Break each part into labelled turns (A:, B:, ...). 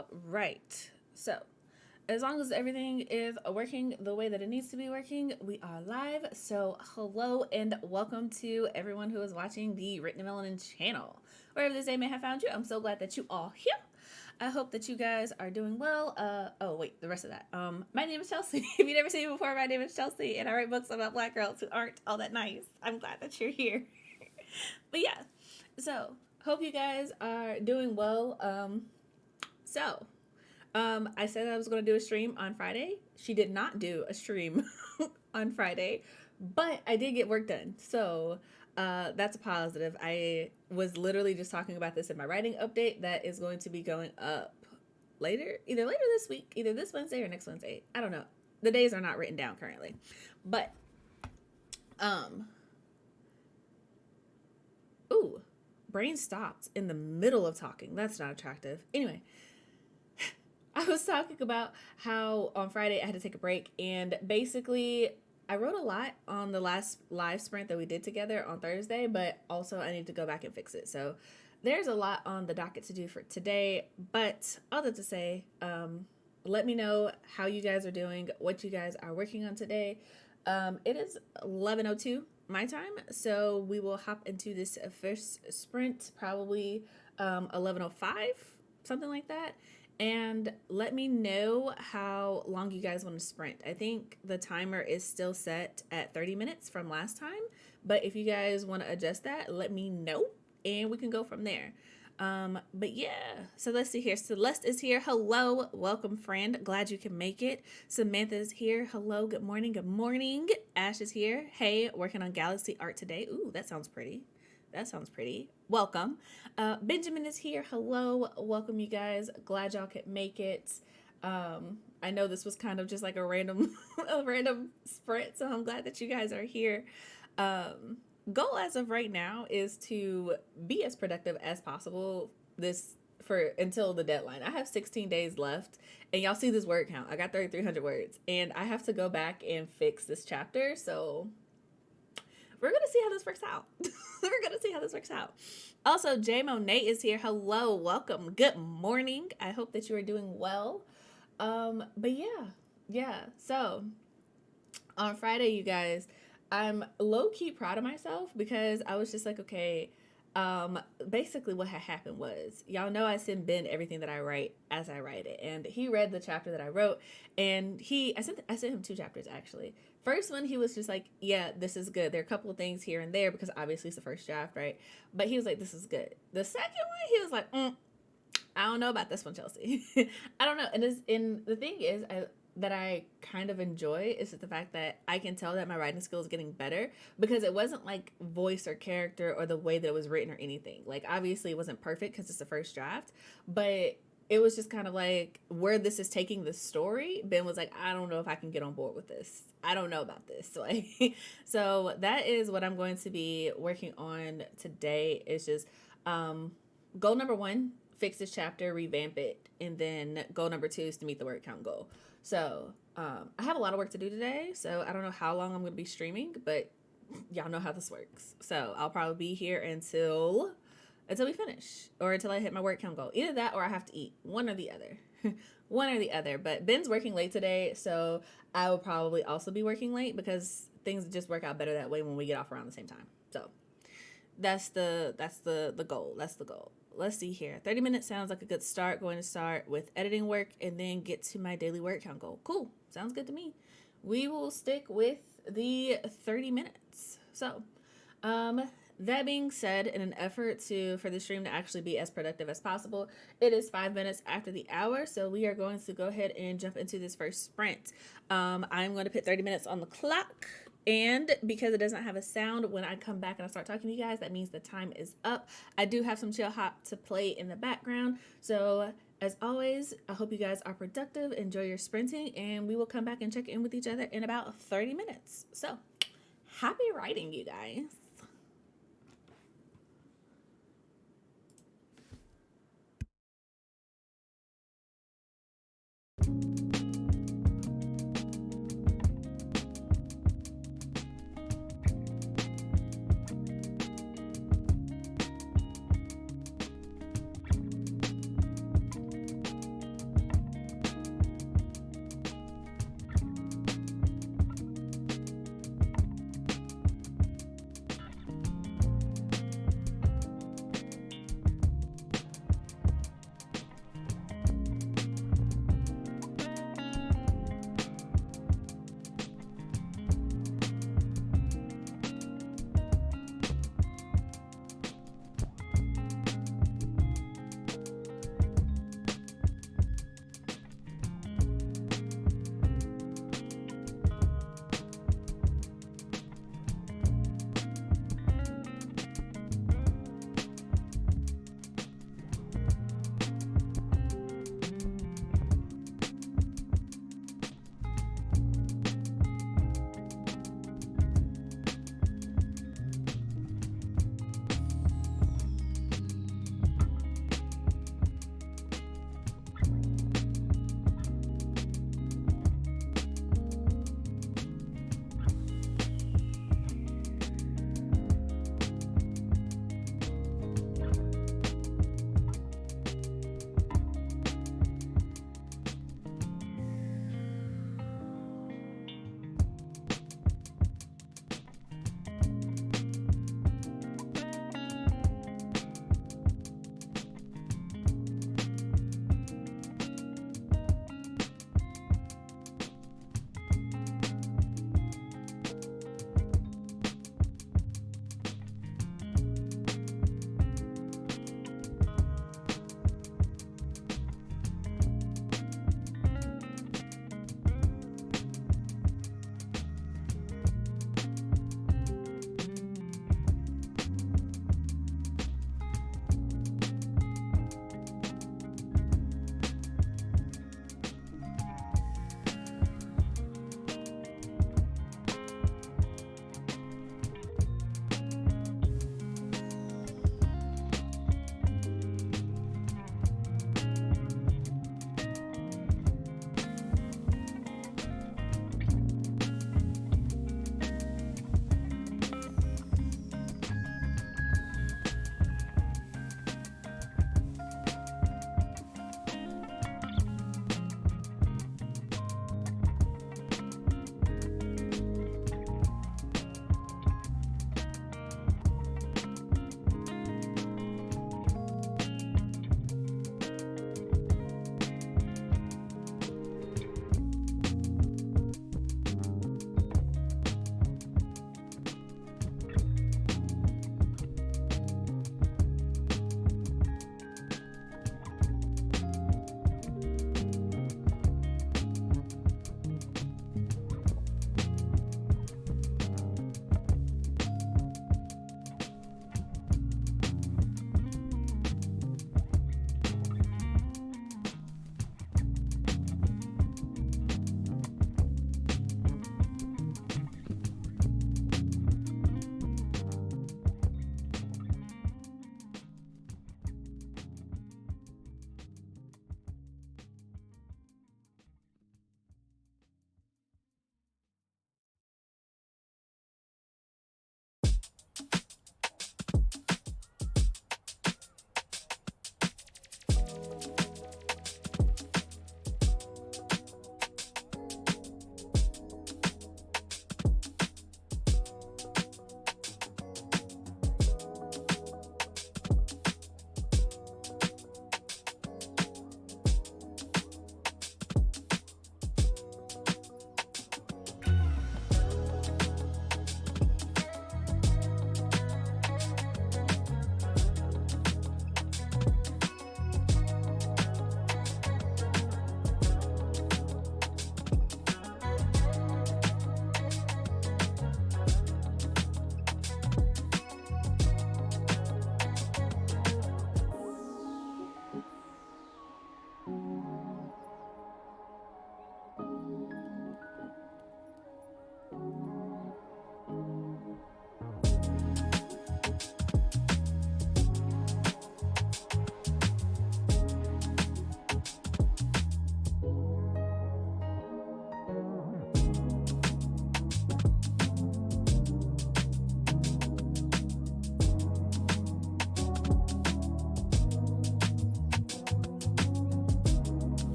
A: All right. So, as long as everything is working the way that it needs to be working, we are live. So, hello and welcome to everyone who is watching the Written Melanin channel. Wherever this day may have found you, I'm so glad that you all here. I hope that you guys are doing well. Oh wait, the rest of that. My name is Chelsea. If you've never seen me before, my name is Chelsea, and I write books about Black girls who aren't all that nice. I'm glad that you're here. But yeah, so hope you guys are doing well. I said I was going to do a stream on Friday. She did not do a stream on Friday, but I did get work done. So that's a positive. I was literally just talking about this in my writing update that is going to be going up either later this week, either this Wednesday or next Wednesday. I don't know. The days are not written down currently. But, ooh, brain stopped in the middle of talking. That's not attractive. Anyway. I was talking about how on Friday I had to take a break, and basically I wrote a lot on the last live sprint that we did together on Thursday, but also I need to go back and fix it. So there's a lot on the docket to do for today, but all that to say, let me know how you guys are doing, what you guys are working on today. It is 11:02 my time, so we will hop into this first sprint, probably 11:05, something like that. And let me know how long you guys want to sprint. I think the timer is still set at 30 minutes from last time. But if you guys want to adjust that, let me know and we can go from there. But yeah, so let's see here. Celeste is here. Hello. Welcome, friend. Glad you can make it. Samantha's here. Hello. Good morning. Good morning. Ash is here. Hey, working on galaxy art today. Ooh, that sounds pretty. That sounds pretty. Welcome. Benjamin is here. Hello. Welcome, you guys. Glad y'all could make it. I know this was kind of just like a random sprint, so I'm glad that you guys are here. Goal as of right now is to be as productive as possible until the deadline. I have 16 days left, and y'all see this word count. I got 3,300 words, and I have to go back and fix this chapter, so we're going to see how this works out. We're going to see how this works out. Also, J Monet is here. Hello. Welcome. Good morning. I hope that you are doing well. But yeah. So on Friday, you guys, I'm low-key proud of myself because I was just like, okay, basically what had happened was, y'all know I send Ben everything that I write as I write it, and he read the chapter that I wrote, and I sent him 2 chapters actually. First one, he was just like, yeah, this is good. There are a couple of things here and there because obviously it's the first draft, right? But he was like, this is good. The second one, he was like, I don't know about this one, Chelsea. I don't know. And the thing is, that I kind of enjoy is the fact that I can tell that my writing skill is getting better because it wasn't like voice or character or the way that it was written or anything. Like, obviously it wasn't perfect because it's the first draft, but it was just kind of like where this is taking the story. Ben was like, I don't know if I can get on board with this. I don't know about this. So that is what I'm going to be working on today. Is just goal number 1, fix this chapter, revamp it, and then goal number 2 is to meet the word count goal. So I have a lot of work to do today, so I don't know how long I'm going to be streaming, but y'all know how this works. So I'll probably be here until we finish, or until I hit my word count goal. Either that or I have to eat. One or the other. One or the other. But Ben's working late today, so I will probably also be working late because things just work out better that way when we get off around the same time. So that's the goal. That's the goal. Let's see here. 30 minutes sounds like a good start. Going to start with editing work and then get to my daily word count goal. Cool. Sounds good to me. We will stick with the 30 minutes. So, that being said, in an effort for the stream to actually be as productive as possible, it is 5 minutes after the hour, so we are going to go ahead and jump into this first sprint. I'm going to put 30 minutes on the clock, and because it doesn't have a sound, when I come back and I start talking to you guys, that means the time is up. I do have some chill hop to play in the background, so as always, I hope you guys are productive, enjoy your sprinting, and we will come back and check in with each other in about 30 minutes. So, happy writing, you guys.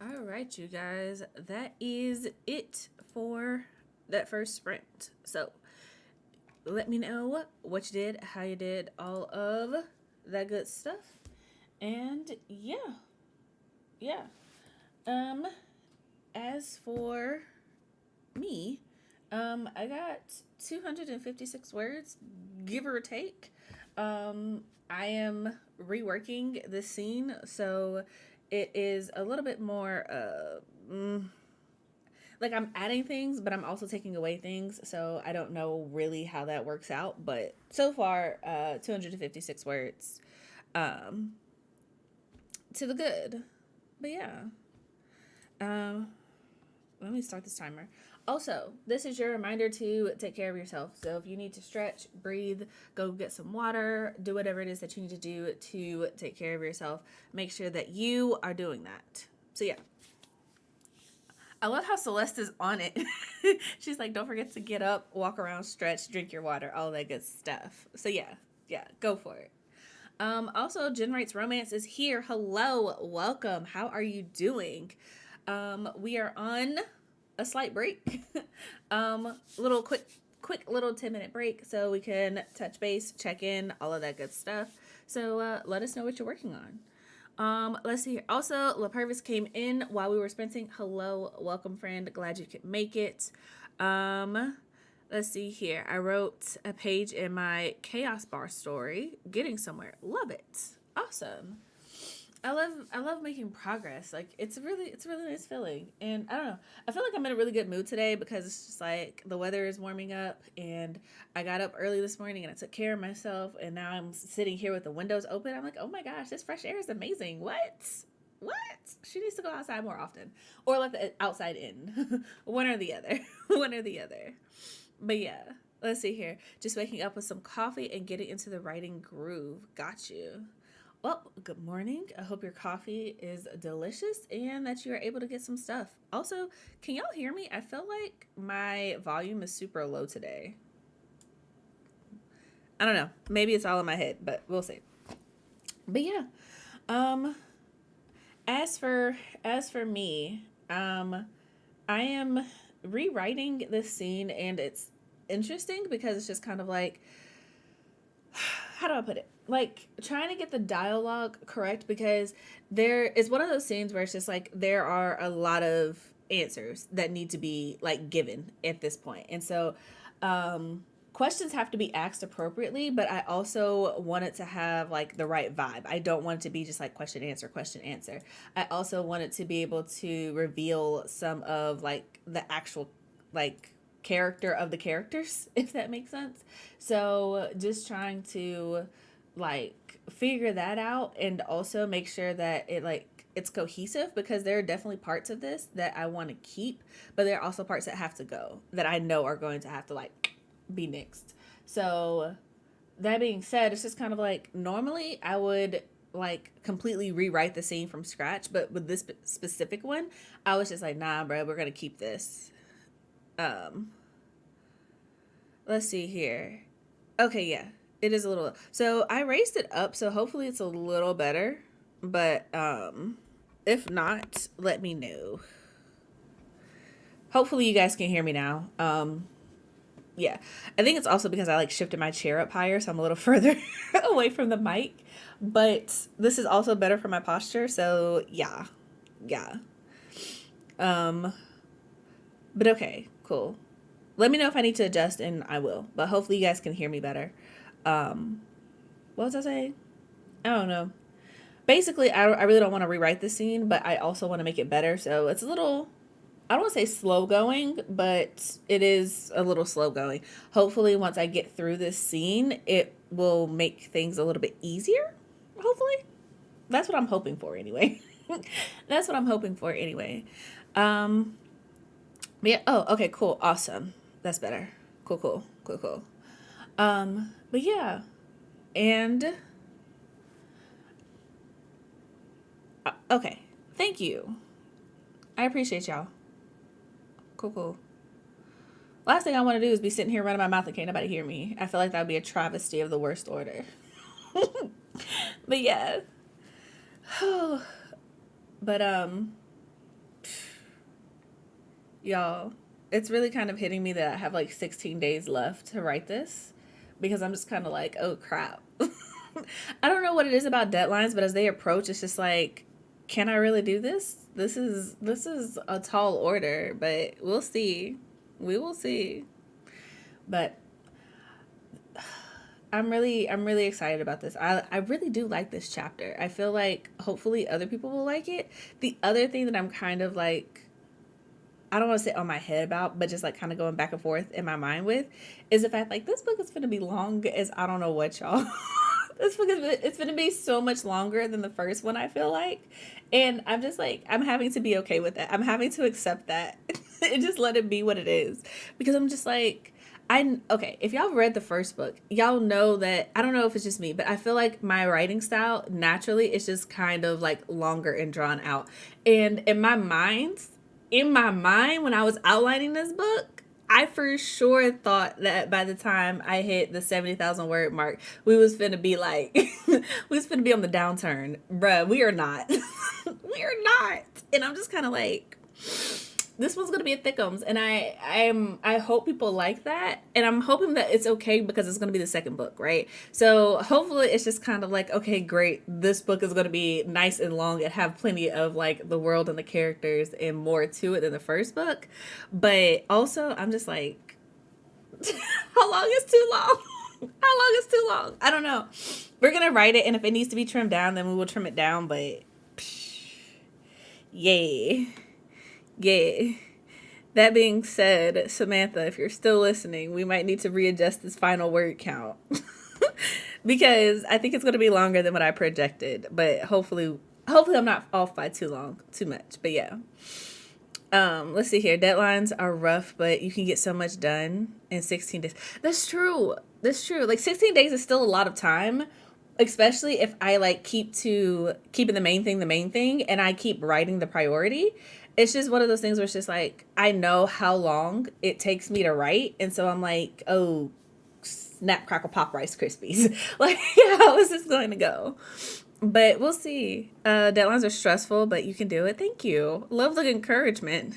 A: All right, you guys, that is it for that first sprint. So let me know what you did, how you did, all of that good stuff. And yeah. Um, as for me, I got 256 words, give or take. I am reworking this scene, so it is a little bit more like I'm adding things, but I'm also taking away things. So I don't know really how that works out, but so far, 256 words, um, to the good. But yeah, um, let me start this timer. Also, this is your reminder to take care of yourself. So if you need to stretch, breathe, go get some water, do whatever it is that you need to do to take care of yourself. Make sure that you are doing that. So yeah. I love how Celeste is on it. She's like, don't forget to get up, walk around, stretch, drink your water, all that good stuff. So yeah, go for it. Also, Jen Wright's Romance is here. Hello, welcome. How are you doing? We are on a slight break. Little quick little 10-minute break so we can touch base, check in, all of that good stuff. So let us know what you're working on. Let's see here. Also, La Purvis came in while we were sprinting. Hello, welcome friend. Glad you could make it. Let's see here. I wrote a page in my Chaos Bar story. Getting somewhere. Love it. Awesome. I love making progress. Like it's a really nice feeling. And I don't know. I feel like I'm in a really good mood today because it's just like the weather is warming up and I got up early this morning and I took care of myself and now I'm sitting here with the windows open. I'm like, "Oh my gosh, this fresh air is amazing." What? She needs to go outside more often or let the outside in. One or the other. One or the other. But yeah, let's see here. Just waking up with some coffee and getting into the writing groove. Got you. Well, good morning. I hope your coffee is delicious and that you are able to get some stuff. Also, can y'all hear me? I feel like my volume is super low today. I don't know. Maybe it's all in my head, but we'll see. But yeah. Um as for me, I am rewriting this scene and it's interesting because it's just kind of like how do I put it? Like trying to get the dialogue correct because there is one of those scenes where it's just like there are a lot of answers that need to be like given at this point. And so questions have to be asked appropriately, but I also want it to have like the right vibe. I don't want it to be just like question answer, question answer. I also want it to be able to reveal some of like the actual like character of the characters, if that makes sense. So just trying to like figure that out and also make sure that it like it's cohesive because there are definitely parts of this that I want to keep, but there are also parts that have to go that I know are going to have to like be nixed. So that being said, it's just kind of like normally I would like completely rewrite the scene from scratch, but with this specific one, I was just like, nah, bro, we're gonna keep this. Um, let's see here. Okay, yeah, it is a little. So I raised it up, so hopefully it's a little better. But if not, let me know. Hopefully you guys can hear me now. Yeah, I think it's also because I like shifted my chair up higher, so I'm a little further away from the mic. But this is also better for my posture, so yeah. Um, but okay, cool. Let me know if I need to adjust, and I will. But hopefully you guys can hear me better. Um, what was I saying? I don't know. Basically, I really don't want to rewrite the scene, but I also want to make it better. So it's a little, I don't want to say slow going, but it is a little slow going. Hopefully, once I get through this scene, it will make things a little bit easier. Hopefully. That's what I'm hoping for anyway. That's what I'm hoping for anyway. Um, yeah. Oh, okay, cool. Awesome. That's better. Cool. But yeah. And okay. Thank you. I appreciate y'all. Cool. Last thing I want to do is be sitting here running my mouth and can't nobody hear me. I feel like that would be a travesty of the worst order. But yeah. But y'all, it's really kind of hitting me that I have like 16 days left to write this because I'm just kind of like, oh crap. I don't know what it is about deadlines, but as they approach, it's just like, can I really do this? This is a tall order, but we'll see. We will see. But I'm really excited about this. I really do like this chapter. I feel like hopefully other people will like it. The other thing that I'm kind of like, I don't want to say on my head about, but just like kind of going back and forth in my mind with, is the fact like this book is going to be long as I don't know what, y'all. This book it's going to be so much longer than the first one, I feel like, and I'm just like, I'm having to be okay with that. I'm having to accept that and just let it be what it is, because I'm just like, okay, if y'all read the first book, y'all know that, I don't know if it's just me, but I feel like my writing style naturally is just kind of like longer and drawn out. And in my mind, when I was outlining this book, I for sure thought that by the time I hit the 70,000 word mark, we was finna be like, we was finna be on the downturn. Bruh, we are not. We are not. And I'm just kind of like, this one's gonna be a thickums, and I hope people like that, and I'm hoping that it's okay because it's gonna be the second book, right? So hopefully it's just kind of like, okay, great, this book is gonna be nice and long and have plenty of like the world and the characters and more to it than the first book. But also I'm just like, how long is too long? How long is too long? I don't know. We're gonna write it, and if it needs to be trimmed down, then we will trim it down. But yay. Yeah. That being said, Samantha, if you're still listening, we might need to readjust this final word count. Because I think it's going to be longer than what I projected, but hopefully I'm not off by too much. But yeah. Let's see here. Deadlines are rough, but you can get so much done in 16 days. That's true. Like 16 days is still a lot of time, especially if I like keeping the main thing and I keep writing the priority. It's just one of those things where it's just like, I know how long it takes me to write. And so I'm like, oh, snap, crackle, pop, Rice Krispies. Like, how is this going to go? But we'll see. Deadlines are stressful, but you can do it. Thank you. Love the encouragement.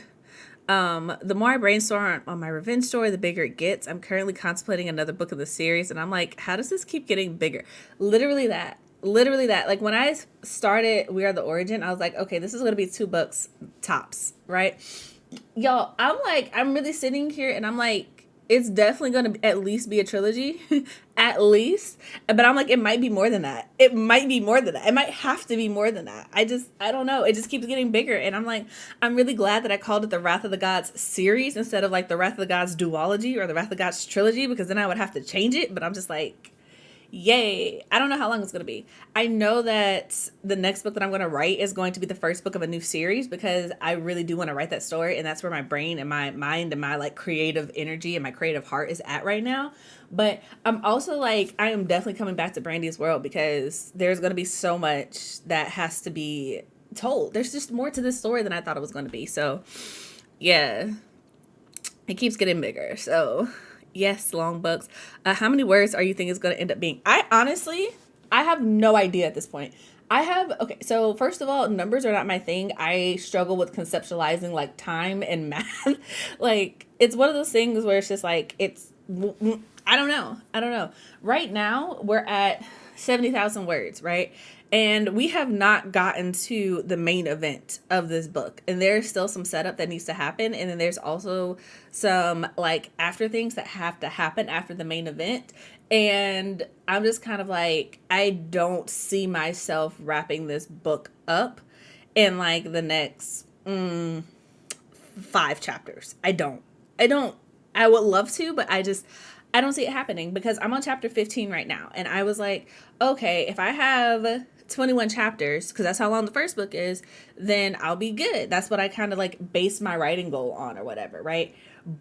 A: The more I brainstorm on my revenge story, the bigger it gets. I'm currently contemplating another book of the series, and I'm like, how does this keep getting bigger? Literally that. Like when I started We Are the Origin, I was like, okay, this is going to be 2 books tops, right? Y'all, I'm really sitting here and I'm like, it's definitely going to at least be a trilogy, at least. But I'm like, it might be more than that. It might have to be more than that. I don't know. It just keeps getting bigger. And I'm like, I'm really glad that I called it the Wrath of the Gods series instead of like the Wrath of the Gods duology or the Wrath of the Gods trilogy, because then I would have to change it. But I'm just like, yay. I don't know how long it's going to be. I know that the next book that I'm going to write is going to be the first book of a new series, because I really do want to write that story, and that's where my brain and my mind and my like creative energy and my creative heart is at right now. But I'm also like, I am definitely coming back to Brandy's world, because there's going to be so much that has to be told. There's just more to this story than I thought it was going to be. So yeah, it keeps getting bigger. So yes, long books. How many words are you think is going to end up being? I have no idea at this point. Okay, so first of all, numbers are not my thing. I struggle with conceptualizing like time and math. Like, it's one of those things where it's just like, I don't know. Right now, we're at 70,000 words, right? And we have not gotten to the main event of this book. And there's still some setup that needs to happen. And then there's also some like after things that have to happen after the main event. And I'm just kind of like, I don't see myself wrapping this book up in like the next 5 chapters. I don't. I would love to, but I don't see it happening, because I'm on chapter 15 right now. And I was like, okay, if I have 21 chapters, because that's how long the first book is, then I'll be good. That's what I kind of like base my writing goal on or whatever, right?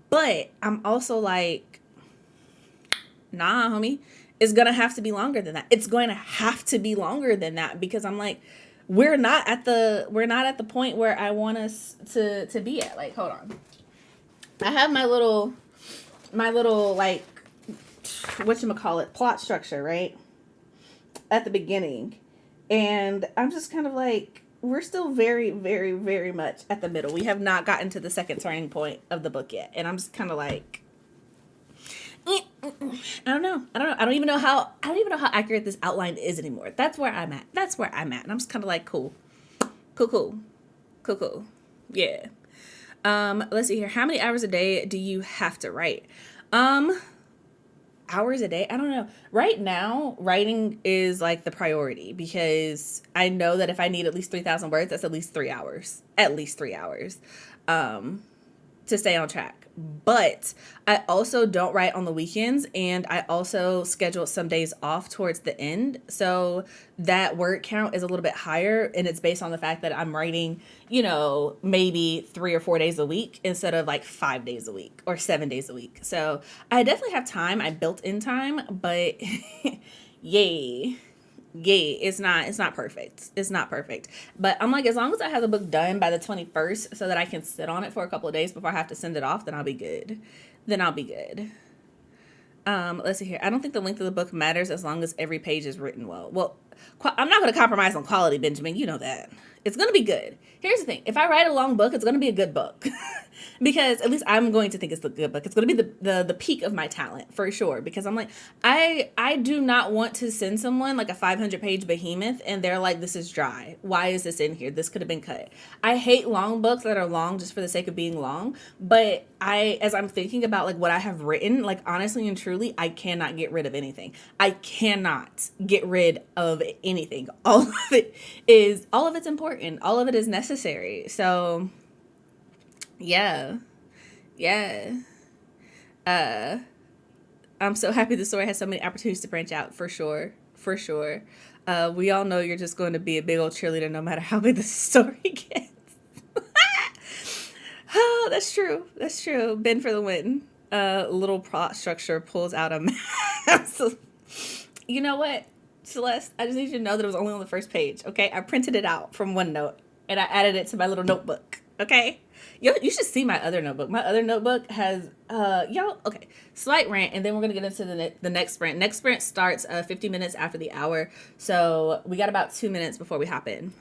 A: But I'm also like, nah, homie, it's gonna have to be longer than that. It's going to have to be longer than that, because I'm like, we're not at the point where I want us to be at. Like, hold on, I have my little like, whatchamacallit, plot structure, right, at the beginning. And I'm just kind of like, we're still very, very, very much at the middle. We have not gotten to the second turning point of the book yet. And I'm just kind of like, I don't know. I don't know. I don't even know how accurate this outline is anymore. That's where I'm at. That's where I'm at. And I'm just kind of like, cool. Cool, cool. Cool, cool. Yeah. Let's see here. How many hours a day do you have to write? Hours a day? I don't know. Right now, writing is like the priority because I know that if I need at least 3,000 words, that's at least 3 hours. At least 3 hours. To stay on track. But I also don't write on the weekends, and I also schedule some days off towards the end. So that word count is a little bit higher, and it's based on the fact that I'm writing, maybe 3 or 4 days a week instead of like 5 days a week or 7 days a week. So I definitely have time. I built in time, but yay. Yeah, it's not perfect. It's not perfect. But I'm like, as long as I have the book done by the 21st so that I can sit on it for a couple of days before I have to send it off, then I'll be good. Let's see here. I don't think the length of the book matters as long as every page is written well. Well, I'm not going to compromise on quality, Benjamin. You know that. It's going to be good. Here's the thing. If I write a long book, it's going to be a good book. Because at least I'm going to think it's a good book. It's going to be the peak of my talent for sure. Because I'm like, I do not want to send someone like a 500-page behemoth and they're like, this is dry. Why is this in here? This could have been cut. I hate long books that are long just for the sake of being long. But as I'm thinking about like what I have written, like honestly and truly, I cannot get rid of anything. I cannot get rid of anything. All of it's important. All of it is necessary. So yeah. Yeah. Uh I'm so happy the story has so many opportunities to branch out for sure. For sure. We all know you're just going to be a big old cheerleader no matter how big the story gets. Oh, that's true. That's true. Ben for the win. Little plot structure pulls out a mess. You know what, Celeste? I just need you to know that it was only on the first page, okay? I printed it out from OneNote, and I added it to my little notebook, okay? You should see my other notebook. My other notebook has, okay, slight rant, and then we're going to get into the next sprint. Next sprint starts 50 minutes after the hour, so we got about 2 minutes before we hop in.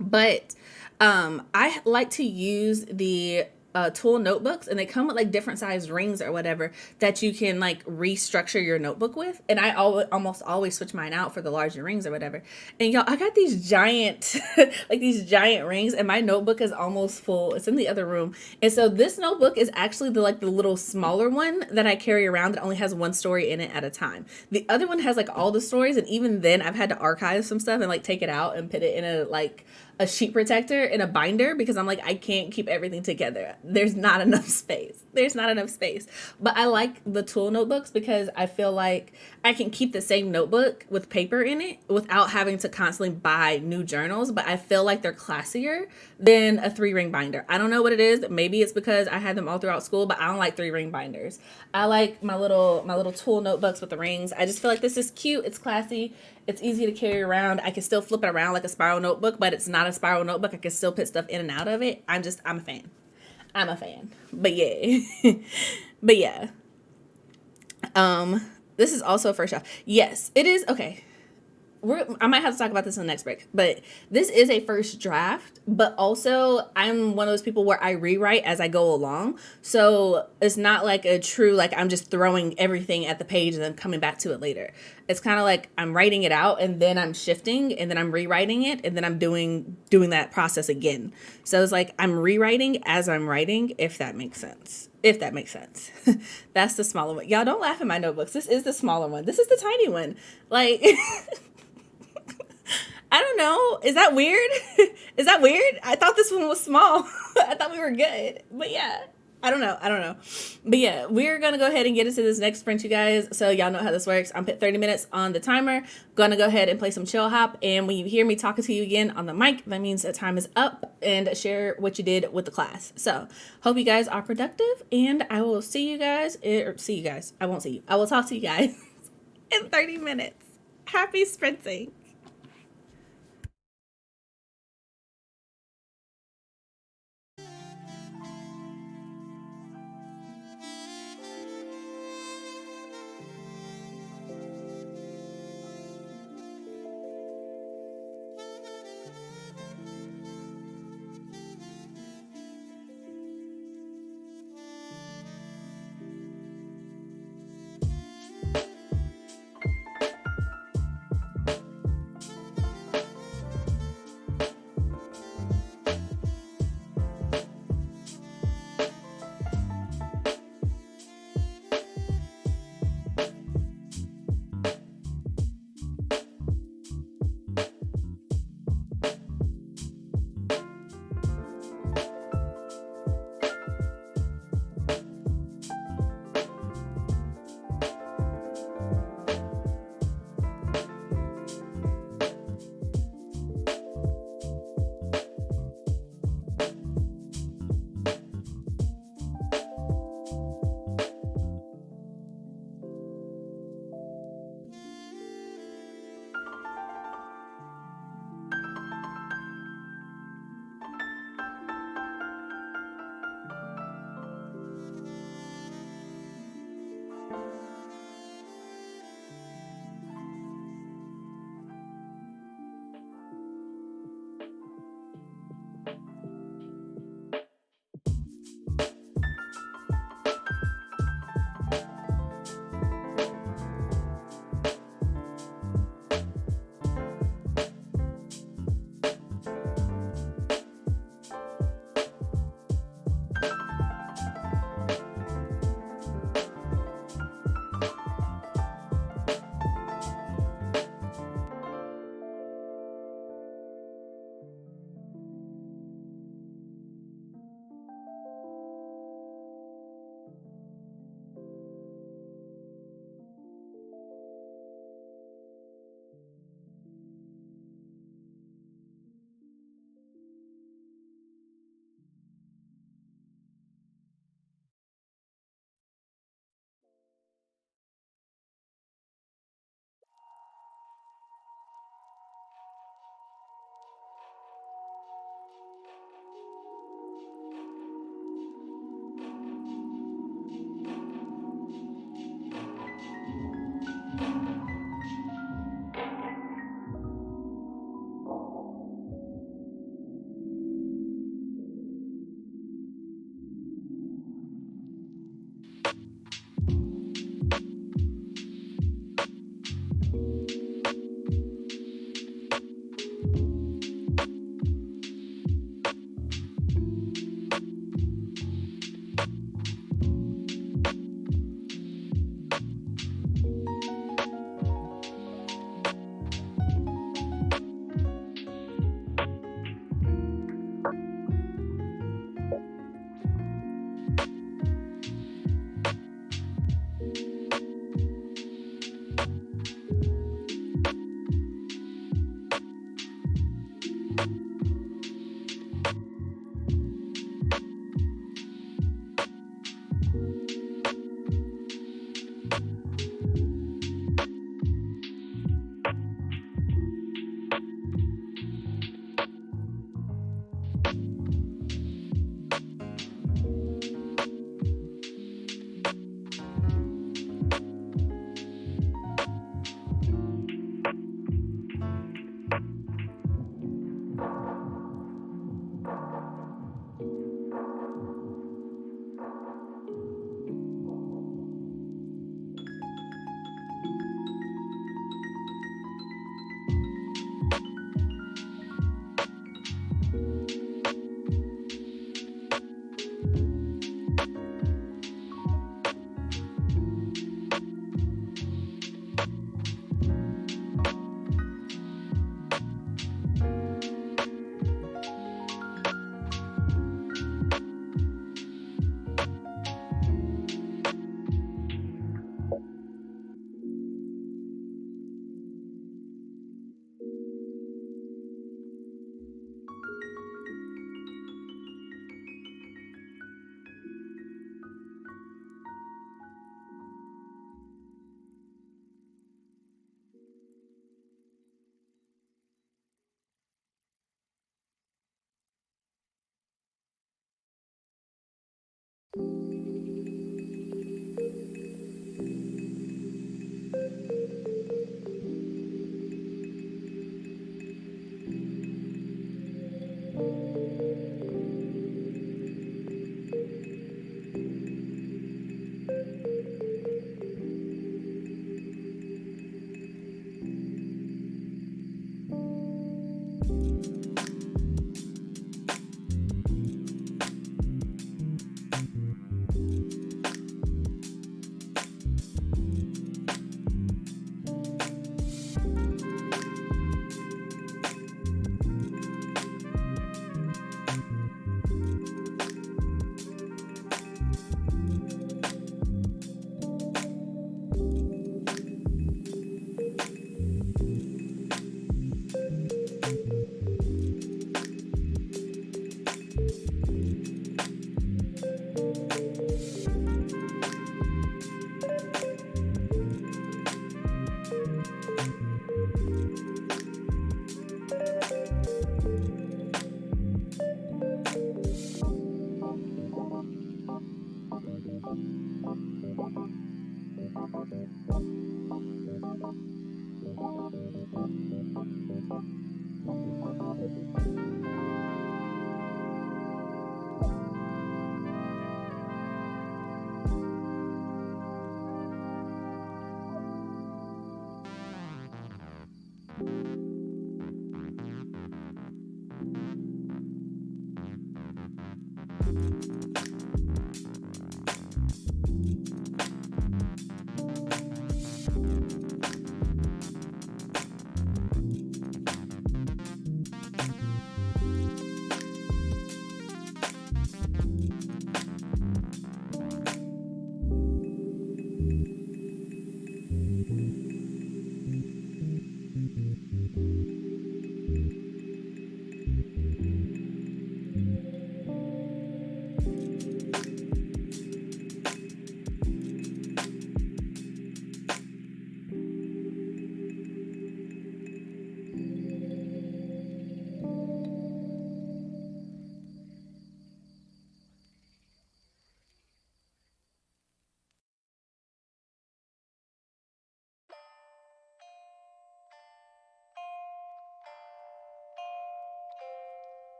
A: But I like to use the tool notebooks, and they come with like different size rings or whatever that you can like restructure your notebook with. And I almost always switch mine out for the larger rings or whatever. And y'all, I got these giant like these giant rings, and my notebook is almost full. It's in the other room. And so this notebook is actually the little smaller one that I carry around that only has one story in it at a time. The other one has like all the stories, and even then I've had to archive some stuff and like take it out and put it in a sheet protector in a binder because I'm like, I can't keep everything together. There's not enough space. But I like the tool notebooks because I feel like I can keep the same notebook with paper in it without having to constantly buy new journals. But I feel like they're classier than a 3-ring binder. I don't know what it is. Maybe it's because I had them all throughout school, but I don't like 3-ring binders. I like my little tool notebooks with the rings. I just feel like this is cute. It's classy. It's easy to carry around. I can still flip it around like a spiral notebook, but it's not a spiral notebook. I can still put stuff in and out of it. I'm a fan. But yeah. But yeah. This is also a first shot. Yes, it is. Okay. I might have to talk about this in the next break, but this is a first draft, but also I'm one of those people where I rewrite as I go along. So it's not like a true, like I'm just throwing everything at the page and then coming back to it later. It's kind of like I'm writing it out and then I'm shifting and then I'm rewriting it and then I'm doing that process again. So it's like I'm rewriting as I'm writing, if that makes sense. That's the smaller one. Y'all don't laugh at my notebooks. This is the smaller one. This is the tiny one. Like, I don't know. Is that weird? I thought this one was small. I thought we were good. But yeah, I don't know. But yeah, we're going to go ahead and get into this next sprint, you guys. So y'all know how this works. I'm put 30 minutes on the timer. Going to go ahead and play some chill hop. And when you hear me talking to you again on the mic, that means that time is up, and share what you did with the class. So hope you guys are productive, and I will see you guys. I won't see you. I will talk to you guys in 30 minutes. Happy sprinting.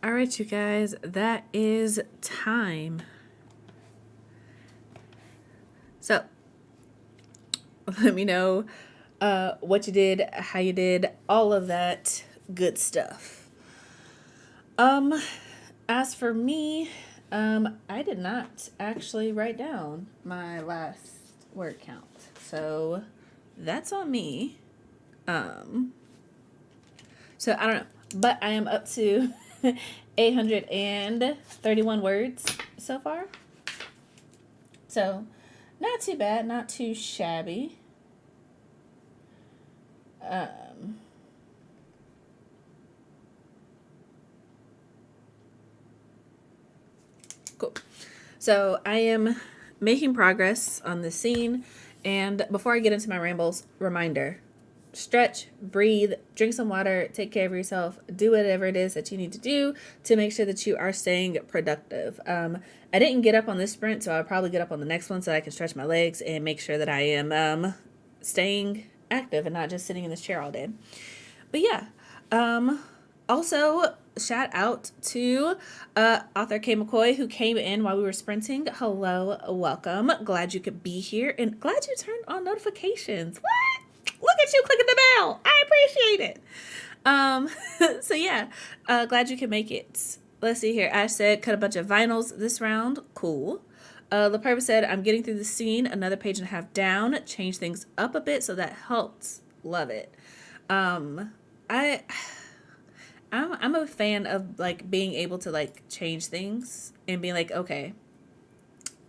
A: All right, you guys, that is time. So, let me know what you did, how you did, all of that good stuff. As for me, I did not actually write down my last word count. So, that's on me. So I don't know, but I am up to 831 words so far. So not too bad, not too shabby. Cool. So I am making progress on this scene. And before I get into my rambles, reminder, stretch, breathe, drink some water, take care of yourself, do whatever it is that you need to do to make sure that you are staying productive. I didn't get up on this sprint, so I'll probably get up on the next one so I can stretch my legs and make sure that I am staying active and not just sitting in this chair all day. But yeah, also shout out to author Kay McCoy, who came in while we were sprinting. Hello, welcome. Glad you could be here and glad you turned on notifications. What? Look at you clicking the bell. I appreciate it. So yeah, glad you can make it. Let's see here. Ash said, cut a bunch of vinyls this round. Cool. The Purpose said, I'm getting through the scene, another page and a half down, change things up a bit, so that helps. Love it. I'm a fan of like being able to like change things and being like, okay.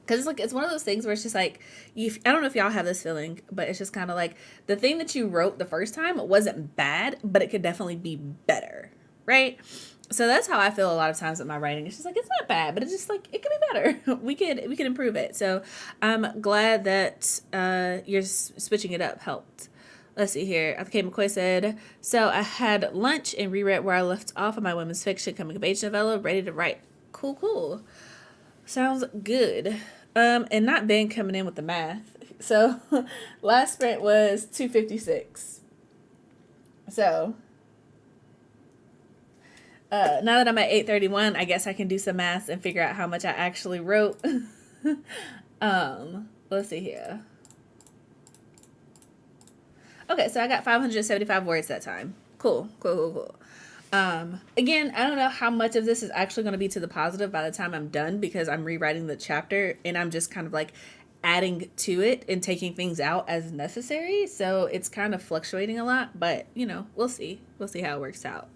A: Because it's like, it's one of those things where it's just like, I don't know if y'all have this feeling, but it's just kind of like the thing that you wrote the first time wasn't bad, but it could definitely be better, right? So that's how I feel a lot of times with my writing. It's just like, it's not bad, but it's just like, it could be better. we could improve it. So I'm glad that you're switching it up helped. Let's see here. Okay, McCoy said, so I had lunch and reread where I left off of my women's fiction coming of age novella, ready to write. Cool. Sounds good. And not Ben coming in with the math. So last sprint was 256. So now that I'm at 831, I guess I can do some math and figure out how much I actually wrote. Let's see here. Okay, so I got 575 words that time. Cool. Again, I don't know how much of this is actually going to be to the positive by the time I'm done because I'm rewriting the chapter and I'm just kind of like adding to it and taking things out as necessary. So it's kind of fluctuating a lot, but you know, we'll see. We'll see how it works out.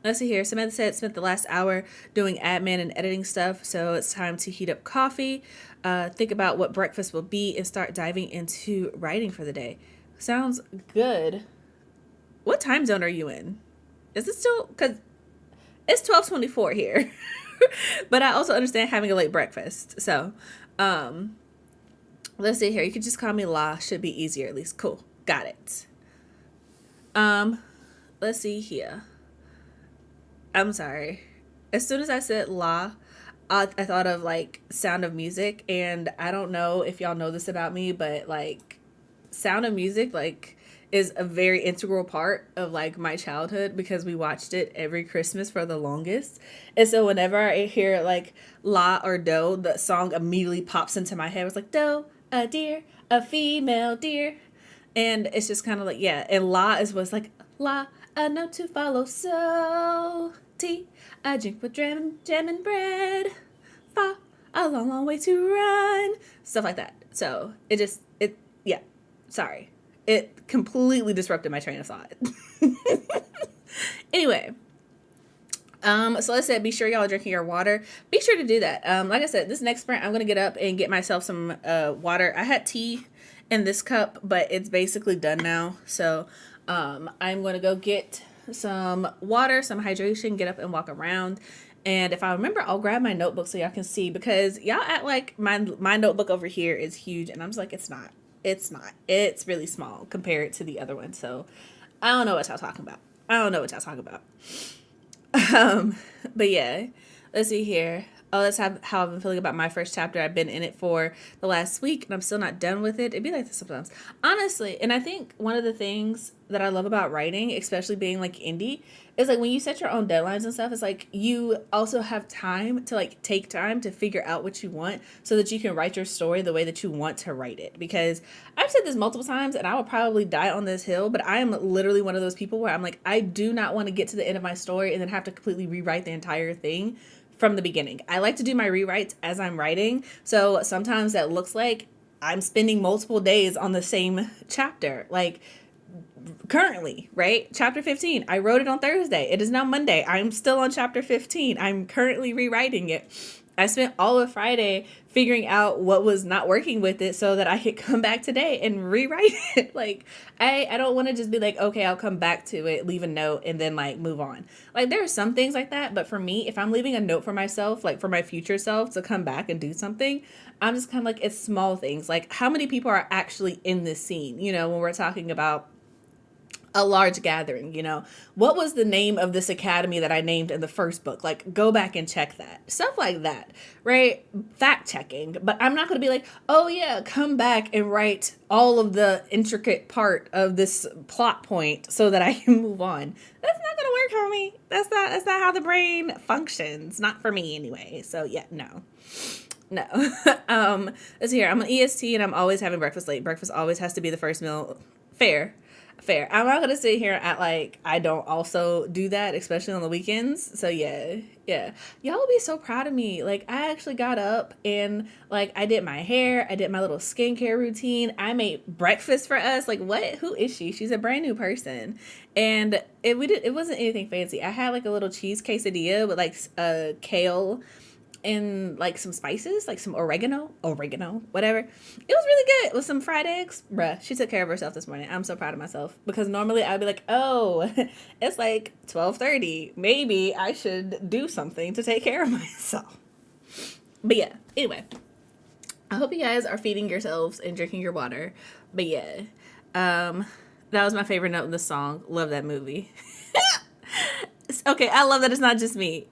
A: Let's see here. Samantha said spent the last hour doing admin and editing stuff, so it's time to heat up coffee, think about what breakfast will be, and start diving into writing for the day. Sounds good. What time zone are you in? Is it still, because it's 12:24 here, but I also understand having a late breakfast. So, let's see here. You could just call me La. Should be easier at least. Cool. Got it. Let's see here. I'm sorry. As soon as I said La, I thought of like Sound of Music, and I don't know if y'all know this about me, but like Sound of Music, like, is a very integral part of like my childhood because we watched it every Christmas for the longest. And so whenever I hear like La or Do, the song immediately pops into my head. It's like Do, a deer, a female deer. And it's just kind of like, yeah. And La is what's like, La, a note to follow, so tea, a drink with jam and bread, fa, a long way to run, stuff like that. So yeah, sorry. it completely disrupted my train of thought. Anyway, so let's say be sure y'all are drinking your water. Be sure to do that. Like I said, this next sprint, I'm gonna get up and get myself some water. I had tea in this cup, but it's basically done now. So I'm gonna go get some water, some hydration, get up and walk around. And if I remember, I'll grab my notebook so y'all can see, because y'all act like my notebook over here is huge, and I'm just like, it's not. It's not. It's really small compared to the other one. So I don't know what y'all talking about. But yeah, let's see here. Oh, that's how I've been feeling about my first chapter. I've been in it for the last week and I'm still not done with it. It'd be like this sometimes, honestly. And I think one of the things that I love about writing, especially being like indie, is like when you set your own deadlines and stuff, it's like you also have time to like take time to figure out what you want so that you can write your story the way that you want to write it. Because I've said this multiple times and I will probably die on this hill, but I am literally one of those people where I'm like, I do not want to get to the end of my story and then have to completely rewrite the entire thing from the beginning. I like to do my rewrites as I'm writing. So sometimes that looks like I'm spending multiple days on the same chapter. Like currently, right? Chapter 15. I wrote it on Thursday. It is now Monday. I'm still on chapter 15. I'm currently rewriting it. I spent all of Friday figuring out what was not working with it so that I could come back today and rewrite it. Like, I don't want to just be like, okay, I'll come back to it, leave a note, and then like move on. Like, there are some things like that, but for me, if I'm leaving a note for myself, like for my future self to come back and do something, I'm just kind of like, it's small things. Like, how many people are actually in this scene? You know, when we're talking about a large gathering, you know, what was the name of this academy that I named in the first book? Like, go back and check that. Stuff like that, right? Fact checking. But I'm not going to be like, oh yeah, come back and write all of the intricate part of this plot point so that I can move on. That's not going to work, homie. That's not how the brain functions. Not for me anyway. So yeah, no. Let's see here. I'm an EST and I'm always having breakfast late. Breakfast always has to be the first meal. Fair. I'm not gonna sit here at like I don't also do that, especially on the weekends. So yeah, y'all will be so proud of me. Like, I actually got up and like I did my hair, I did my little skincare routine, I made breakfast for us. Like, what? Who is she? She's a brand new person, and it wasn't anything fancy. I had like a little cheese quesadilla with like kale and like some spices, like some oregano, whatever. It was really good with some fried eggs. Bruh, she took care of herself this morning. I'm so proud of myself, because normally I'd be like, oh, it's like 12:30. Maybe I should do something to take care of myself. But yeah, anyway, I hope you guys are feeding yourselves and drinking your water. But yeah, that was my favorite note in the song. Love that movie. Okay, I love that it's not just me.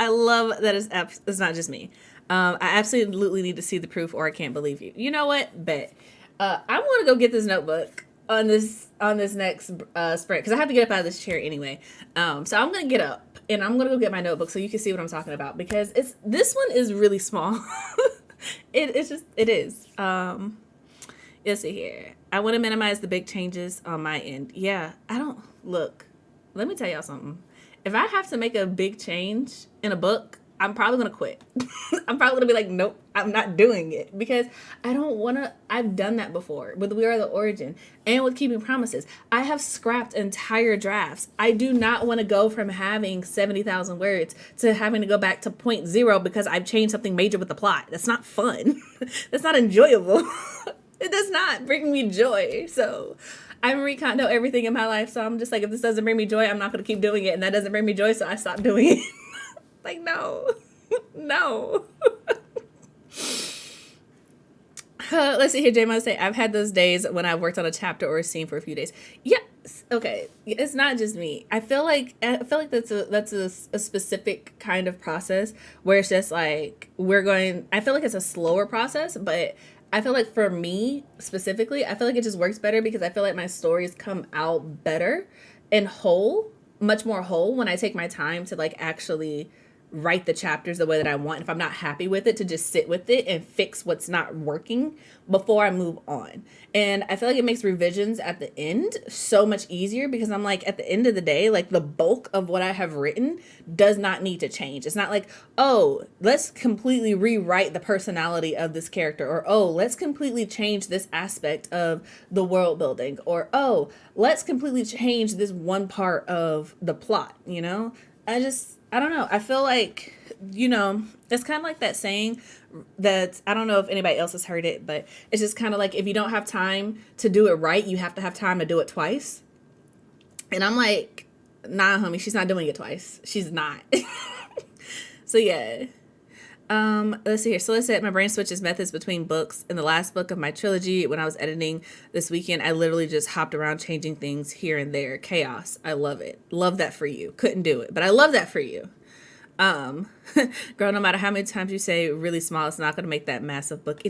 A: I love that it's not just me. I absolutely need to see the proof, or I can't believe you. You know what? Bet. I want to go get this notebook on this next sprint, because I have to get up out of this chair anyway. So I'm gonna get up and I'm gonna go get my notebook so you can see what I'm talking about, because this one is really small. It is. Let's see here. I want to minimize the big changes on my end. Yeah, I don't look. Let me tell y'all something. If I have to make a big change in a book, I'm probably going to quit. I'm probably going to be like, nope, I'm not doing it, because I don't want to. I've done that before with We Are the Origin and with Keeping Promises. I have scrapped entire drafts. I do not want to go from having 70,000 words to having to go back to point zero because I've changed something major with the plot. That's not fun. That's not enjoyable. It does not bring me joy. So I'm recondo everything in my life. So I'm just like, if this doesn't bring me joy, I'm not going to keep doing it. And that doesn't bring me joy, so I stop doing it. Like, no. No. Let's see here. J Mo say, I've had those days when I've worked on a chapter or a scene for a few days. Yes. Okay. It's not just me. I feel like that's a specific kind of process where it's just like I feel like it's a slower process, but I feel like for me specifically, I feel like it just works better because I feel like my stories come out better and whole, much more whole, when I take my time to like actually write the chapters the way that I want. If I'm not happy with it, to just sit with it and fix what's not working before I move on. And I feel like it makes revisions at the end so much easier, because I'm like, at the end of the day, like, the bulk of what I have written does not need to change. It's not like, oh, let's completely rewrite the personality of this character, or oh, let's completely change this aspect of the world building, or oh, let's completely change this one part of the plot, you know? I don't know. I feel like, you know, it's kind of like that saying that, I don't know if anybody else has heard it, but it's just kind of like, if you don't have time to do it right, you have to have time to do it twice. And I'm like, nah, homie, she's not doing it twice. She's not. So yeah. Let's see here. So let's say my brain switches methods between books. In the last book of my trilogy, when I was editing this weekend, I literally just hopped around changing things here and there. Chaos. I love it. Love that for you. Couldn't do it, but I love that for you. Girl, no matter how many times you say really small, it's not gonna make that massive book.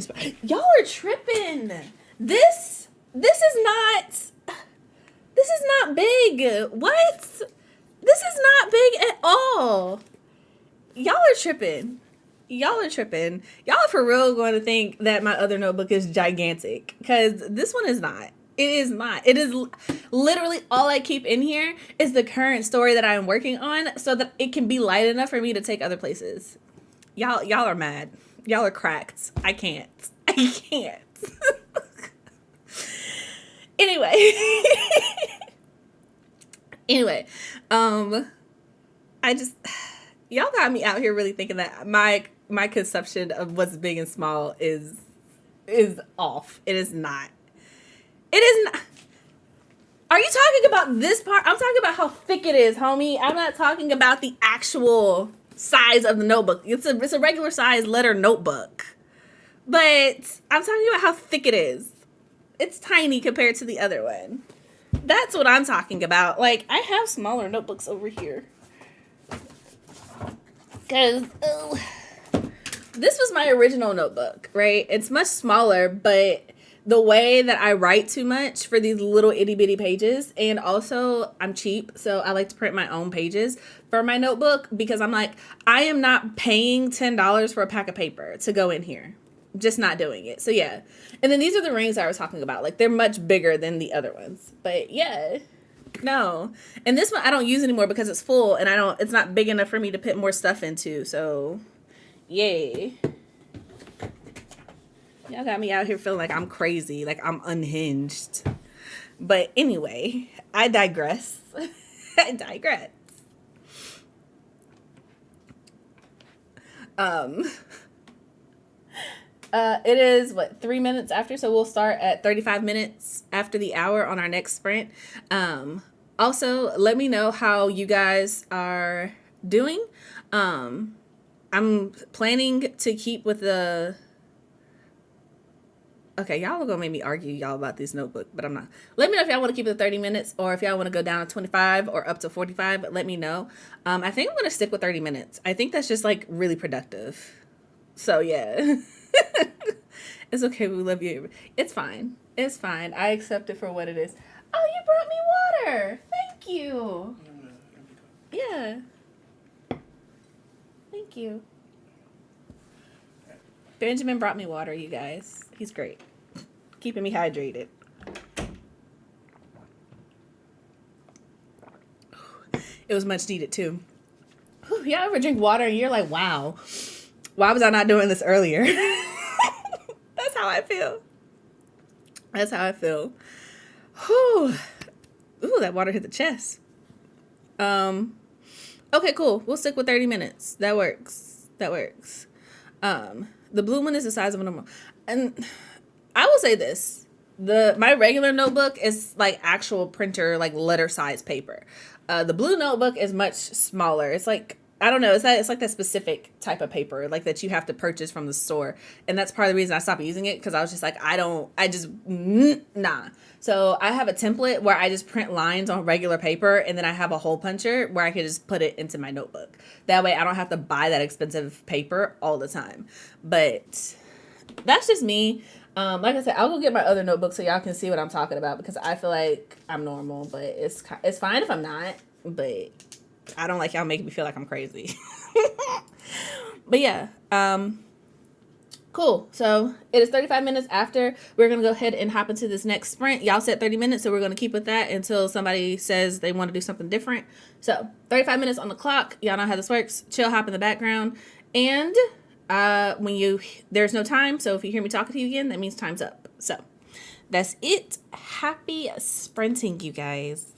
A: Y'all are tripping. This is not big. What? This is not big at all. Y'all are tripping. Y'all are for real going to think that my other notebook is gigantic, because this one is not. It is not. It is literally all I keep in here is the current story that I'm working on, so that it can be light enough for me to take other places. Y'all are mad. Y'all are cracked. I can't. Anyway. I just, y'all got me out here really thinking that my conception of what's big and small is off. It is not. Are you talking about this part? I'm talking about how thick it is, homie. I'm not talking about the actual size of the notebook. It's a regular size letter notebook. But I'm talking about how thick it is. It's tiny compared to the other one. That's what I'm talking about. Like, I have smaller notebooks over here. Because this was my original notebook, right? It's much smaller, but the way that I write too much for these little itty bitty pages, and also I'm cheap, so I like to print my own pages for my notebook, because I'm like, I am not paying $10 for a pack of paper to go in here. Just not doing it. So yeah. And then these are the rings I was talking about. Like, they're much bigger than the other ones. But yeah. No. And this one I don't use anymore because it's full, and it's not big enough for me to put more stuff into. So yay. Y'all got me out here feeling like I'm crazy, like I'm unhinged. But anyway, I digress. It is 3 minutes after, so we'll start at 35 minutes after the hour on our next sprint. Also, let me know how you guys are doing. I'm planning to keep with the... Okay, y'all are going to make me argue y'all about this notebook, but I'm not. Let me know if y'all want to keep it 30 minutes, or if y'all want to go down to 25 or up to 45, let me know. I think I'm going to stick with 30 minutes. I think that's just, like, really productive. So, yeah. It's okay, we love you. It's fine. I accept it for what it is. Oh, you brought me water. Thank you. Yeah. Thank you. Benjamin brought me water, you guys. He's great. Keeping me hydrated. It was much needed, too. Y'all ever drink water and you're like, wow, why was I not doing this earlier? That's how I feel. Whew. Ooh, that water hit the chest. Okay, cool. We'll stick with 30 minutes. That works. The blue one is the size of a normal. And I will say this. My regular notebook is like actual printer, like letter size paper. The blue notebook is much smaller. It's like, I don't know, it's like that specific type of paper, like that you have to purchase from the store. And that's part of the reason I stopped using it, because I was just like, nah. So I have a template where I just print lines on regular paper, and then I have a hole puncher where I can just put it into my notebook. That way I don't have to buy that expensive paper all the time. But that's just me. Like I said, I'll go get my other notebook so y'all can see what I'm talking about, because I feel like I'm normal, but it's fine if I'm not. But I don't like y'all making me feel like I'm crazy. But yeah, cool. So it is 35 minutes after. We're going to go ahead and hop into this next sprint. Y'all said 30 minutes, so we're going to keep with that until somebody says they want to do something different. So 35 minutes on the clock. Y'all know how this works. Chill, hop in the background. And there's no time, so if you hear me talking to you again, that means time's up. So that's it. Happy sprinting, you guys.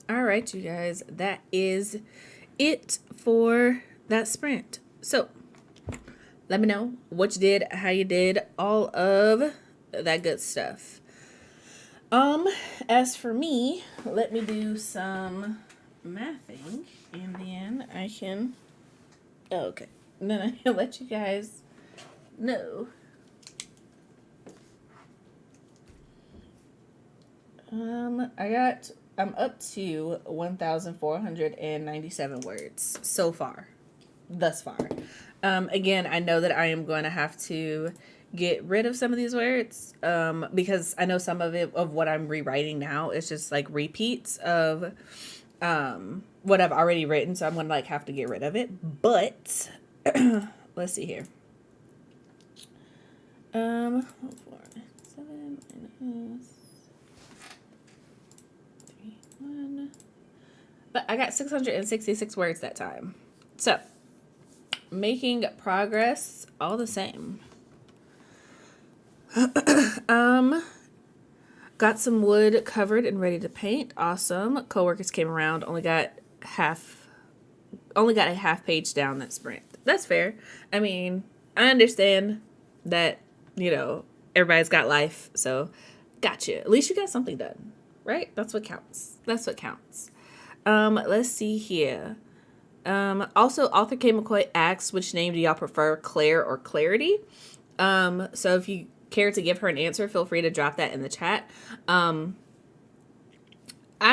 A: All right, you guys, that is it for that sprint. So let me know what you did, how you did, all of that good stuff. As for me, let me do some mathing and then I can okay. And then I can let you guys know. I'm up to 1,497 words so far. Thus far. Again, I know that I am going to have to get rid of some of these words because I know some of it of what I'm rewriting now is just like repeats of what I've already written, so I'm going to like have to get rid of it. But let's see here. 4, 7 minus 3, 1. But I got 666 words that time. So making progress all the same. Got some wood covered and ready to paint. Awesome. Coworkers came around, only got a half page down that sprint. That's fair. I mean, I understand that, everybody's got life, so gotcha. At least you got something done, right? That's what counts. Let's see here. Also, author K. McCoy asks, which name do y'all prefer, Claire or Clarity? So if you care to give her an answer, feel free to drop that in the chat. I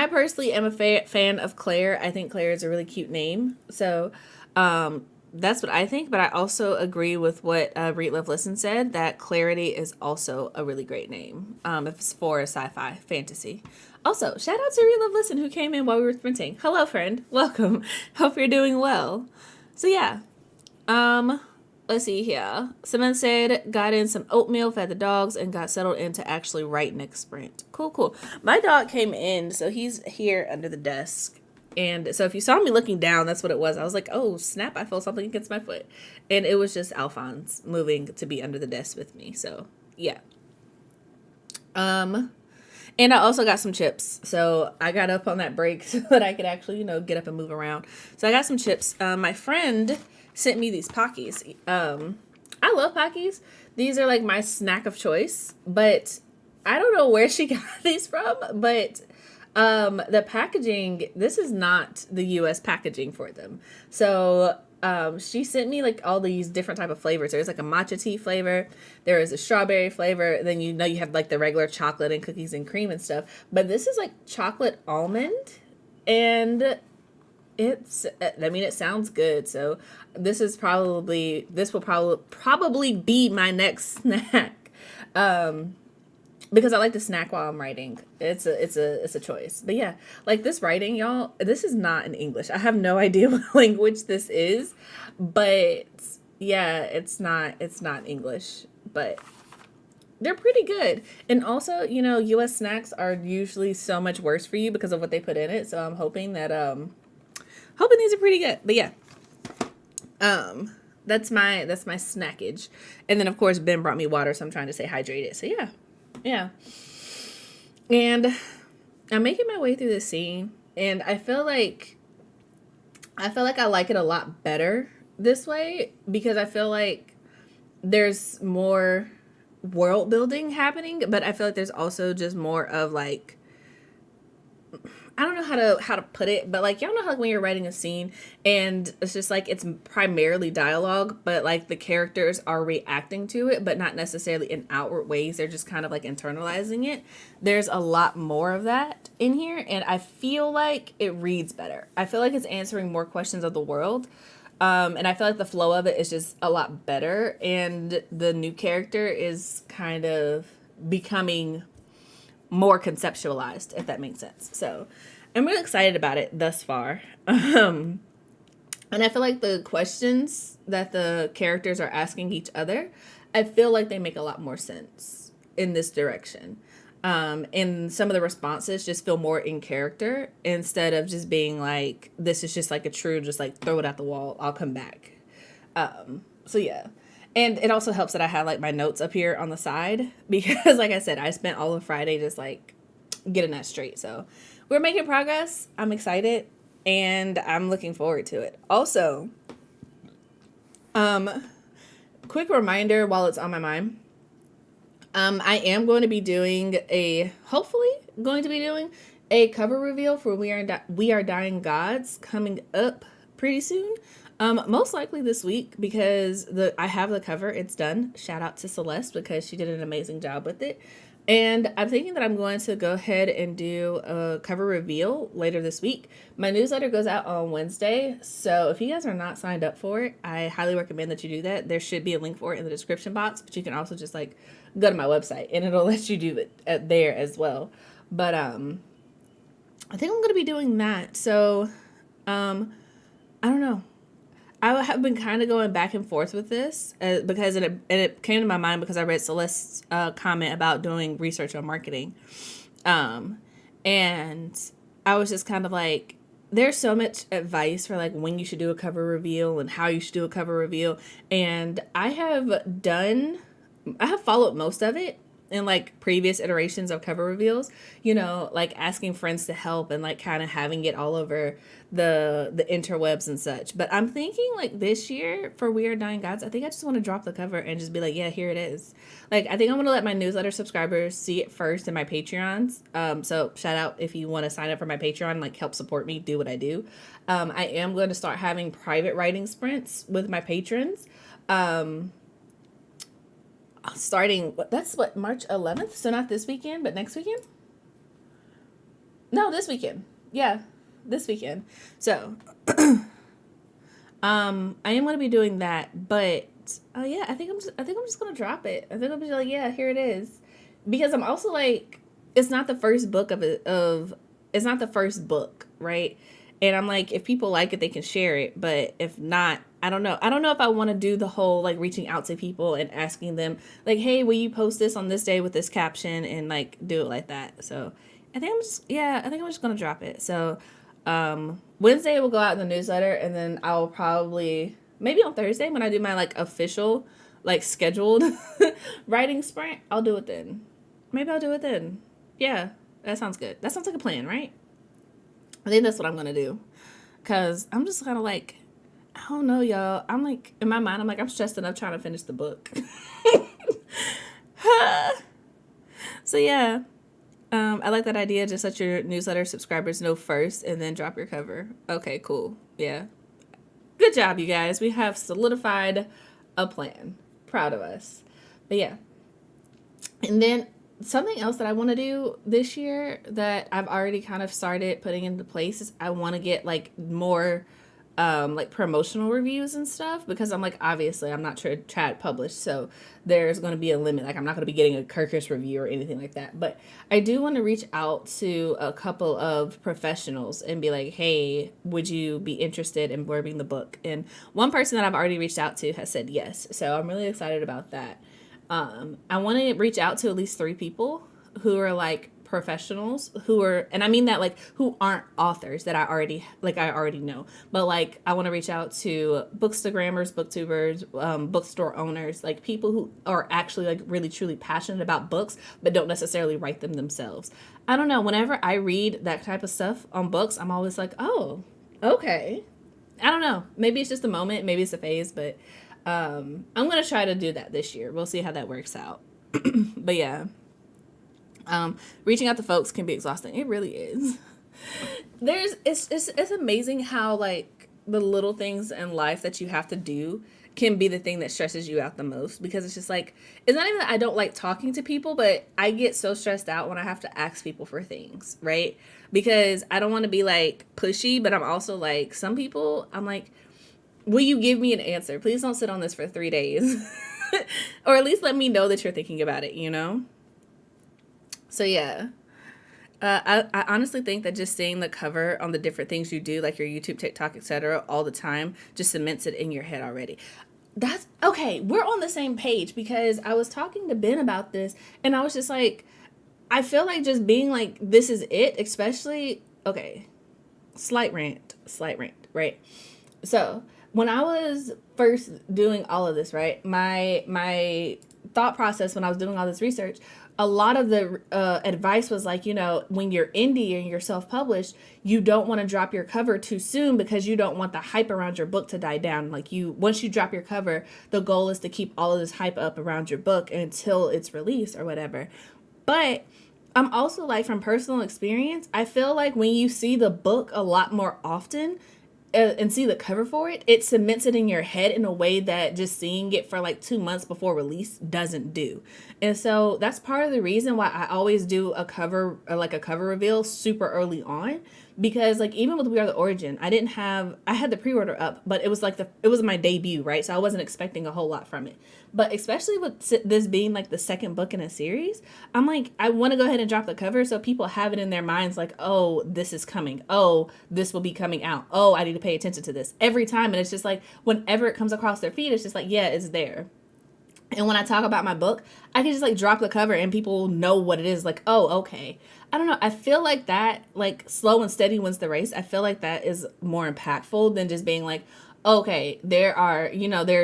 A: personally am a fan of Claire. I think Claire is a really cute name. So, that's what I think, but I also agree with what Read Love Listen said, that Clarity is also a really great name if it's for a sci-fi fantasy. Also, shout out to Read Love Listen who came in while we were sprinting. Hello, friend. Welcome. Hope you're doing well. So yeah, let's see here. Someone said, got in some oatmeal, fed the dogs, and got settled in to actually write next sprint. Cool. My dog came in, so he's here under the desk. And so if you saw me looking down, that's what it was. I was like, oh, snap, I felt something against my foot. And it was just Alphonse moving to be under the desk with me. So, yeah. And I also got some chips. So I got up on that break so that I could actually, get up and move around. So I got some chips. My friend sent me these Pockies. I love Pockies. These are like my snack of choice. But I don't know where she got these from, but the packaging, this is not the US packaging for them. So she sent me like all these different type of flavors. There's like a matcha tea flavor, there is a strawberry flavor, then you have like the regular chocolate and cookies and cream and stuff, but this is like chocolate almond, and it sounds good. So this will probably be my next snack. Because I like to snack while I'm writing. It's a choice. But yeah, like this writing, y'all, this is not in English. I have no idea what language this is, but yeah, it's not English, but they're pretty good. And also, US snacks are usually so much worse for you because of what they put in it. So I'm hoping that hoping these are pretty good. But yeah. That's my snackage. And then of course Ben brought me water, so I'm trying to stay hydrated. So yeah. And I'm making my way through this scene, and I feel like I like it a lot better this way, because I feel like there's more world building happening, but I feel like there's also just more of like, I don't know how to put it, but like, y'all know how when you're writing a scene and it's just like it's primarily dialogue, but like the characters are reacting to it, but not necessarily in outward ways. They're just kind of like internalizing it. There's a lot more of that in here, and I feel like it reads better. I feel like it's answering more questions of the world. And I feel like the flow of it is just a lot better, and the new character is kind of becoming more conceptualized, if that makes sense. So I'm really excited about it thus far. And I feel like the questions that the characters are asking each other, I feel like they make a lot more sense in this direction. And some of the responses just feel more in character instead of just being like, this is just like a true, just like throw it at the wall, I'll come back. So yeah. And it also helps that I have like my notes up here on the side because like I said, I spent all of Friday just like getting that straight. So we're making progress. I'm excited and I'm looking forward to it. Also, quick reminder while it's on my mind. I am going to be doing hopefully going to be doing a cover reveal for We Are Dying Gods coming up pretty soon. Most likely this week because I have the cover. It's done. Shout out to Celeste because she did an amazing job with it. And I'm thinking that I'm going to go ahead and do a cover reveal later this week. My newsletter goes out on Wednesday, so if you guys are not signed up for it, I highly recommend that you do that. There should be a link for it in the description box, but you can also just like go to my website and it'll let you do it there as well. But I think I'm going to be doing that. So I don't know. I have been kind of going back and forth with this because it came to my mind because I read Celeste's comment about doing research on marketing. And I was just kind of like, there's so much advice for like when you should do a cover reveal and how you should do a cover reveal. And I have followed most of it in like previous iterations of cover reveals, like asking friends to help and like kind of having it all over the interwebs and such. But I'm thinking like this year for We Are Dying Gods, I think I just want to drop the cover and just be like, yeah, here it is. Like, I think I'm going to let my newsletter subscribers see it first in my Patreons. So shout out if you want to sign up for my Patreon, like help support me, do what I do. I am going to start having private writing sprints with my patrons. Starting, March 11th? So not this weekend, but next weekend? No, this weekend. Yeah, this weekend. So, I am going to be doing that, but, yeah, I think I'm just going to drop it. I think I'm just like, yeah, here it is. Because I'm also like, it's not the first book it's not the first book, right? And I'm like, if people like it, they can share it. But if not, I don't know. I don't know if I want to do the whole like reaching out to people and asking them like, hey, will you post this on this day with this caption and like do it like that. So I think I'm just going to drop it. So Wednesday will go out in the newsletter and then I'll probably maybe on Thursday when I do my like official like scheduled writing sprint, I'll do it then. Maybe I'll do it then. Yeah, that sounds good. That sounds like a plan, right? I think that's what I'm going to do. Because I'm just kind of like, I don't know, y'all. I'm like, in my mind, I'm like, I'm stressed enough trying to finish the book. So, yeah. I like that idea. Just let your newsletter subscribers know first and then drop your cover. Okay, cool. Yeah. Good job, you guys. We have solidified a plan. Proud of us. But, yeah. And then something else that I want to do this year that I've already kind of started putting into place is I want to get like more like promotional reviews and stuff because I'm like, obviously I'm not sure to publish, so there's going to be a limit. Like I'm not going to be getting a Kirkus review or anything like that, but I do want to reach out to a couple of professionals and be like, hey, would you be interested in blurbing the book? And one person that I've already reached out to has said yes, so I'm really excited about that. I want to reach out to at least 3 people who are like professionals and I mean that like who aren't authors that I already know, but like I want to reach out to bookstagrammers, booktubers, bookstore owners, like people who are actually like really truly passionate about books but don't necessarily write them themselves. I don't know, whenever I read that type of stuff on books, I'm always like, oh, okay. I don't know, maybe it's just a moment, maybe it's a phase, but I'm going to try to do that this year. We'll see how that works out. But yeah, reaching out to folks can be exhausting. It really is. It's amazing how like the little things in life that you have to do can be the thing that stresses you out the most, because it's just like, it's not even that I don't like talking to people, but I get so stressed out when I have to ask people for things, right? Because I don't want to be like pushy, but I'm also like, some people, I'm like, will you give me an answer? Please don't sit on this for 3 days. Or at least let me know that you're thinking about it, So yeah. I honestly think that just seeing the cover on the different things you do, like your YouTube, TikTok, etc., all the time, just cements it in your head already. That's okay. We're on the same page because I was talking to Ben about this and I was just like, I feel like just being like, this is it, especially, okay, slight rant, right? So when I was first doing all of this, right, my thought process when I was doing all this research, a lot of the advice was like, you know, when you're indie and you're self-published, you don't want to drop your cover too soon because you don't want the hype around your book to die down. Like, you, once you drop your cover, the goal is to keep all of this hype up around your book until it's released or whatever. But I'm also like, from personal experience, I feel like when you see the book a lot more often, and see the cover for it, it cements it in your head in a way that just seeing it for like 2 months before release doesn't do. And so that's part of the reason why I always do a cover, like a cover reveal super early on, because like even with We Are the Origin, I had the pre-order up, but it was like it was my debut, right? So I wasn't expecting a whole lot from it. But especially with this being like the second book in a series, I'm like, I want to go ahead and drop the cover so people have it in their minds like, oh, this is coming. Oh, this will be coming out. Oh, I need to pay attention to this every time. And it's just like, whenever it comes across their feed, it's just like, yeah, it's there. And when I talk about my book, I can just like drop the cover and people know what it is. Like, oh, okay. I don't know. I feel like that, like, slow and steady wins the race. I feel like that is more impactful than just being like, okay, there are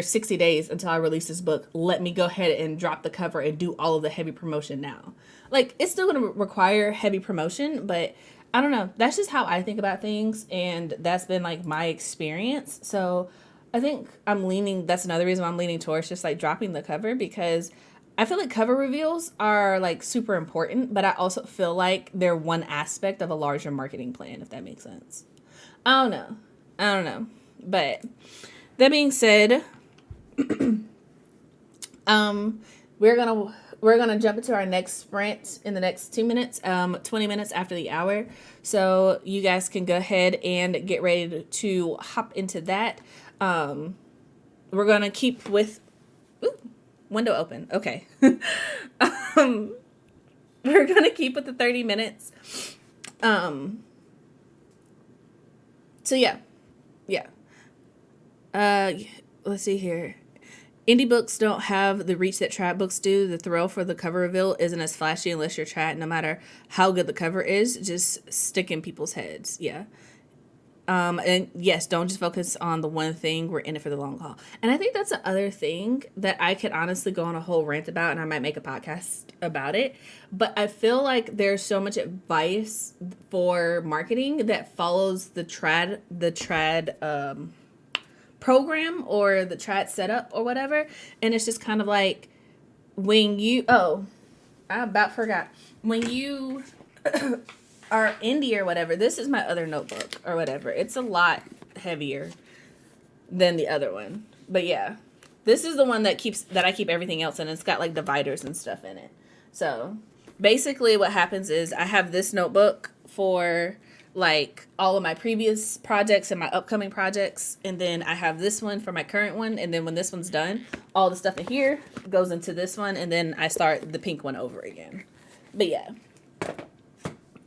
A: 60 days until I release this book. Let me go ahead and drop the cover and do all of the heavy promotion now. Like, it's still going to require heavy promotion, but I don't know. That's just how I think about things. And that's been like my experience. So I think that's another reason I'm leaning towards just like dropping the cover, because I feel like cover reveals are like super important, but I also feel like they're one aspect of a larger marketing plan, if that makes sense. I don't know. But that being said, we're gonna jump into our next sprint in the next 2 minutes, 20 minutes after the hour. So you guys can go ahead and get ready to hop into that. We're gonna keep with window open. Okay. We're gonna keep with the 30 minutes. So yeah. Let's see here. Indie books don't have the reach that trad books do. The thrill for the cover reveal isn't as flashy unless you're trad. No matter how good the cover is, just stick in people's heads. Yeah. And yes, don't just focus on the one thing. We're in it for the long haul. And I think that's the other thing that I could honestly go on a whole rant about, and I might make a podcast about it. But I feel like there's so much advice for marketing that follows the trad program or the trad setup or whatever. And it's just kind of like when you, I about forgot. When you are indie or whatever, this is my other notebook or whatever. It's a lot heavier than the other one. But yeah, this is the one that I keep everything else in. It's got like dividers and stuff in it. So basically what happens is I have this notebook for like all of my previous projects and my upcoming projects, and then I have this one for my current one, and then when this one's done, all the stuff in here goes into this one, and then I start the pink one over again. But yeah,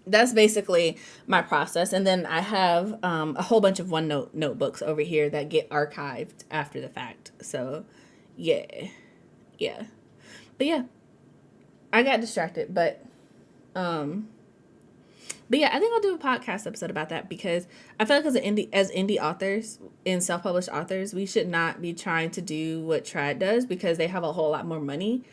A: that's basically my process. And then I have a whole bunch of OneNote notebooks over here that get archived after the fact. So yeah. But yeah, I got distracted, but yeah, I think I'll do a podcast episode about that, because I feel like as indie authors and self-published authors, we should not be trying to do what trad does, because they have a whole lot more money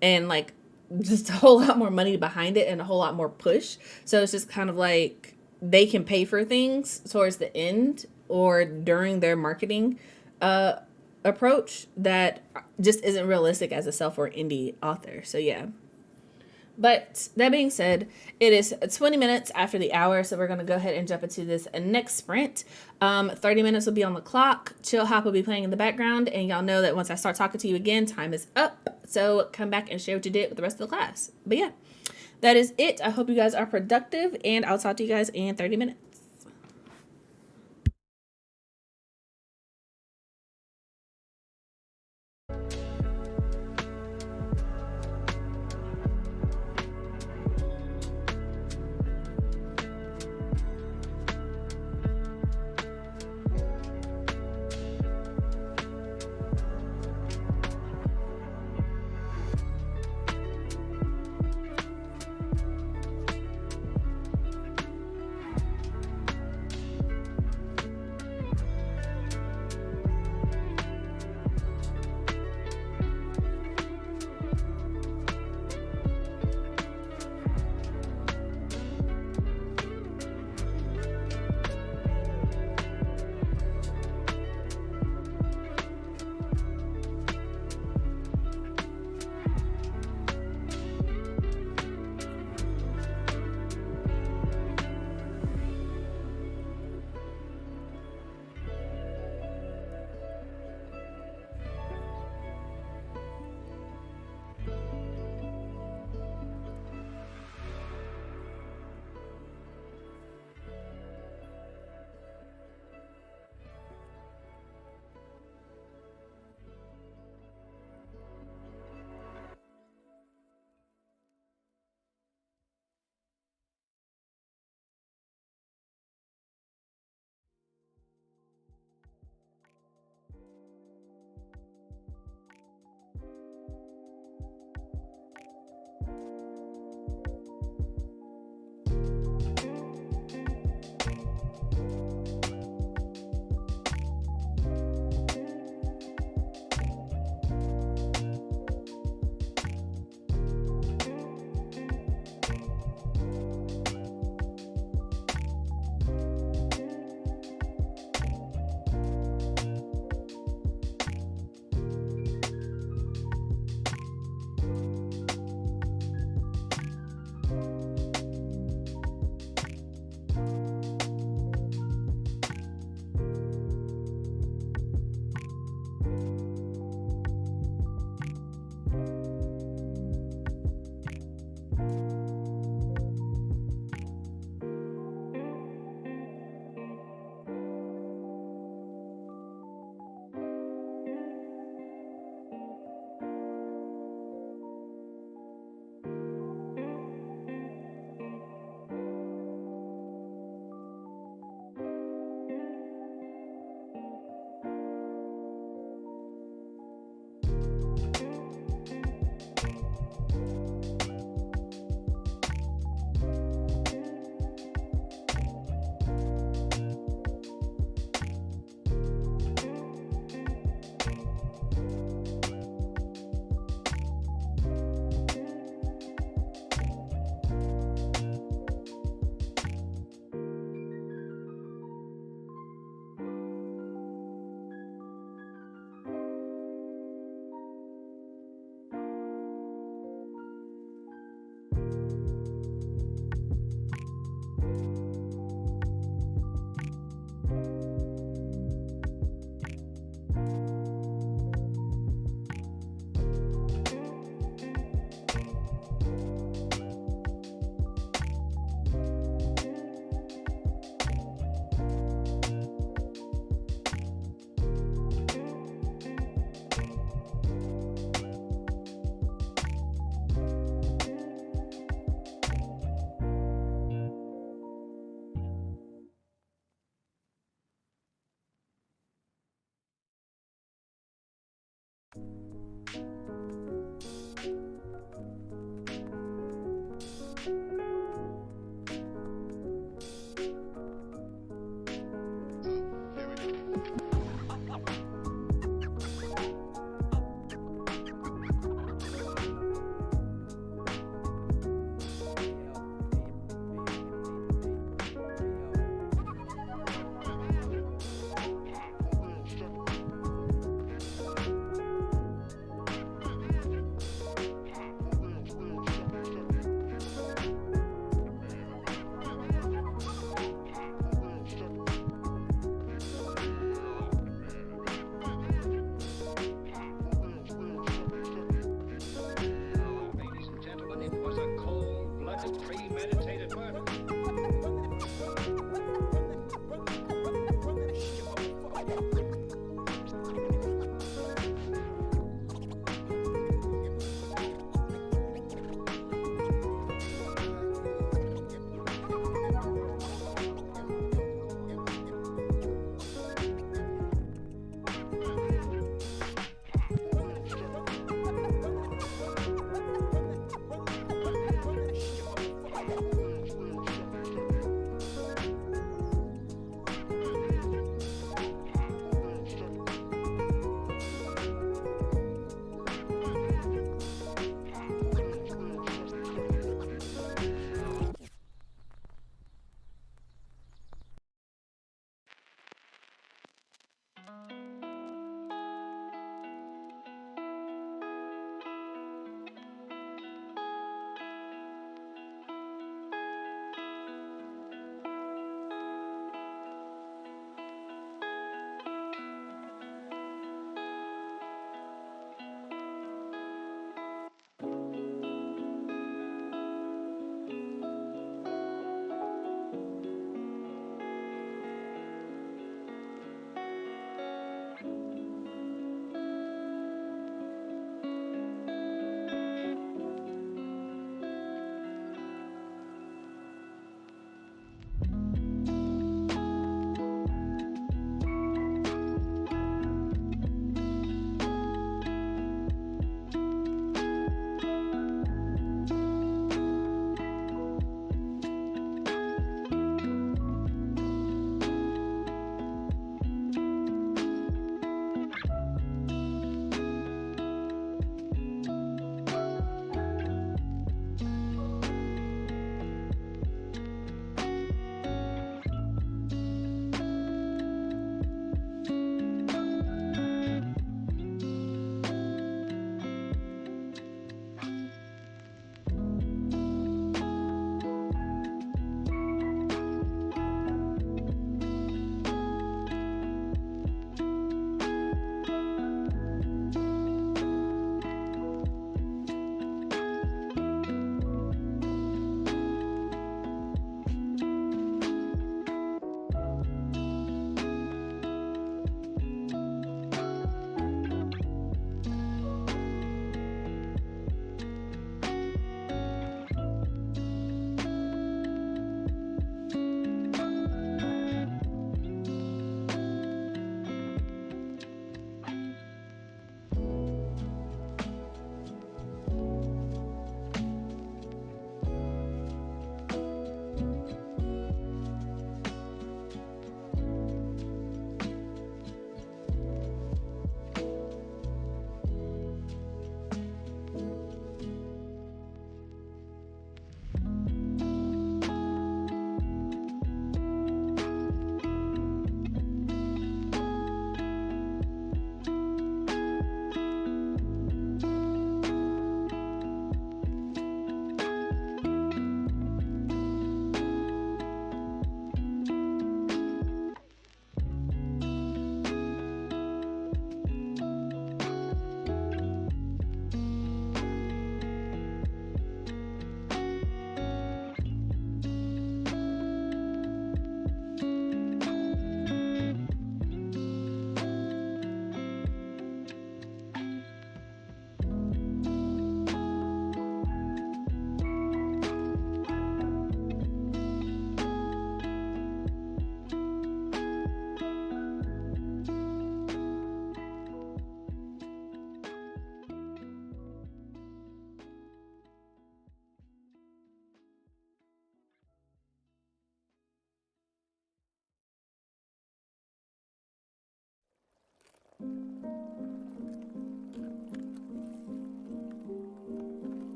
A: and like just a whole lot more money behind it and a whole lot more push. So it's just kind of like they can pay for things towards the end or during their marketing approach that just isn't realistic as a self or indie author. So yeah. But that being said, it is 20 minutes after the hour, so we're going to go ahead and jump into this next sprint. 30 minutes will be on the clock. Chill Hop will be playing in the background, and y'all know that once I start talking to you again, time is up. So come back and share what you did with the rest of the class. But yeah, that is it. I hope you guys are productive, and I'll talk to you guys in 30 minutes.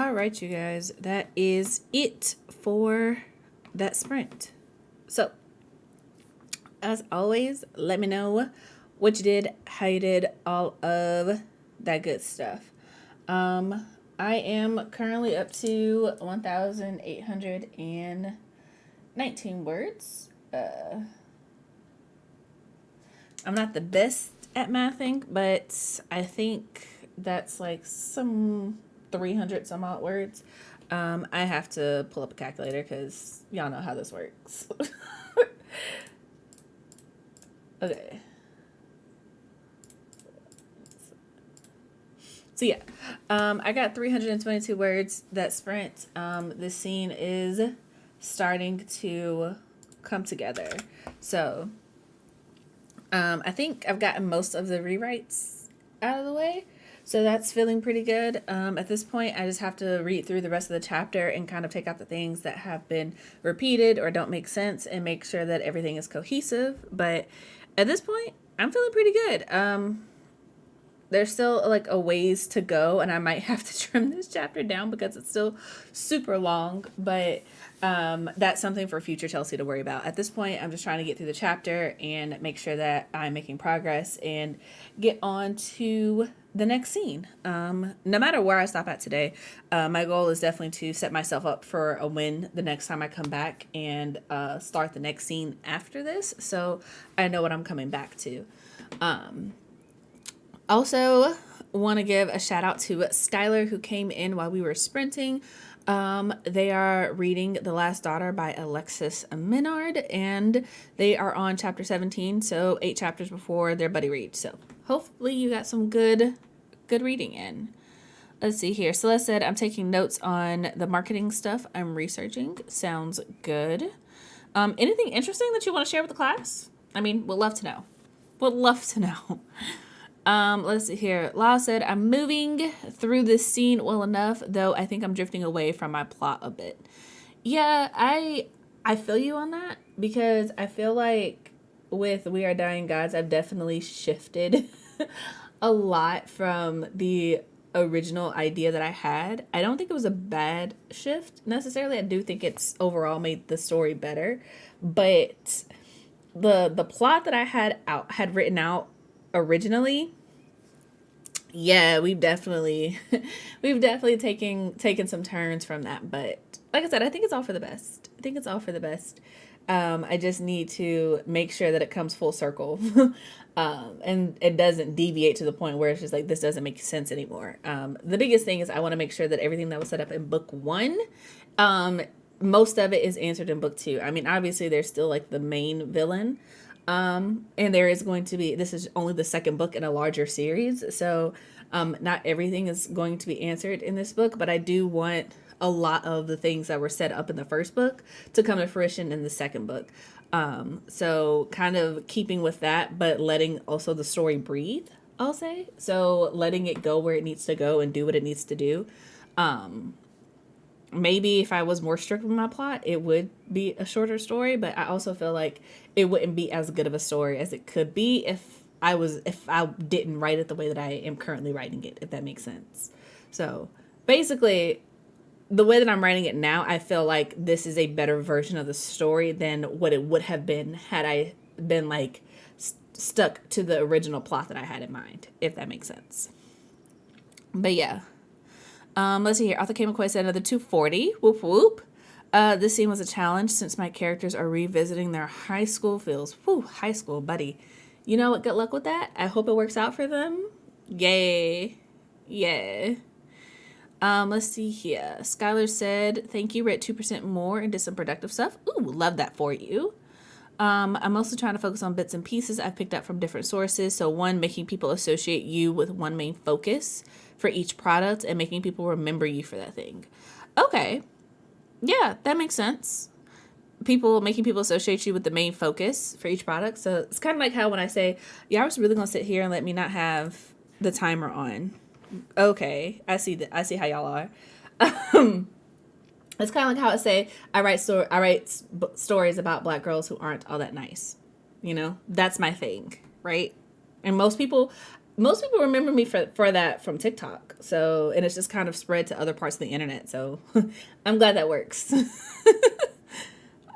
A: All right, you guys, that is it for that sprint. So, as always, let me know what you did, how you did, all of that good stuff. I am currently up to 1,819 words. I'm not the best at mathing, but I think that's like some 300 some odd words. I have to pull up a calculator because y'all know how this works. Okay. So yeah, I got 322 words that sprint. This scene is starting to come together. So I think I've gotten most of the rewrites out of the way. So that's feeling pretty good. At this point, I just have to read through the rest of the chapter and kind of take out the things that have been repeated or don't make sense and make sure that everything is cohesive. But at this point, I'm feeling pretty good. There's still like a ways to go, and I might have to trim this chapter down because it's still super long, but that's something for future Chelsea to worry about. At this point, I'm just trying to get through the chapter and make sure that I'm making progress and get on to the next scene. No matter where I stop at today, my goal is definitely to set myself up for a win the next time I come back and start the next scene after this, so I know what I'm coming back to. Also, want to give a shout out to Skylar, who came in while we were sprinting. They are reading The Last Daughter by Alexis Minard, and they are on chapter 17, so 8 chapters before their buddy read. So hopefully you got some good reading in. Let's see here. Celeste said, I'm taking notes on the marketing stuff I'm researching. Sounds good. Anything interesting that you want to share with the class? I mean, would love to know. Would love to know. Let's see here. Lau said, I'm moving through this scene well enough, though I think I'm drifting away from my plot a bit. Yeah, I feel you on that, because I feel like with We Are Dying Gods, I've definitely shifted a lot from the original idea that I had. I don't think it was a bad shift necessarily. I do think it's overall made the story better, but the plot that I had written out originally, yeah, we've definitely taken some turns from that, but like I said, I think it's all for the best. I just need to make sure that it comes full circle, and it doesn't deviate to the point where it's just like, this doesn't make sense anymore. The biggest thing is I want to make sure that everything that was set up in book 1, most of it is answered in book 2. I mean, obviously there's still like the main villain, and there is going to be, this is only the second book in a larger series, so not everything is going to be answered in this book, but I do want a lot of the things that were set up in the first book to come to fruition in the second book. So kind of keeping with that, but letting also the story breathe, I'll say. So letting it go where it needs to go and do what it needs to do. Maybe if I was more strict with my plot, it would be a shorter story, but I also feel like it wouldn't be as good of a story as it could be if I didn't write it the way that I am currently writing it, if that makes sense. So basically, the way that I'm writing it now, I feel like this is a better version of the story than what it would have been had I been like stuck to the original plot that I had in mind, if that makes sense. But yeah. Let's see here. Arthur K. McCoy said another 240. Whoop whoop. This scene was a challenge since my characters are revisiting their high school feels. Whew, high school, buddy. You know what? Good luck with that. I hope it works out for them. Yay. Yeah. Let's see here. Skylar said, thank you, read 2% more and did some productive stuff. Ooh, love that for you. I'm mostly trying to focus on bits and pieces I've picked up from different sources. So 1, making people associate you with one main focus for each product and making people remember you for that thing. Okay. Yeah, that makes sense. Making people associate you with the main focus for each product. So it's kind of like how when I say, yeah, I was really going to sit here and let me not have the timer on. Okay, I see how y'all are. It's kind of like how I say I write stories about Black girls who aren't all that nice. You know, that's my thing, right? And most people, most people remember me for that from TikTok. So, and it's just kind of spread to other parts of the internet. So, I'm glad that works.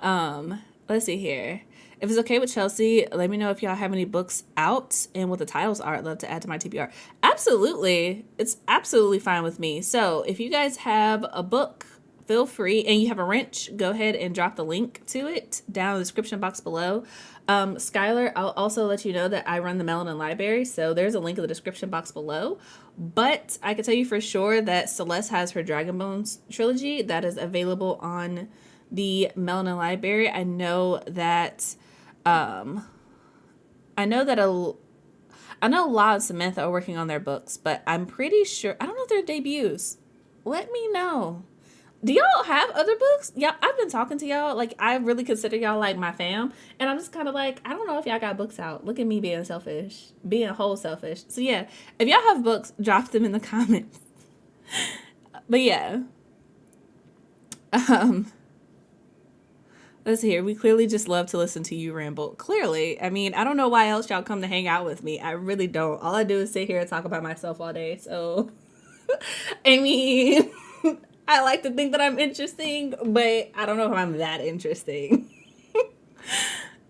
A: Let's see here. If it's okay with Chelsea, let me know if y'all have any books out and what the titles are. I'd love to add to my TBR. Absolutely. It's absolutely fine with me. So if you guys have a book, feel free, and you have a wrench, go ahead and drop the link to it down in the description box below. Skylar, I'll also let you know that I run the Melanin Library, so there's a link in the description box below. But I can tell you for sure that Celeste has her Dragon Bones trilogy that is available on the Melanin Library. I know that I know Law and Samantha are working on their books, but I'm pretty sure I don't know if they're debuts. Let me know. Do y'all have other books? Yeah, I've been talking to y'all. Like, I really consider y'all like my fam, and I'm just kind of like, I don't know if y'all got books out. Look at me being selfish, being whole selfish. So yeah, if y'all have books, drop them in the comments. But yeah, let's see here. We clearly just love to listen to you ramble. Clearly. I mean, I don't know why else y'all come to hang out with me. I really don't. All I do is sit here and talk about myself all day. So, I mean, I like to think that I'm interesting, but I don't know if I'm that interesting.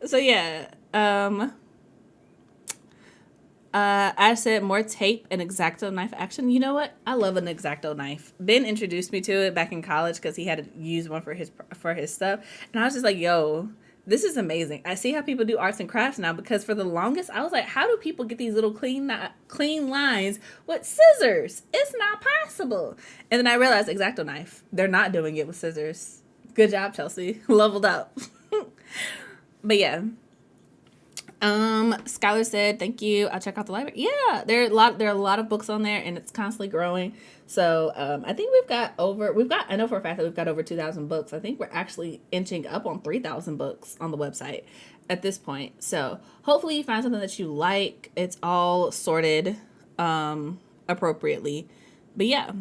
A: So, yeah. I said more tape and X-Acto knife action. You know what? I love an X-Acto knife. Ben introduced me to it back in college because he had to use one for his stuff, and I was just like, "Yo, this is amazing." I see how people do arts and crafts now, because for the longest I was like, "How do people get these little clean lines with scissors? It's not possible." And then I realized X-Acto knife. They're not doing it with scissors. Good job, Chelsea. Leveled up. But yeah. Skylar said, "Thank you. I'll check out the library." Yeah, there are a lot of books on there, and it's constantly growing. So I think I know for a fact that we've got over 2,000 books. I think we're actually inching up on 3,000 books on the website at this point. So hopefully you find something that you like. It's all sorted appropriately. But yeah.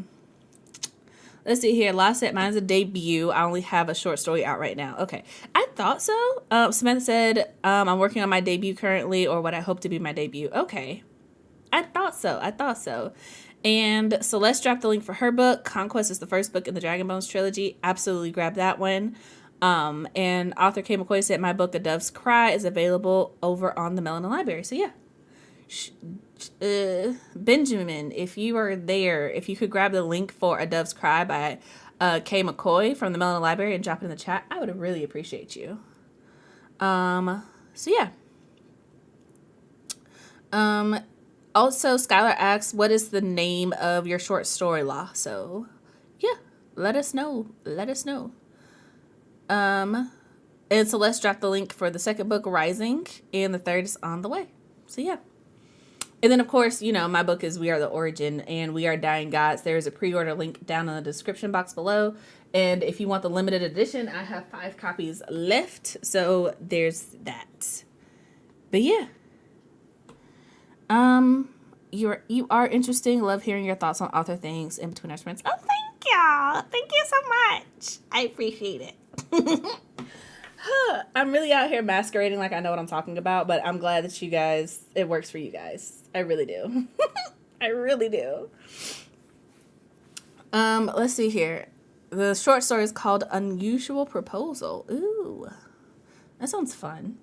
A: Let's see here. Last set, mine's a debut. I only have a short story out right now. Okay. I thought so. Samantha said, I'm working on my debut currently, or what I hope to be my debut. Okay. I thought so. And Celeste dropped the link for her book. Conquest is the first book in the Dragon Bones trilogy. Absolutely grab that one. And author Kay McCoy said, my book, A Dove's Cry, is available over on the Melanin Library. So yeah. Benjamin, if you are there, if you could grab the link for A Dove's Cry by Kay McCoy from the Melanin Library and drop it in the chat, I would really appreciate you. So yeah. Also, Skylar asks, what is the name of your short story, Law? So yeah, let us know. And Celeste dropped the link for the second book, Rising, and the third is on the way. So yeah. And then, of course, you know, my book is We Are the Origin and We Are Dying Gods. There's a pre-order link down in the description box below. And if you want the limited edition, I have 5 copies left. So there's that. But yeah. You are interesting. Love hearing your thoughts on author things in between our sprints. Oh, thank y'all. Thank you so much. I appreciate it. I'm really out here masquerading like I know what I'm talking about, but I'm glad that you guys, it works for you guys. I really do. I really do. Let's see here. The short story is called Unusual Proposal. Ooh, that sounds fun.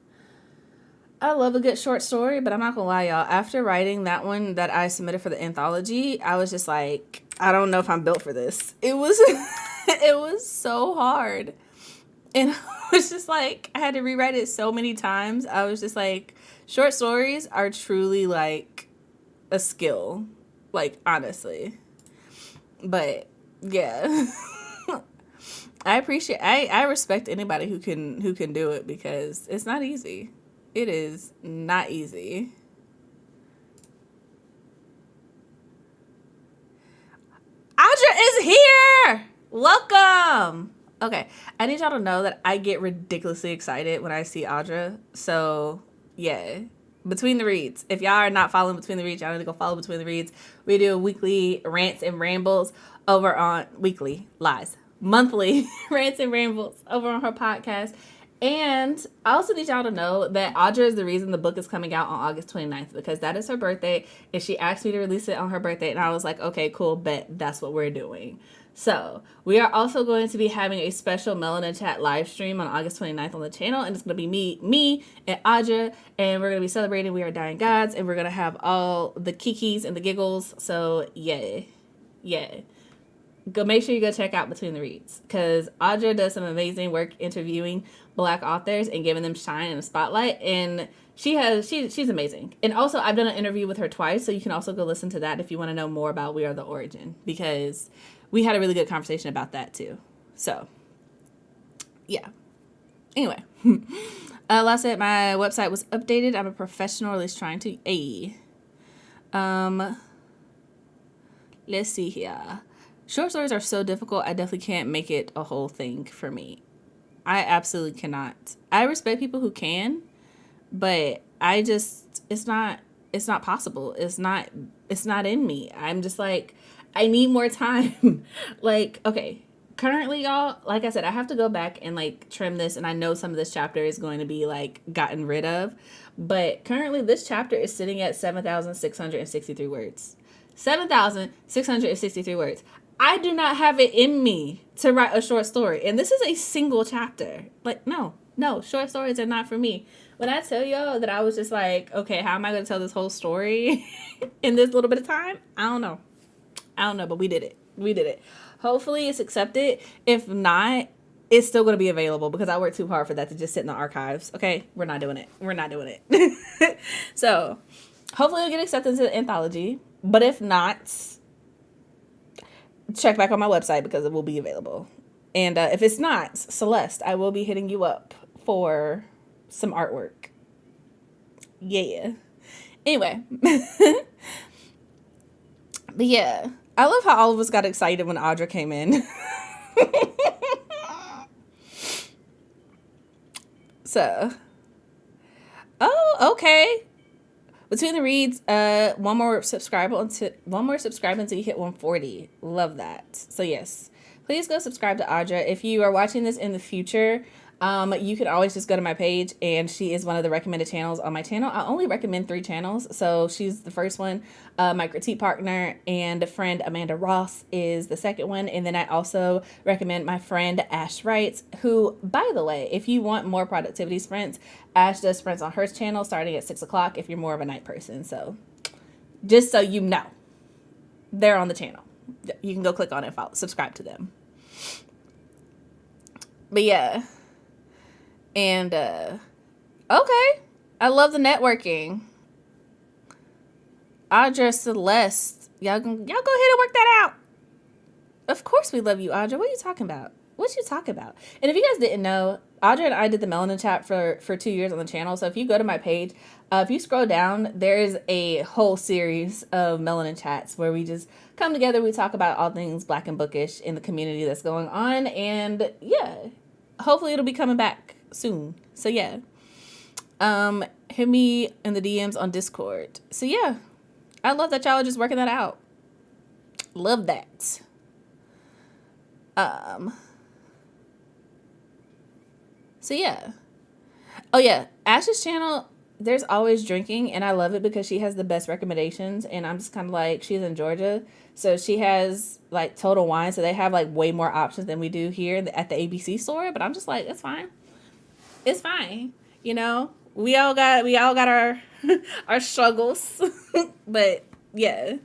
A: I love a good short story, but I'm not gonna lie, y'all. After writing that one that I submitted for the anthology, I was just like, I don't know if I'm built for this. It was, it was so hard. And I was just like, I had to rewrite it so many times. I was just like, short stories are truly like a skill, like honestly. But yeah, I respect anybody who can do it, because it's not easy. It is not easy. Audra is here. Welcome. Okay, I need y'all to know that I get ridiculously excited when I see Audra. So, yeah. Between the Reads. If y'all are not following Between the Reads, y'all need to go follow Between the Reads. We do weekly rants and rambles over on monthly rants and rambles over on her podcast. And I also need y'all to know that Audra is the reason the book is coming out on August 29th, because that is her birthday, and she asked me to release it on her birthday, and I was like, okay, cool, bet that's what we're doing. So we are also going to be having a special Melanin Chat live stream on August 29th on the channel, and it's going to be me and Audra, and we're going to be celebrating We Are Dying Gods, and we're going to have all the kikis and the giggles. So yeah. Go make sure you go check out Between the Reads, because Audra does some amazing work interviewing Black authors and giving them shine and a spotlight, and she's amazing. And also, I've done an interview with her twice, so you can also go listen to that if you want to know more about We Are the Origin, because we had a really good conversation about that too. So yeah. Anyway, last night my website was updated. I'm a professional, or at least trying to. Let's see here. Short stories are so difficult. I definitely can't make it a whole thing for me. I absolutely cannot. I respect people who can, but it's not possible. It's not in me. I'm just like, I need more time. Like, okay, currently, y'all, like I said, I have to go back and like trim this, and I know some of this chapter is going to be like gotten rid of, but currently this chapter is sitting at 7,663 words. 7,663 words. I do not have it in me to write a short story. And this is a single chapter. Like, no, short stories are not for me. When I tell y'all that I was just like, okay, how am I going to tell this whole story in this little bit of time? I don't know, but we did it. Hopefully it's accepted. If not, it's still going to be available, because I worked too hard for that to just sit in the archives. Okay, we're not doing it. So hopefully it'll get accepted into the anthology. But if not, check back on my website, because it will be available. And if it's not, Celeste, I will be hitting you up for some artwork. Yeah. Anyway. But yeah, I love how all of us got excited when Audra came in. So, oh, okay. Between the Reads, one more subscribe until you hit 140. Love that. So yes, please go subscribe to Audra. If you are watching this in the future, you can always just go to my page, and she is one of the recommended channels on my channel. I only recommend 3 channels, so she's the first one. My critique partner and friend Amanda Ross is the second one, and then I also recommend my friend Ash Wrights, who, by the way, if you want more productivity sprints, Ash does sprints on her channel starting at 6 o'clock if you're more of a night person. So just so you know, they're on the channel. You can go click on it and subscribe to them. But yeah. And, okay. I love the networking. Audra, Celeste. Y'all go ahead and work that out. Of course we love you, Audra. What are you talking about? And if you guys didn't know, Audra and I did the Melanin Chat for 2 years on the channel. So if you go to my page, if you scroll down, there's a whole series of Melanin Chats where we just come together. We talk about all things Black and bookish in the community that's going on. And yeah, hopefully it'll be coming back soon. So yeah, hit me in the DMs on Discord. So yeah, I love that y'all are just working that out. Love that. So yeah. Oh yeah, Ash's channel, there's always drinking, and I love it because she has the best recommendations, and I'm just kind of like, she's in Georgia, so she has like Total Wine, so they have like way more options than we do here at the ABC store. But I'm just like, it's fine, you know. We all got our our struggles. But yeah,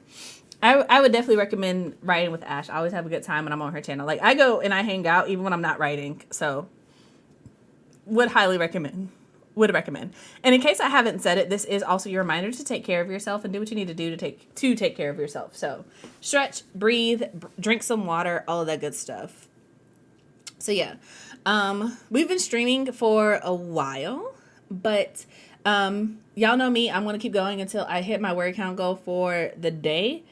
A: I would definitely recommend writing with Ash. I always have a good time when I'm on her channel. Like, I go and I hang out even when I'm not writing, so would highly recommend. And in case I haven't said it, this is also your reminder to take care of yourself and do what you need to do to take care of yourself. So stretch, breathe, drink some water, all of that good stuff. So yeah, we've been streaming for a while, but y'all know me. I'm going to keep going until I hit my word count goal for the day,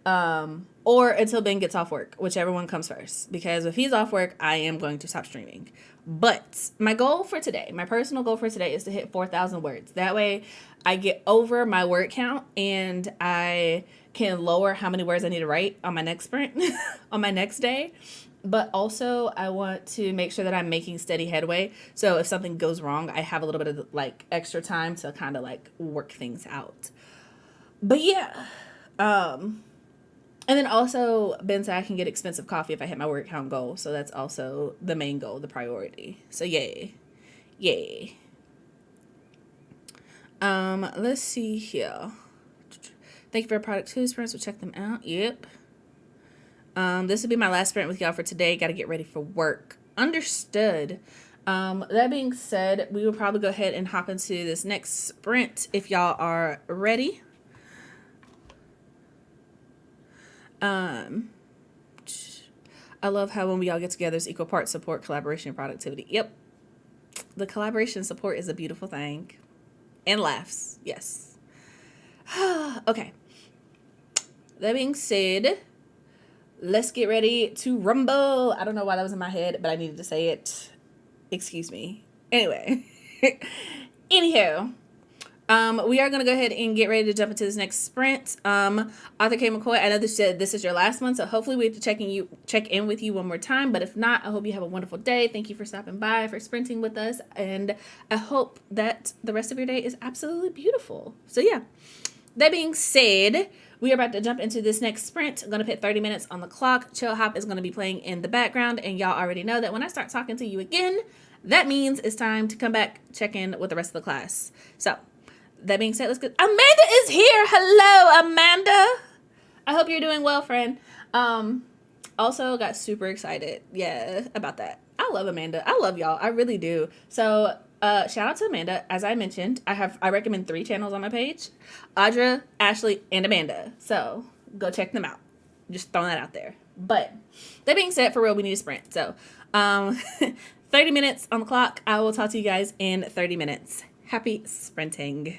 A: or until Ben gets off work, whichever one comes first. Because if he's off work, I am going to stop streaming. But my personal goal for today is to hit 4,000 words. That way I get over my word count and I can lower how many words I need to write on my next sprint, on my next day. but also I want to make sure that I'm making steady headway. So if something goes wrong, I have a little bit of like extra time to kind of like work things out. But yeah, and then also Ben said I can get expensive coffee if I hit my word count goal. So that's also the main goal, the priority. So yay, yay. Let's see here. Thank you for your product too, sprints. We'll check them out. Yep. This will be my last sprint with y'all for today. Got to get ready for work. Understood. That being said, we will probably go ahead and hop into this next sprint if y'all are ready. I love how when we all get together, it's equal parts support, collaboration, and productivity. Yep. The collaboration support is a beautiful thing. And laughs. Yes. Okay. That being said, let's get ready to rumble. I don't know why that was in my head, but I needed to say it. Excuse me. Anyway. Anywho. We are going to go ahead and get ready to jump into this next sprint. Arthur K. McCoy, I know this is your last one, so hopefully we have to check in with you one more time. But if not, I hope you have a wonderful day. Thank you for stopping by, for sprinting with us, and I hope that the rest of your day is absolutely beautiful. So yeah, that being said, we are about to jump into this next sprint. I'm going to put 30 minutes on the clock. Chill Hop is going to be playing in the background, and y'all already know that when I start talking to you again, that means it's time to come back, check in with the rest of the class. So that being said, let's go. Amanda is here. Hello, Amanda. I hope you're doing well, friend. Also got super excited, about that. I love Amanda. I love y'all. I really do. So, shout out to Amanda. As I mentioned, I recommend 3 channels on my page: Audra, Ashley, and Amanda. So go check them out. Just throwing that out there. But that being said, for real, we need a sprint. So, 30 minutes on the clock. I will talk to you guys in 30 minutes. Happy sprinting.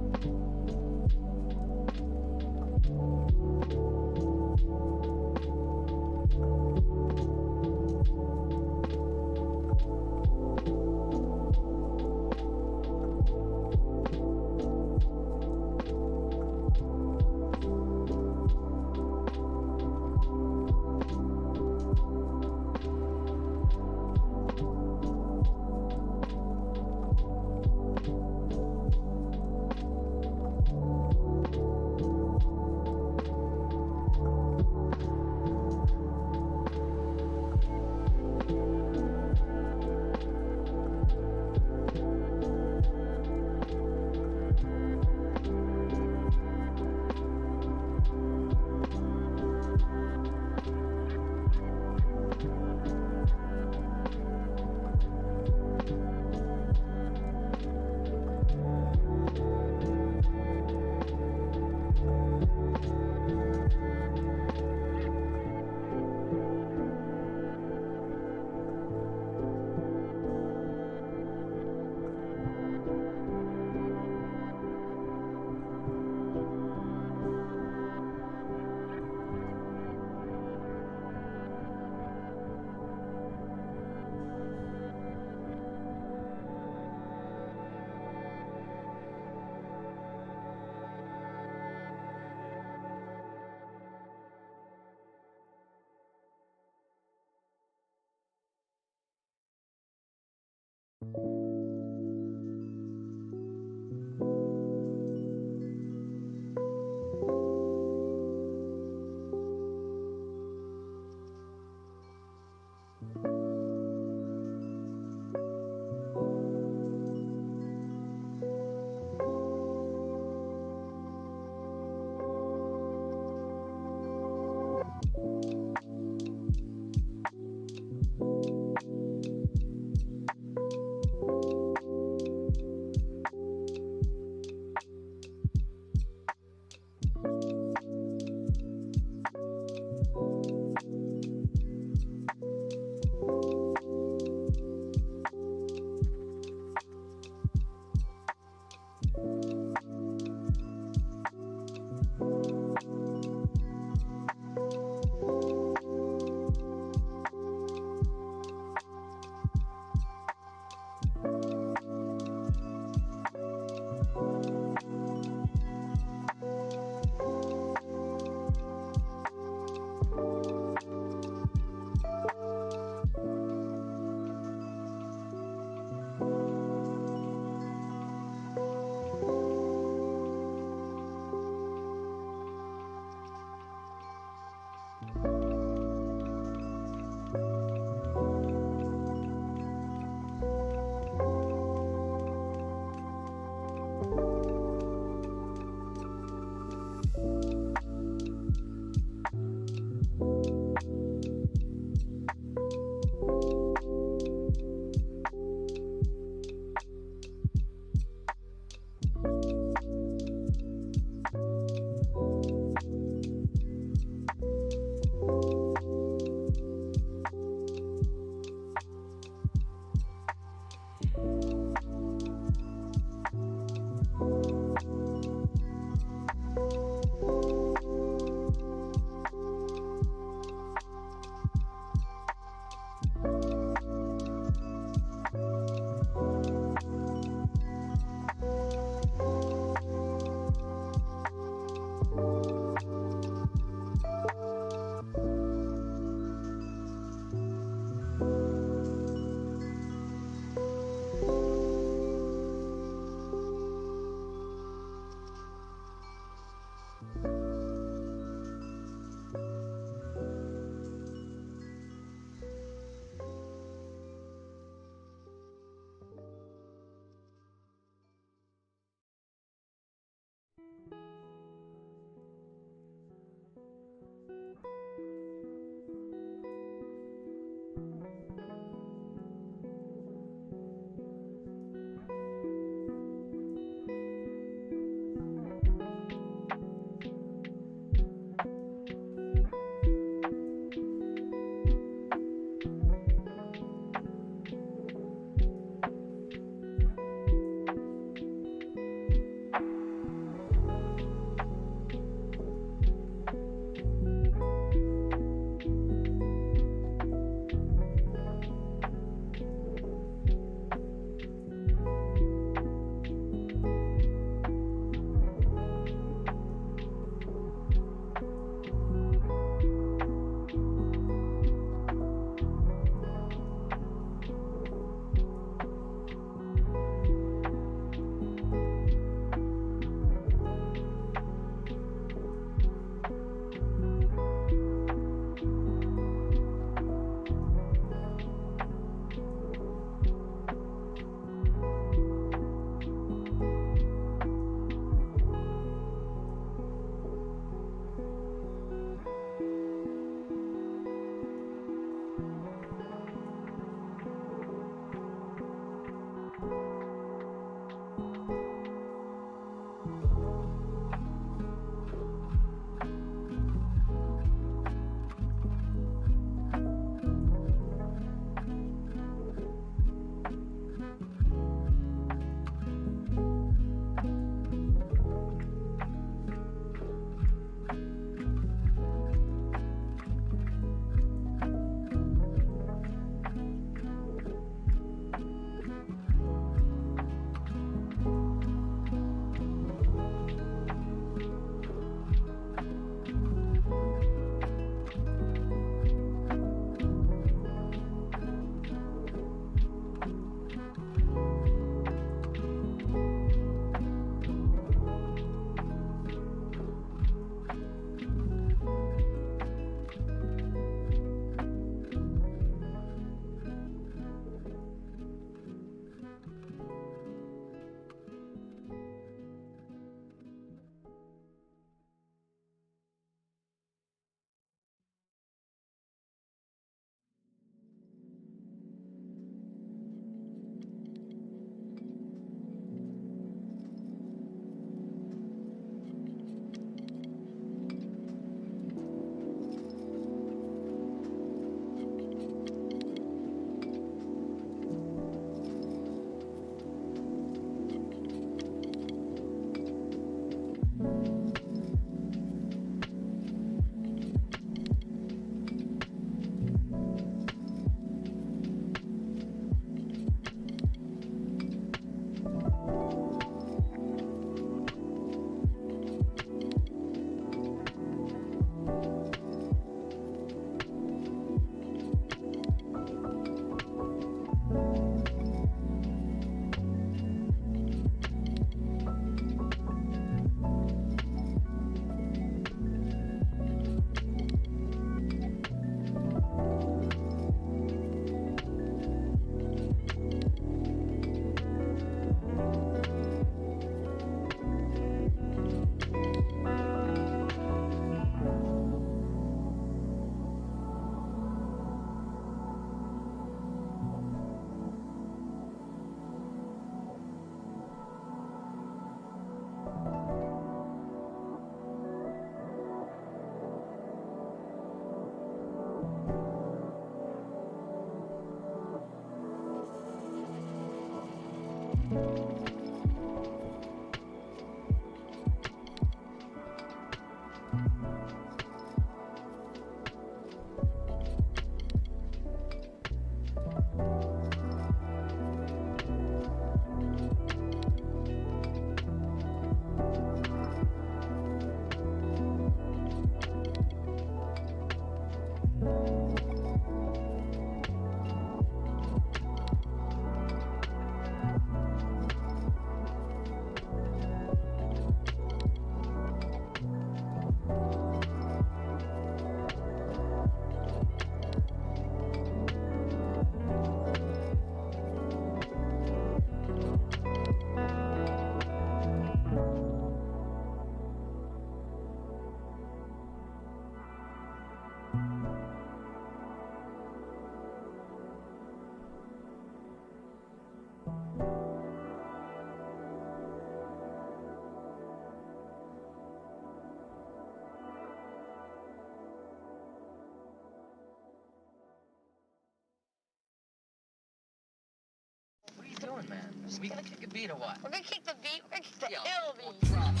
B: What are you doing, man? We gonna kick a beat or what?
C: We're gonna kick the beat. We're gonna kick the
B: Yo,
C: ill
B: we'll
C: beat.
B: drop it.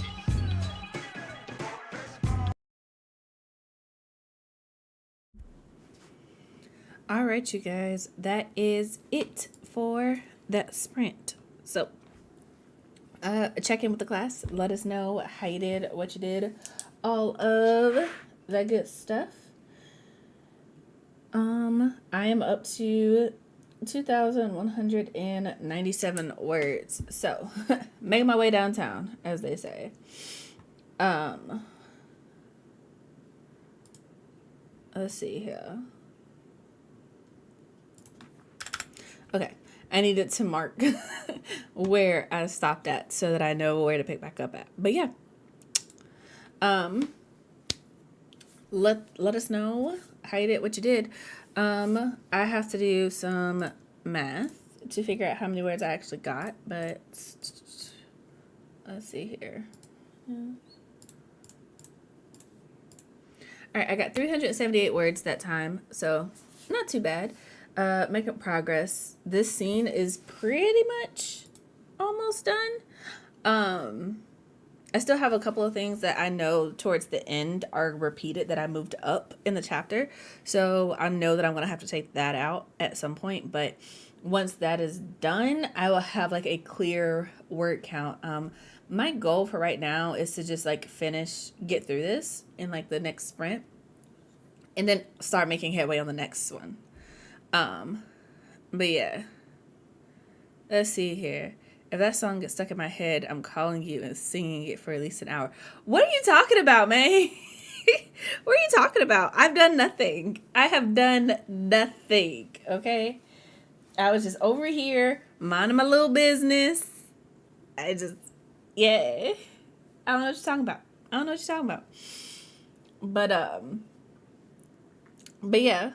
A: All right, you guys, that is it for that sprint. So, check in with the class. Let us know how you did, what you did, all of that good stuff. I am up to 2,197 words. So, making my way downtown, as they say. Let's see here. Okay, I needed to mark where I stopped at so that I know where to pick back up at. But yeah, let us know how you did, what you did. I have to do some math to figure out how many words I actually got, but let's see here. All right, I got 378 words that time, so not too bad. Making progress. This scene is pretty much almost done. I still have a couple of things that I know towards the end are repeated that I moved up in the chapter. So I know that I'm going to have to take that out at some point. But once that is done, I will have like a clear word count. My goal for right now is to just like get through this in like the next sprint and then start making headway on the next one. But yeah, let's see here. If that song gets stuck in my head, I'm calling you and singing it for at least an hour. What are you talking about, man? What are you talking about? I've done nothing. I have done nothing, okay? I was just over here minding my little business. Yeah. I don't know what you're talking about. But yeah.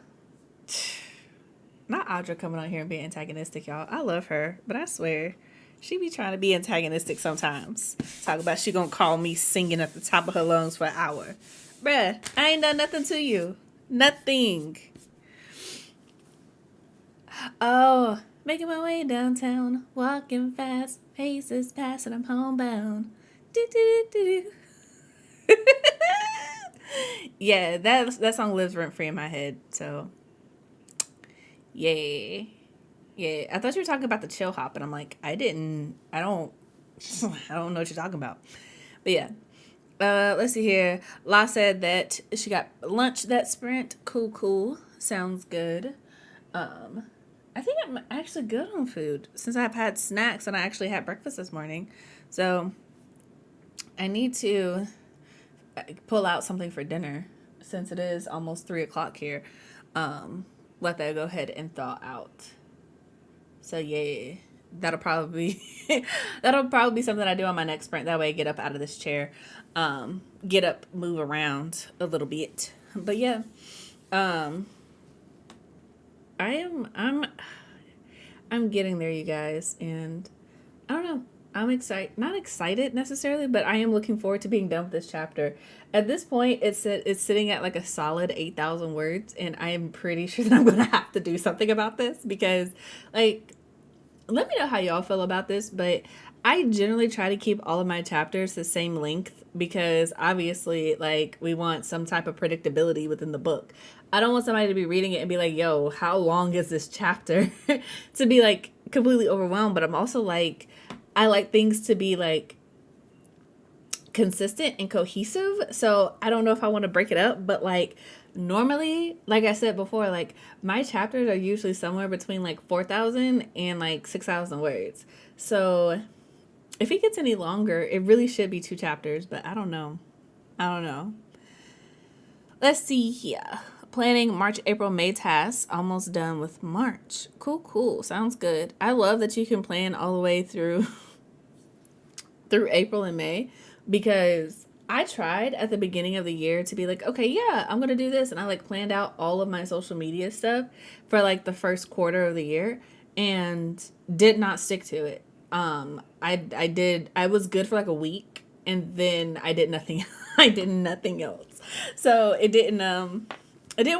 A: Not Audra coming on here and being antagonistic, y'all. I love her, but I swear, she be trying to be antagonistic sometimes. Talk about she gonna call me singing at the top of her lungs for an hour. Bruh, I ain't done nothing to you. Nothing. Oh, making my way downtown, walking fast, paces past, and I'm homebound. Yeah, that song lives rent free in my head. So, yeah. I thought you were talking about the chill hop, and I'm like, I don't know what you're talking about. But yeah. Let's see here. La said that she got lunch that sprint. Cool. Sounds good. I think I'm actually good on food since I've had snacks and I actually had breakfast this morning. So I need to pull out something for dinner since it is almost 3:00 here. Let that go ahead and thaw out. So yeah, that'll probably be something I do on my next sprint. That way I get up out of this chair, get up, move around a little bit. But yeah, I'm getting there, you guys, and I don't know. I'm not excited necessarily, but I am looking forward to being done with this chapter. At this point, it's sitting at like a solid 8,000 words, and I am pretty sure that I'm going to have to do something about this because, like, let me know how y'all feel about this, but I generally try to keep all of my chapters the same length because obviously, like, we want some type of predictability within the book. I don't want somebody to be reading it and be like, yo, how long is this chapter? To be like completely overwhelmed. But I'm also like, I like things to be like consistent and cohesive. So I don't know if I want to break it up, but like normally, like I said before, like my chapters are usually somewhere between like 4,000 and like 6,000 words. So if it gets any longer, it really should be 2 chapters, but I don't know. I don't know. Let's see here. Planning March, April, May tasks. Almost done with March. Cool, cool. Sounds good. I love that you can plan all the way through April and May because I tried at the beginning of the year to be like, okay, yeah, I'm going to do this. And I like planned out all of my social media stuff for like the first quarter of the year and did not stick to it. I was good for like a week and then I did nothing. I did nothing else. So it didn't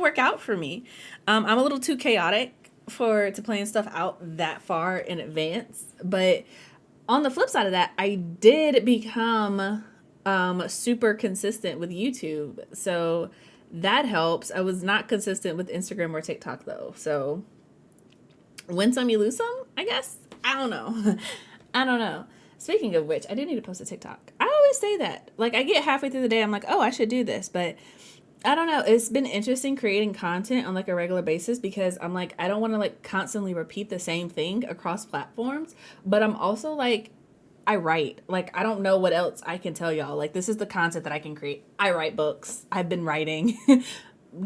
A: work out for me. I'm a little too chaotic to plan stuff out that far in advance, but on the flip side of that, I did become super consistent with YouTube. So that helps. I was not consistent with Instagram or TikTok though. So win some, you lose some, I guess. I don't know. I don't know. Speaking of which, I do need to post a TikTok. I always say that. Like, I get halfway through the day, I'm like, oh, I should do this. But I don't know. It's been interesting creating content on like a regular basis because I'm like, I don't want to like constantly repeat the same thing across platforms. But I'm also like, I write. Like, I don't know what else I can tell y'all. Like, this is the content that I can create. I write books. I've been writing,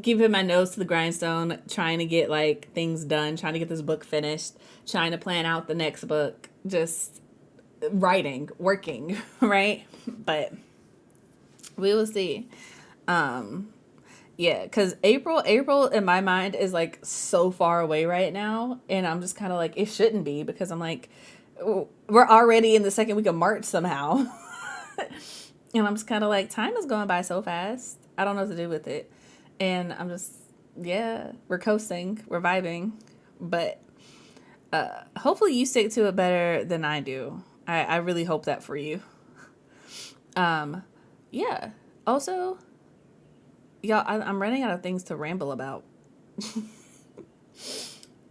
A: keeping my nose to the grindstone, trying to get like things done, trying to get this book finished, trying to plan out the next book, just writing, working, right? But we will see. Um, yeah, because April in my mind is like so far away right now. And I'm just kind of like, it shouldn't be because I'm like, we're already in the second week of March somehow. And I'm just kind of like, time is going by so fast. I don't know what to do with it. And I'm just, yeah, we're coasting, we're vibing. But hopefully you stick to it better than I do. I really hope that for you. Yeah. Also, y'all, I'm running out of things to ramble about.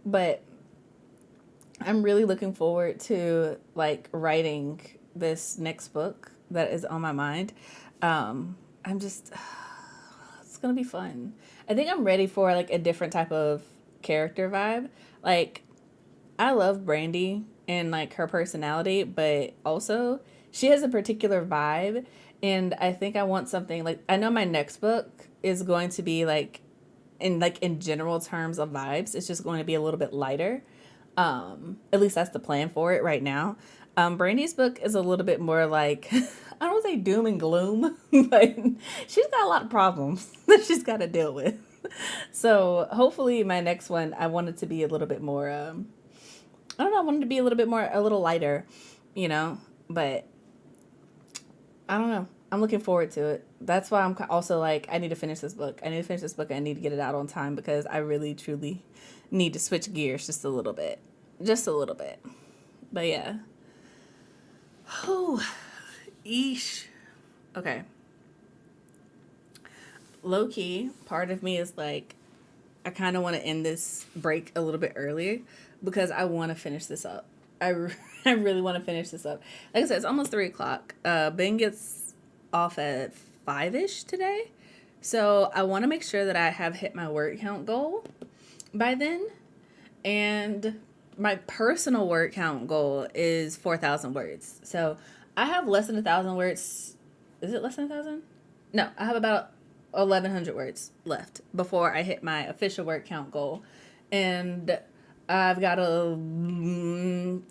A: But I'm really looking forward to like writing this next book that is on my mind. I'm just, it's gonna be fun. I think I'm ready for like a different type of character vibe. Like, I love Brandy and like her personality, but also she has a particular vibe. And I think I want something like, I know my next book is going to be like in general terms of vibes, it's just going to be a little bit lighter. At least that's the plan for it right now. Brandy's book is a little bit more like, I don't want to say doom and gloom, but she's got a lot of problems that she's got to deal with. So hopefully my next one, I want it to be a little bit more, I don't know, I want it to be a little bit more, a little lighter, you know, but I don't know. I'm looking forward to it. That's why I'm also like, I need to finish this book. I need to finish this book. I need to get it out on time because I really, truly need to switch gears just a little bit. Just a little bit. But yeah. Oh, eesh. Okay. Low key, part of me is like, I kind of want to end this break a little bit earlier because I want to finish this up. I really want to finish this up. Like I said, it's almost 3 o'clock. Ben gets off at 5-ish today. So I want to make sure that I have hit my word count goal by then. And my personal word count goal is 4,000 words. So I have less than 1,000 words. Is it less than 1,000? No, I have about 1,100 words left before I hit my official word count goal. And I've got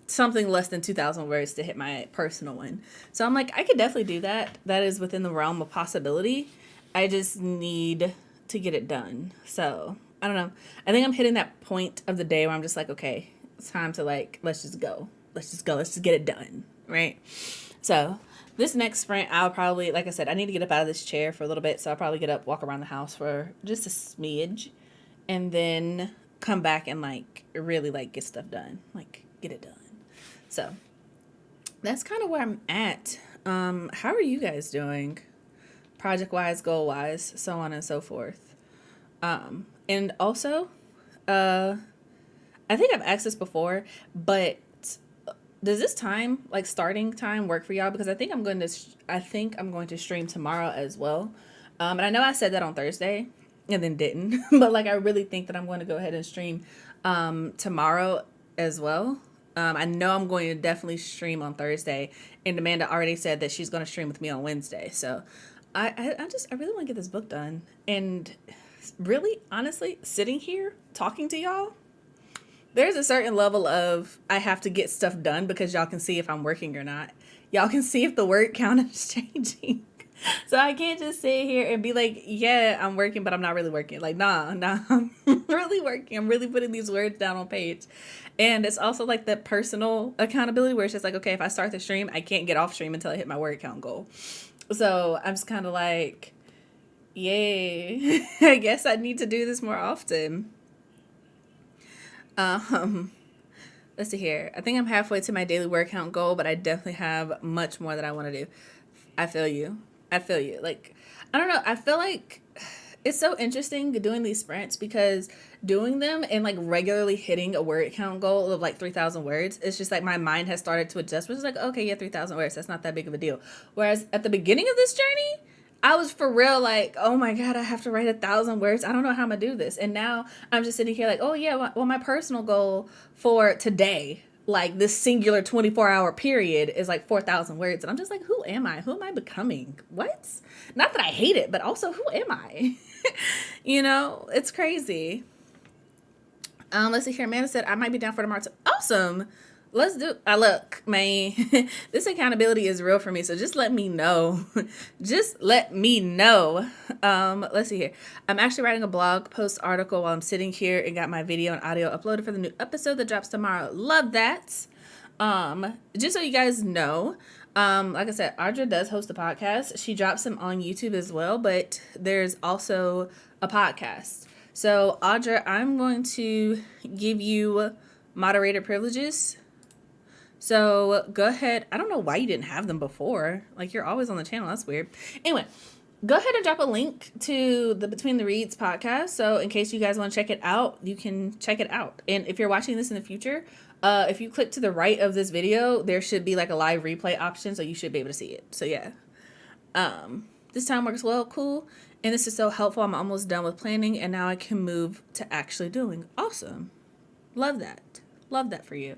A: something less than 2,000 words to hit my personal one. So I'm like, I could definitely do that. That is within the realm of possibility. I just need to get it done. So I don't know. I think I'm hitting that point of the day where I'm just like, okay, it's time to like, let's just go. Let's just go. Let's just get it done. Right. So this next sprint, I'll probably, like I said, I need to get up out of this chair for a little bit. So I'll probably get up, walk around the house for just a smidge, and then come back and like really like get stuff done, like get it done. So that's kind of where I'm at. How are you guys doing? Project wise, goal wise, so on and so forth. And also, uh, I think I've asked this before, but does this time, like starting time, work for y'all? Because I think I'm going to stream tomorrow as well. And I know I said that on Thursday and then didn't, but like I really think that I'm going to go ahead and stream tomorrow as well. I know I'm going to definitely stream on Thursday, and Amanda already said that she's going to stream with me on Wednesday. So I really want to get this book done. And really, honestly, sitting here talking to y'all, there's a certain level of I have to get stuff done because y'all can see if I'm working or not. Y'all can see if the word count is changing. So I can't just sit here and be like, yeah, I'm working, but I'm not really working. Like, nah, I'm really working. I'm really putting these words down on page. And it's also like the personal accountability where it's just like, okay, if I start the stream, I can't get off stream until I hit my word count goal. So I'm just kind of like, yay, I guess I need to do this more often. Um, let's see here. I think I'm halfway to my daily word count goal, but I definitely have much more that I want to do. I feel you. I feel you. Like, I don't know. I feel like it's so interesting doing these sprints because doing them and like regularly hitting a word count goal of like 3,000 words, it's just like my mind has started to adjust, which is like, okay, yeah, 3,000 words. That's not that big of a deal. Whereas at the beginning of this journey, I was for real like, oh my God, I have to write 1,000 words. I don't know how I'm gonna do this. And now I'm just sitting here like, oh yeah, well, my personal goal for today, like this singular 24-hour period, is like 4,000 words. And I'm just like, who am I? Who am I becoming? What? Not that I hate it, but also, who am I? It's crazy. Let's see here. Amanda said, I might be down for tomorrow too. Awesome. Let's do. Look, man, this accountability is real for me. So just let me know. Just let me know. Let's see here. I'm actually writing a blog post article while I'm sitting here and got my video and audio uploaded for the new episode that drops tomorrow. Love that. Just so you guys know, like I said, Audra does host a podcast. She drops them on YouTube as well, but there's also a podcast. So, Audra, I'm going to give you moderator privileges. So, go ahead. I don't know why you didn't have them before. Like, you're always on the channel. That's weird. Anyway, go ahead and drop a link to the Between the Reads podcast. So, in case you guys want to check it out, you can check it out. And if you're watching this in the future, if you click to the right of this video, there should be like a live replay option. So, you should be able to see it. So, yeah. This time works well. Cool. And this is so helpful. I'm almost done with planning, and now I can move to actually doing. Awesome. Love that. Love that for you.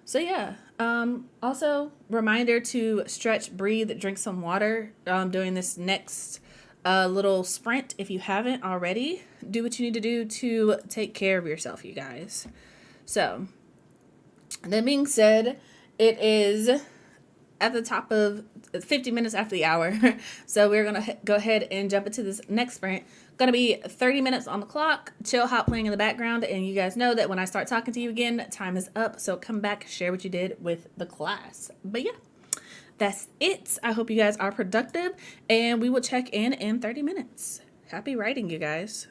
A: So yeah. Also, reminder to stretch, breathe, drink some water. Doing this next little sprint. If you haven't already, do what you need to do to take care of yourself, you guys. So, that being said, it is at the top of 50 minutes after the hour. So we're going to go ahead and jump into this next sprint. Going to be 30 minutes on the clock, chill hop playing in the background. And you guys know that when I start talking to you again, time is up. So come back, share what you did with the class. But yeah, that's it. I hope you guys are productive, and we will check in 30 minutes. Happy writing, you guys.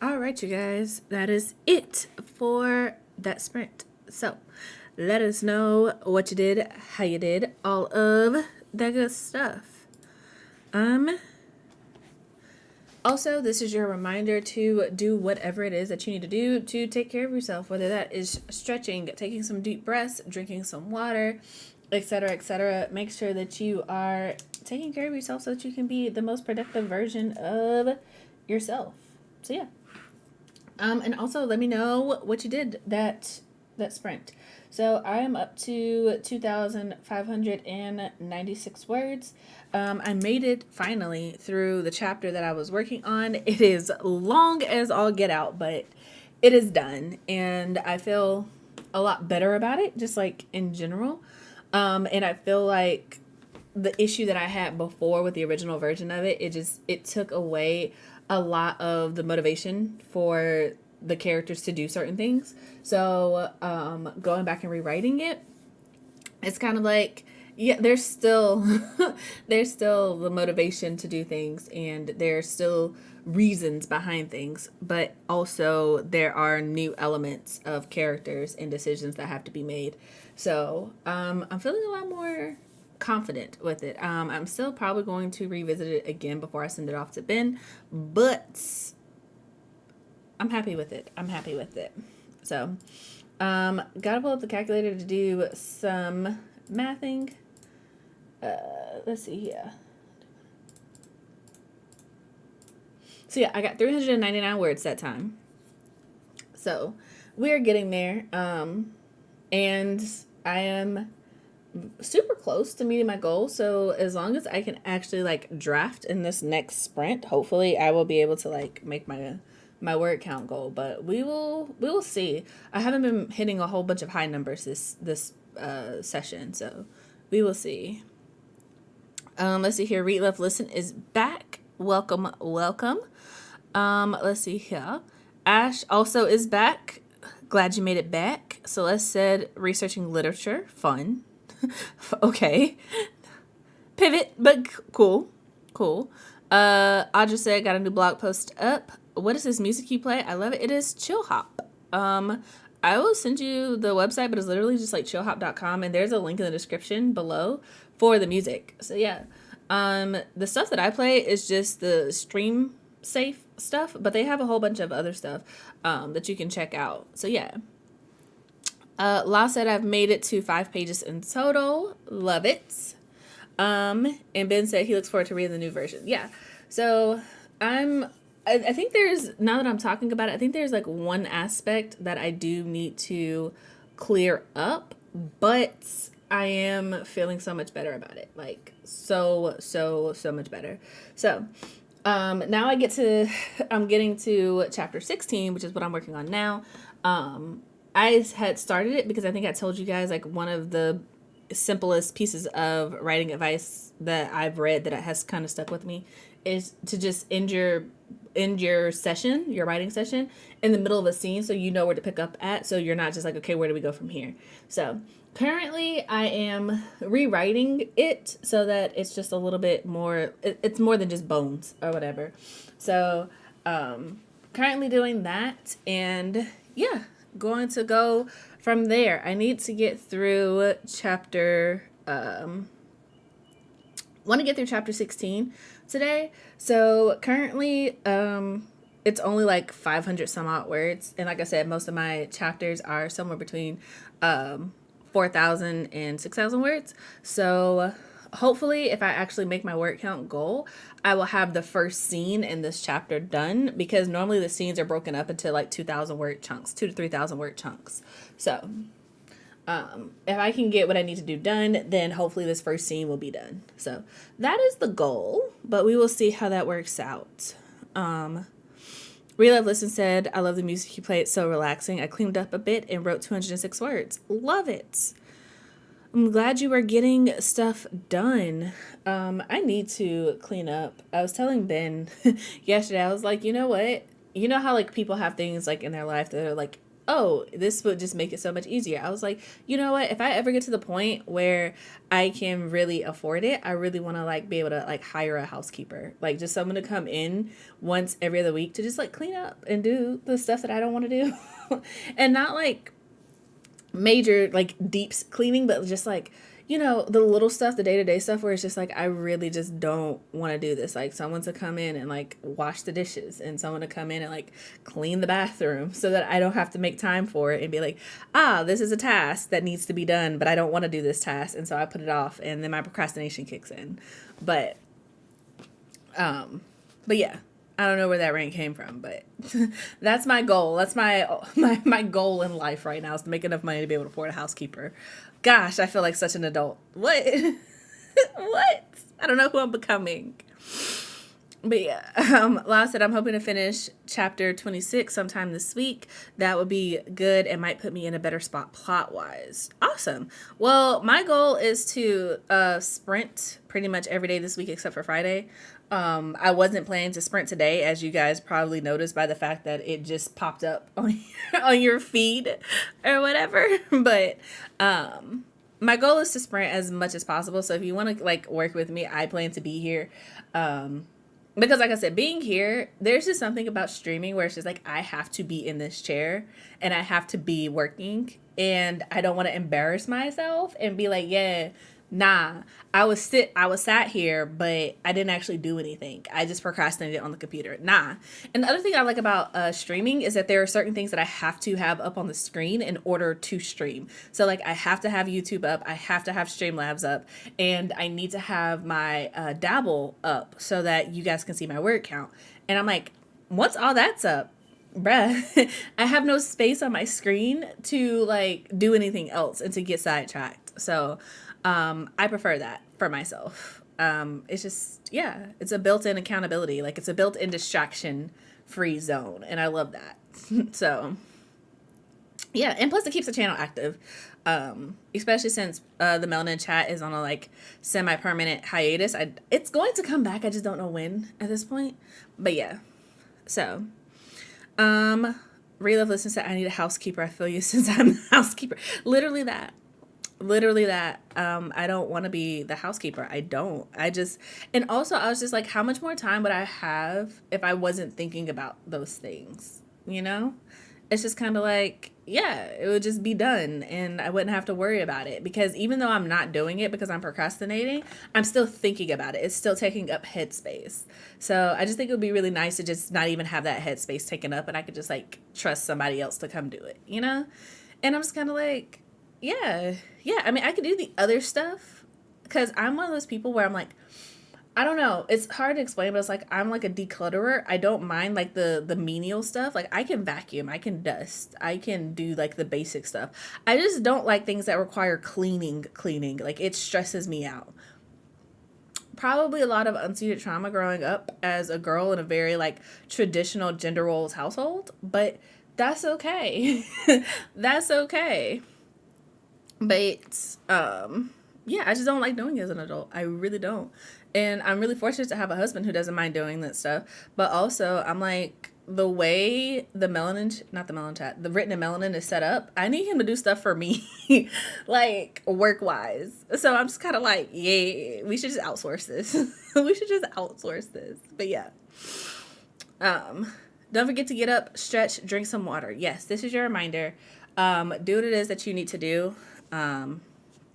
A: All right, you guys, that is it for that sprint. So let us know what you did, how you did, all of that good stuff. Also, this is your reminder to do whatever it is that you need to do to take care of yourself, whether that is stretching, taking some deep breaths, drinking some water, etc., etc. Make sure that you are taking care of yourself so that you can be the most productive version of yourself. So yeah. And also let me know what you did that sprint. So I am up to 2,596 words. I made it finally through the chapter that I was working on. It is long as all get out, but it is done, and I feel a lot better about it, just like in general. And I feel like the issue that I had before with the original version of it, it took away a lot of the motivation for the characters to do certain things. So going back and rewriting it, it's kind of like, yeah, there's still there's still the motivation to do things, and there's still reasons behind things, but also there are new elements of characters and decisions that have to be made. So I'm feeling a lot more confident with it. I'm still probably going to revisit it again before I send it off to Ben, but I'm happy with it. So, gotta pull up the calculator to do some mathing. Let's see here. So yeah, I got 399 words that time. So we're getting there. And I am super close to meeting my goal. So as long as I can actually like draft in this next sprint, hopefully I will be able to like make my word count goal. But we will see. I haven't been hitting a whole bunch of high numbers this session, so we will see. Let's see here. Read, Love, Listen is back. Welcome. Let's see here. Ash also is back. Glad you made it back. Celeste said researching literature. Fun. Okay. Pivot, but cool. Audra said got a new blog post up. What is this music you play? I love it. It is Chill Hop. I will send you the website, but it's literally just like chillhop.com, and there's a link in the description below for the music. So yeah. The stuff that I play is just the stream safe stuff, but they have a whole bunch of other stuff that you can check out. So yeah. La said I've made it to 5 pages in total. Love it. And Ben said he looks forward to reading the new version. Yeah. So I think there's, now that I'm talking about it, I think there's like one aspect that I do need to clear up, but I am feeling so much better about it. Like so much better. So, now I'm getting to chapter 16, which is what I'm working on now. I had started it because I think I told you guys like one of the simplest pieces of writing advice that I've read that has kind of stuck with me is to just end your session, your writing session, in the middle of a scene so you know where to pick up at. So you're not just like, okay, where do we go from here? So currently I am rewriting it so that it's just a little bit more, it's more than just bones or whatever. So currently doing that, and yeah, going to go from there. I need to get through chapter want to get through chapter 16 today. So currently it's only like 500 some odd words, and like I said, most of my chapters are somewhere between 4,000 and 6,000 words. So hopefully if I actually make my word count goal, I will have the first scene in this chapter done, because normally the scenes are broken up into like 2,000 word chunks, 2 to 3,000 word chunks. So if I can get what I need to do done, then hopefully this first scene will be done. So that is the goal, but we will see how that works out. Real Love Listen said, I love the music you play. It's so relaxing. I cleaned up a bit and wrote 206 words. Love it. I'm glad you are getting stuff done. I need to clean up. I was telling Ben yesterday, I was like, you know what? You know how like people have things like in their life that are like, oh, this would just make it so much easier. I was like, you know what? If I ever get to the point where I can really afford it, I really want to like be able to like hire a housekeeper, like just someone to come in once every other week to just like clean up and do the stuff that I don't want to do. And not like major like deep cleaning, but just like, you know, the little stuff, the day-to-day stuff where it's just like I really just don't want to do this. Like someone to come in and like wash the dishes, and someone to come in and like clean the bathroom, so that I don't have to make time for it and be like, this is a task that needs to be done, but I don't want to do this task, and so I put it off, and then my procrastination kicks in. But yeah, I don't know where that rank came from, but that's my goal. That's my goal in life right now, is to make enough money to be able to afford a housekeeper. Gosh, I feel like such an adult. What? What? I don't know who I'm becoming. But yeah, Lau said, I'm hoping to finish chapter 26 sometime this week. That would be good and might put me in a better spot plot-wise. Awesome. Well, my goal is to sprint pretty much every day this week except for Friday. I wasn't planning to sprint today, as you guys probably noticed by the fact that it just popped up on your feed or whatever. But my goal is to sprint as much as possible. So if you want to like work with me, I plan to be here. Because like I said, being here, there's just something about streaming where it's just like I have to be in this chair and I have to be working, and I don't want to embarrass myself and be like, yeah, nah, I was sat here, but I didn't actually do anything. I just procrastinated on the computer. Nah. And the other thing I like about streaming is that there are certain things that I have to have up on the screen in order to stream. So like I have to have YouTube up, I have to have Streamlabs up, and I need to have my Dabble up so that you guys can see my word count. And I'm like, once all that's up, bruh, I have no space on my screen to like do anything else and to get sidetracked. So I prefer that for myself. It's just, yeah, it's a built-in accountability. Like it's a built-in distraction-free zone, and I love that. So, yeah, and plus it keeps the channel active, especially since the Melanin chat is on a like semi-permanent hiatus. It's going to come back. I just don't know when at this point. But yeah, so Real Love Listen said, I need a housekeeper. I feel you, since I'm the housekeeper. Literally that. I don't want to be the housekeeper. And also I was just like, how much more time would I have if I wasn't thinking about those things, you know? It's just kind of like, yeah, it would just be done and I wouldn't have to worry about it, because even though I'm not doing it because I'm procrastinating, I'm still thinking about it. It's still taking up headspace. So I just think it would be really nice to just not even have that headspace taken up, and I could just like trust somebody else to come do it, you know? And I'm just kind of like, yeah, I mean, I could do the other stuff, because I'm one of those people where I'm like, I don't know. It's hard to explain, but it's like I'm like a declutterer. I don't mind like the menial stuff. Like I can vacuum, I can dust, I can do like the basic stuff. I just don't like things that require cleaning. Like it stresses me out. Probably a lot of unseated trauma growing up as a girl in a very like traditional gender roles household, but that's okay. That's okay. But yeah, I just don't like doing it as an adult. I really don't. And I'm really fortunate to have a husband who doesn't mind doing that stuff. But also, I'm like, the way the melanin, not the melanin chat, the written in melanin is set up, I need him to do stuff for me, like work wise. So I'm just kind of like, yeah, we should just outsource this. We should just outsource this. But yeah. Don't forget to get up, stretch, drink some water. Yes, this is your reminder. Do what it is that you need to do.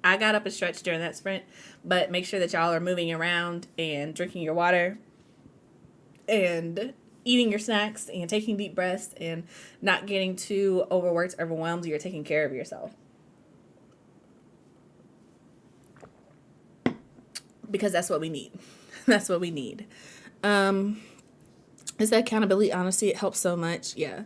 A: I got up and stretched during that sprint, but make sure that y'all are moving around and drinking your water and eating your snacks and taking deep breaths and not getting too overworked, overwhelmed. You're taking care of yourself. Because that's what we need. That's what we need. Is that accountability, honesty? It helps so much. Yeah.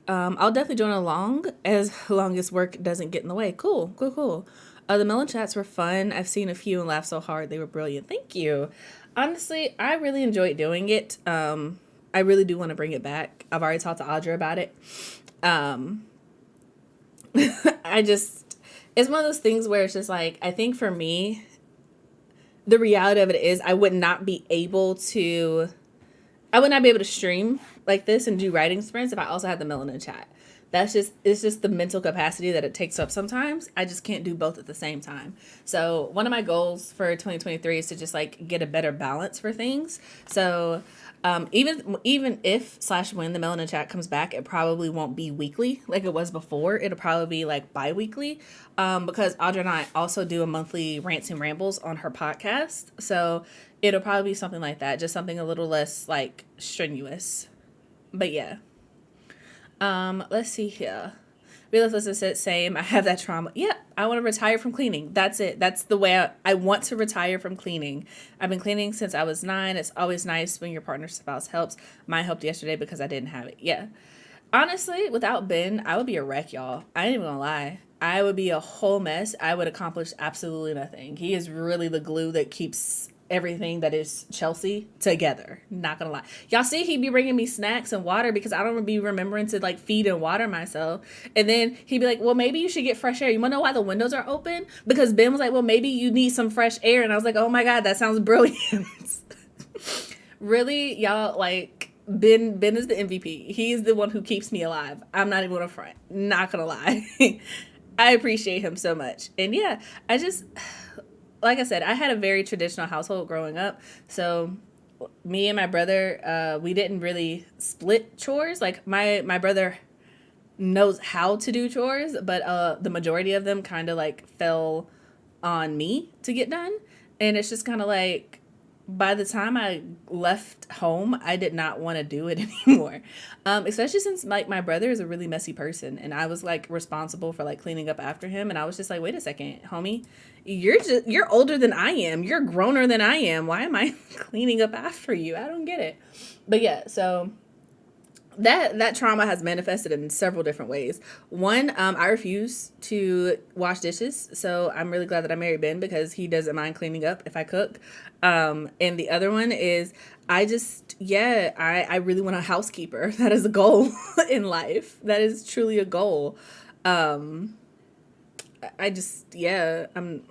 A: I'll definitely join along as long as work doesn't get in the way. Cool. The melon chats were fun. I've seen a few and laughed so hard. They were brilliant. Thank you. Honestly, I really enjoyed doing it. I really do want to bring it back. I've already talked to Audra about it. I just, it's one of those things where it's just like, I think for me, the reality of it is I would not be able to stream like this and do writing sprints if I also had the melanin chat. It's just the mental capacity that it takes up sometimes. I just can't do both at the same time. So one of my goals for 2023 is to just like get a better balance for things. So even if / when the melanin chat comes back, it probably won't be weekly like it was before. It'll probably be like bi-weekly, because Audra and I also do a monthly rants and rambles on her podcast. So it'll probably be something like that, just something a little less like strenuous. But yeah. Let's see here. Real Listen said, same. I have that trauma. Yeah, I want to retire from cleaning. That's it. That's the way I want to retire from cleaning. I've been cleaning since I was 9. It's always nice when your partner's spouse helps. Mine helped yesterday because I didn't have it. Yeah. Honestly, without Ben, I would be a wreck, y'all. I ain't even gonna lie. I would be a whole mess. I would accomplish absolutely nothing. He is really the glue that keeps everything that is Chelsea together. Not gonna lie. Y'all see he be bringing me snacks and water because I don't be remembering to like feed and water myself. And then he'd be like, well, maybe you should get fresh air. You wanna know why the windows are open? Because Ben was like, well, maybe you need some fresh air. And I was like, oh my God, that sounds brilliant. Really, y'all, like Ben is the MVP. He's the one who keeps me alive. I'm not even gonna front. Not gonna lie. I appreciate him so much. And yeah, I just, like I said, I had a very traditional household growing up. So me and my brother, we didn't really split chores. Like my brother knows how to do chores, but the majority of them kind of like fell on me to get done. And it's just kind of like, by the time I left home, I did not want to do it anymore. Especially since like my brother is a really messy person and I was like responsible for like cleaning up after him. And I was just like, wait a second, homie, you're older than I am. You're growner than I am. Why am I cleaning up after you? I don't get it. But yeah, so that trauma has manifested in several different ways. One, I refuse to wash dishes, so I'm really glad that I married Ben because he doesn't mind cleaning up if I cook. And the other one is I really want a housekeeper. That is a goal in life. That is truly a goal. I just I'm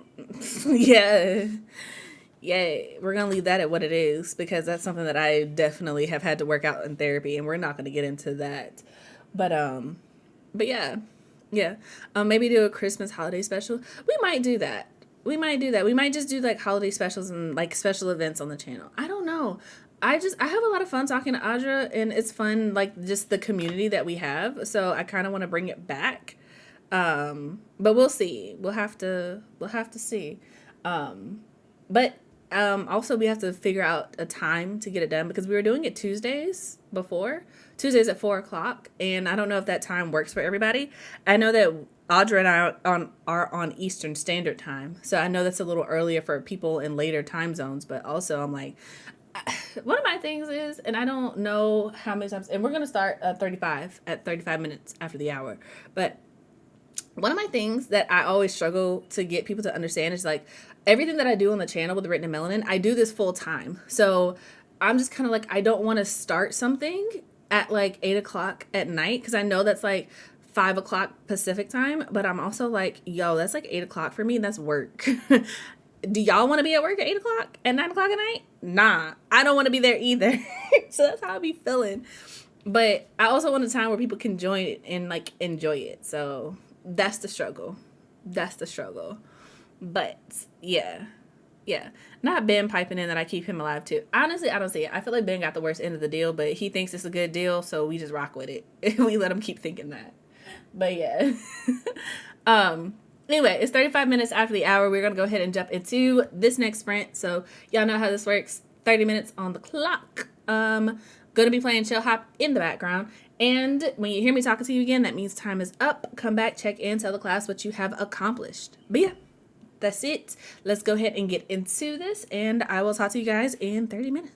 A: yeah, we're gonna leave that at what it is because that's something that I definitely have had to work out in therapy, and we're not gonna get into that. But yeah. Maybe do a Christmas holiday special. We might do that. We might just do like holiday specials and like special events on the channel. I don't know. I have a lot of fun talking to Audra, and it's fun like just the community that we have. So I kind of want to bring it back. But we'll see. We'll have to see. But Also, we have to figure out a time to get it done because we were doing it Tuesdays before, Tuesdays at 4 o'clock, and I don't know if that time works for everybody. I know that Audra and I are on Eastern Standard Time, so I know that's a little earlier for people in later time zones. But also, I'm like, one of my things is, and I don't know how many times, and we're gonna start at 35 minutes after the hour, but one of my things that I always struggle to get people to understand is like everything that I do on the channel with the Written in Melanin, I do this full time. So I'm just kind of like, I don't want to start something at like 8 o'clock at night because I know that's like 5 o'clock Pacific time. But I'm also like, yo, that's like 8 o'clock for me. And that's work. Do y'all want to be at work at 8 o'clock at 9 o'clock at night? Nah, I don't want to be there either. So that's how I be feeling. But I also want a time where people can join it and like enjoy it. So that's the struggle. That's the struggle. But yeah. Yeah. Not Ben piping in that I keep him alive too. Honestly, I don't see it. I feel like Ben got the worst end of the deal, but he thinks it's a good deal, so we just rock with it. We let him keep thinking that. But yeah. um anyway, it's 35 minutes after the hour. We're gonna go ahead and jump into this next sprint. So y'all know how this works. 30 minutes on the clock. Gonna be playing Chill Hop in the background. And when you hear me talking to you again, that means time is up. Come back, check in, tell the class what you have accomplished. But yeah, that's it. Let's go ahead and get into this, and I will talk to you guys in 30 minutes.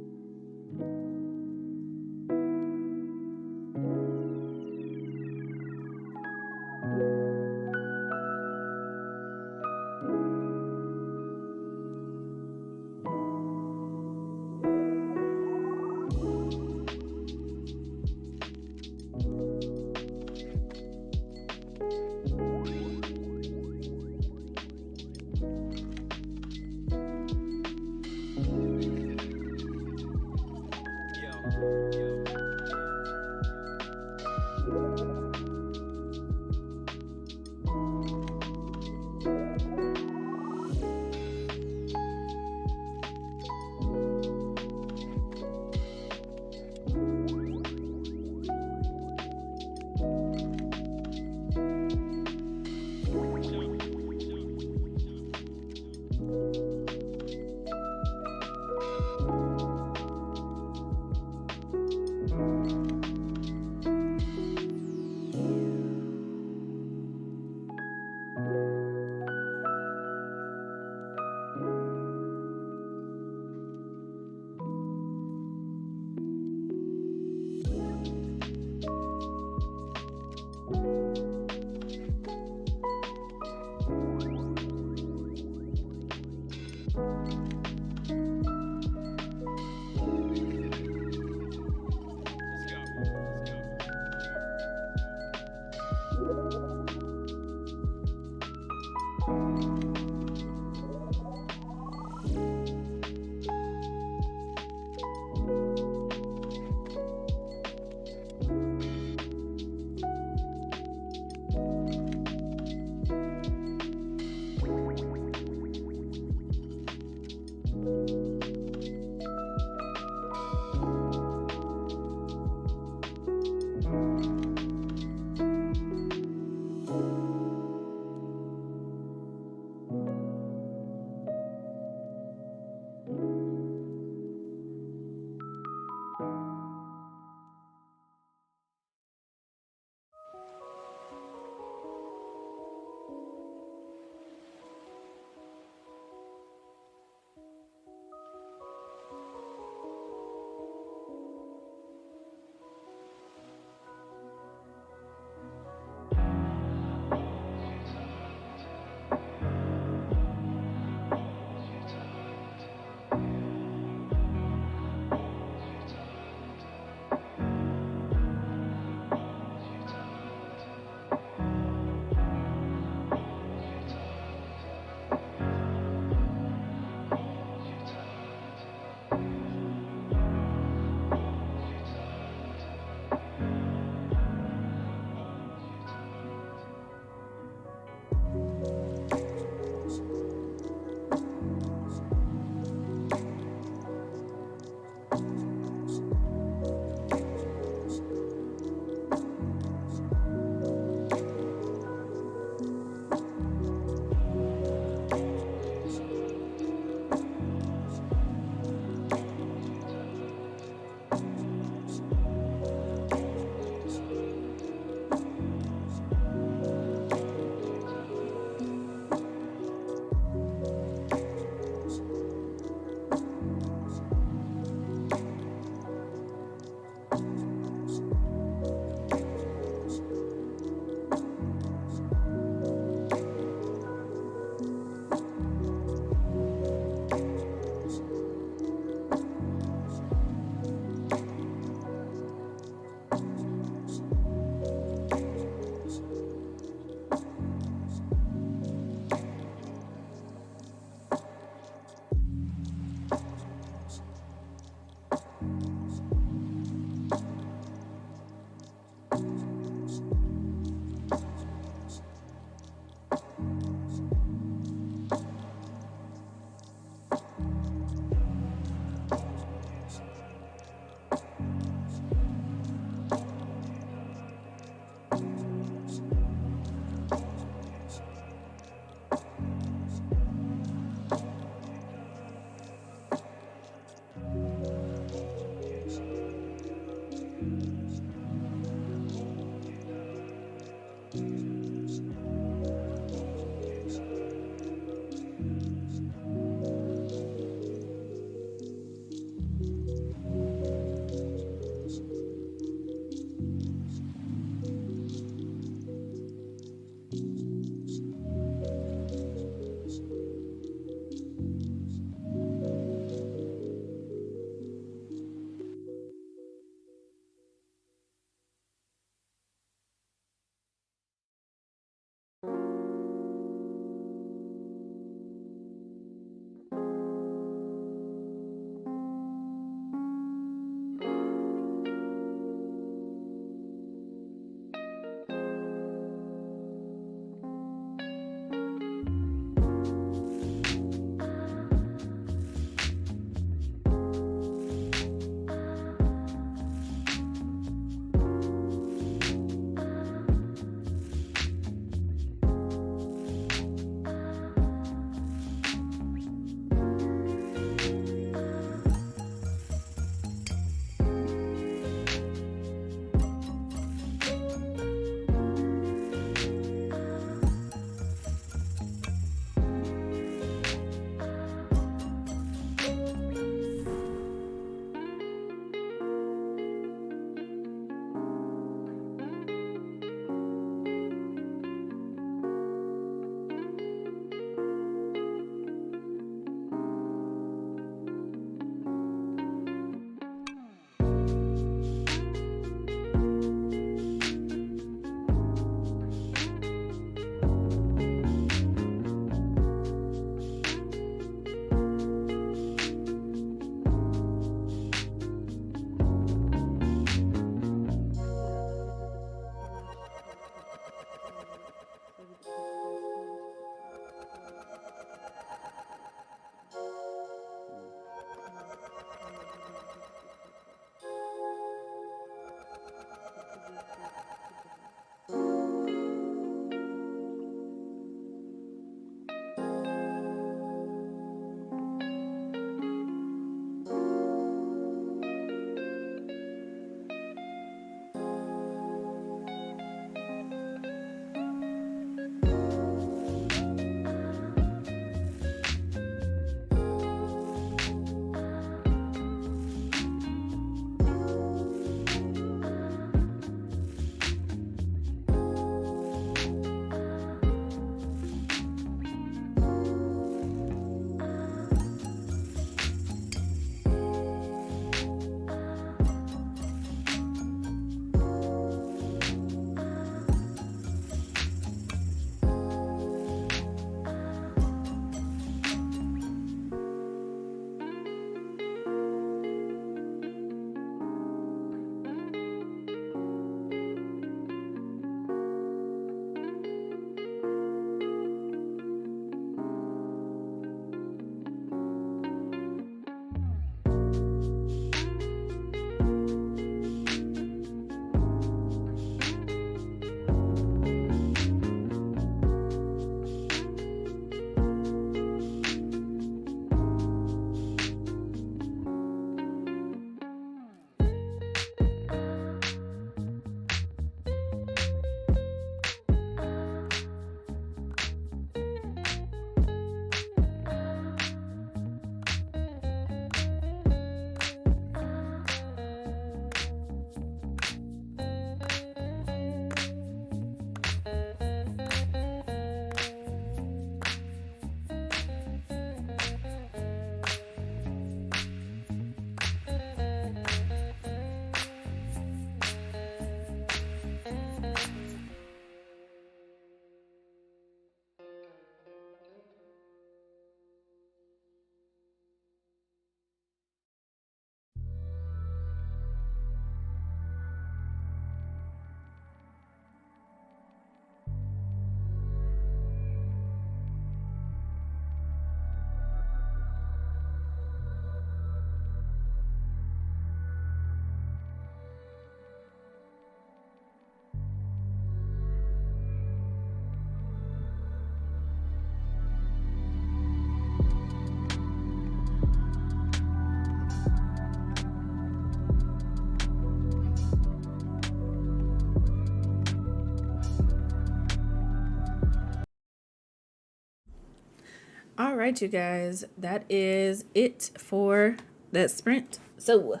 A: right, you guys, that is it for that sprint. So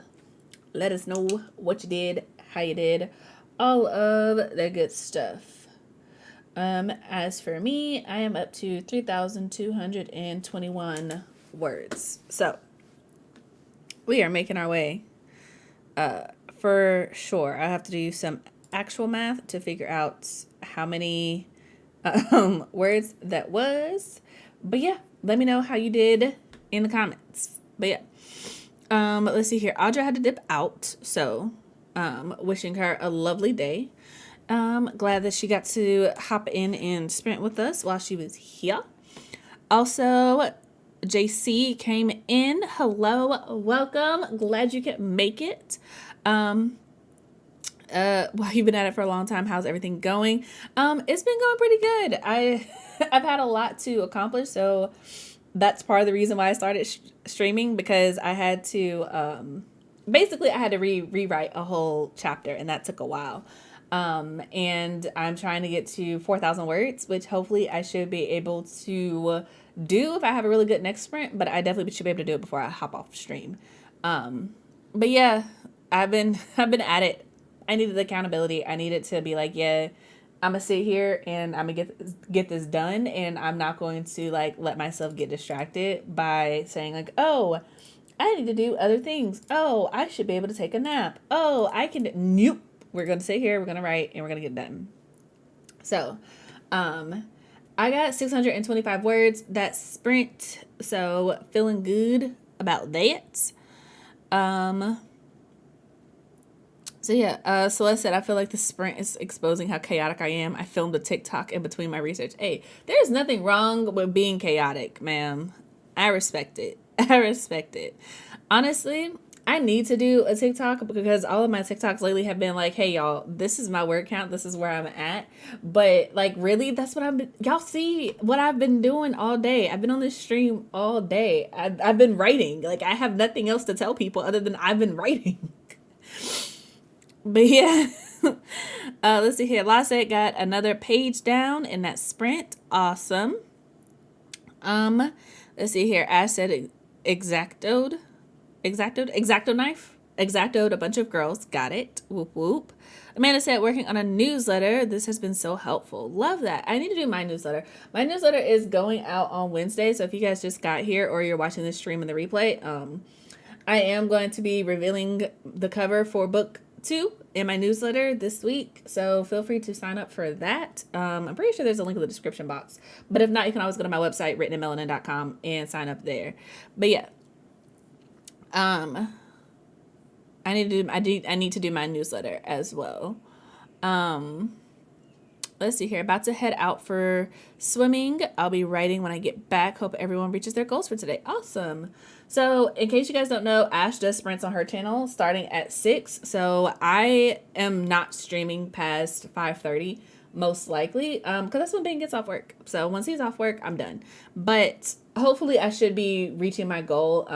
A: let us know what you did, how you did, all of that good stuff. As for me, I am up to 3,221 words. So we are making our way. For sure, I have to do some actual math to figure out how many words that was. But yeah, let me know how you did in the comments. But yeah, let's see here. Audra had to dip out, so wishing her a lovely day. Glad that she got to hop in and sprint with us while she was here. Also, JC came in. Hello, welcome. Glad you could make it. Well, you've been at it for a long time. How's everything going? It's been going pretty good. I've had a lot to accomplish, so that's part of the reason why I started streaming, because I had to basically I had to rewrite a whole chapter, and that took a while. And I'm trying to get to 4,000 words, which hopefully I should be able to do if I have a really good next sprint, but I definitely should be able to do it before I hop off stream. But yeah, I've been at it. I needed the accountability. I needed to be like, yeah, I'm gonna sit here and I'm gonna get this done, and I'm not going to like let myself get distracted by saying like, oh, I need to do other things. Oh, I should be able to take a nap. Oh, I can. Nope. We're gonna sit here. We're gonna write, and we're gonna get done. So, I got 625 words that sprint. So feeling good about that. So yeah, Celeste said, I feel like the sprint is exposing how chaotic I am. I filmed a TikTok in between my research. Hey, there's nothing wrong with being chaotic, ma'am. I respect it. I respect it. Honestly, I need to do a TikTok because all of my TikToks lately have been like, hey, y'all, this is my word count. This is where I'm at. But like, really, that's what y'all see what I've been doing all day. I've been on this stream all day. I've been writing. Like, I have nothing else to tell people other than I've been writing. But yeah, let's see here. Lasse got another page down in that sprint. Awesome. Let's see here. Ash said exactoed knife. Exactoed a bunch of girls. Got it. Whoop whoop. Amanda said, working on a newsletter. This has been so helpful. Love that. I need to do my newsletter. My newsletter is going out on Wednesday. So if you guys just got here or you're watching this stream in the replay, I am going to be revealing the cover for book 2 in my newsletter this week, so feel free to sign up for that. I'm pretty sure there's a link in the description box, but if not, you can always go to my website writteninmelanin.com and sign up there. But yeah, I need to do my newsletter as well. Let's see here. About to head out for swimming. I'll be writing when I get back. Hope everyone reaches their goals for today. Awesome. So in case you guys don't know, Ash does sprints on her channel starting at 6. So I am not streaming past 5:30 most likely, because that's when Ben gets off work. So once he's off work, I'm done. But hopefully I should be reaching my goal.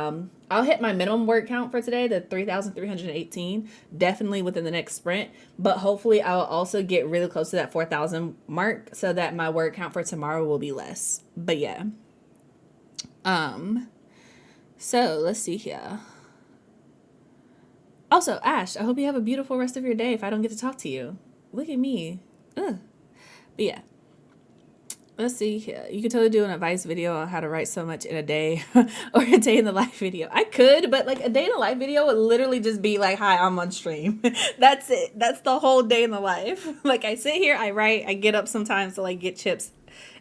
A: I'll hit my minimum word count for today, the 3,318, definitely within the next sprint. But hopefully I'll also get really close to that 4,000 mark so that my word count for tomorrow will be less. But yeah. So let's see here. Also, Ash, I hope you have a beautiful rest of your day if I don't get to talk to you. Look at me. Ugh. But yeah. Let's see here. You could totally do an advice video on how to write so much in a day or a day in the life video. I could, but like a day in the life video would literally just be like, hi, I'm on stream. That's it. That's the whole day in the life. Like I sit here, I write, I get up sometimes to like get chips,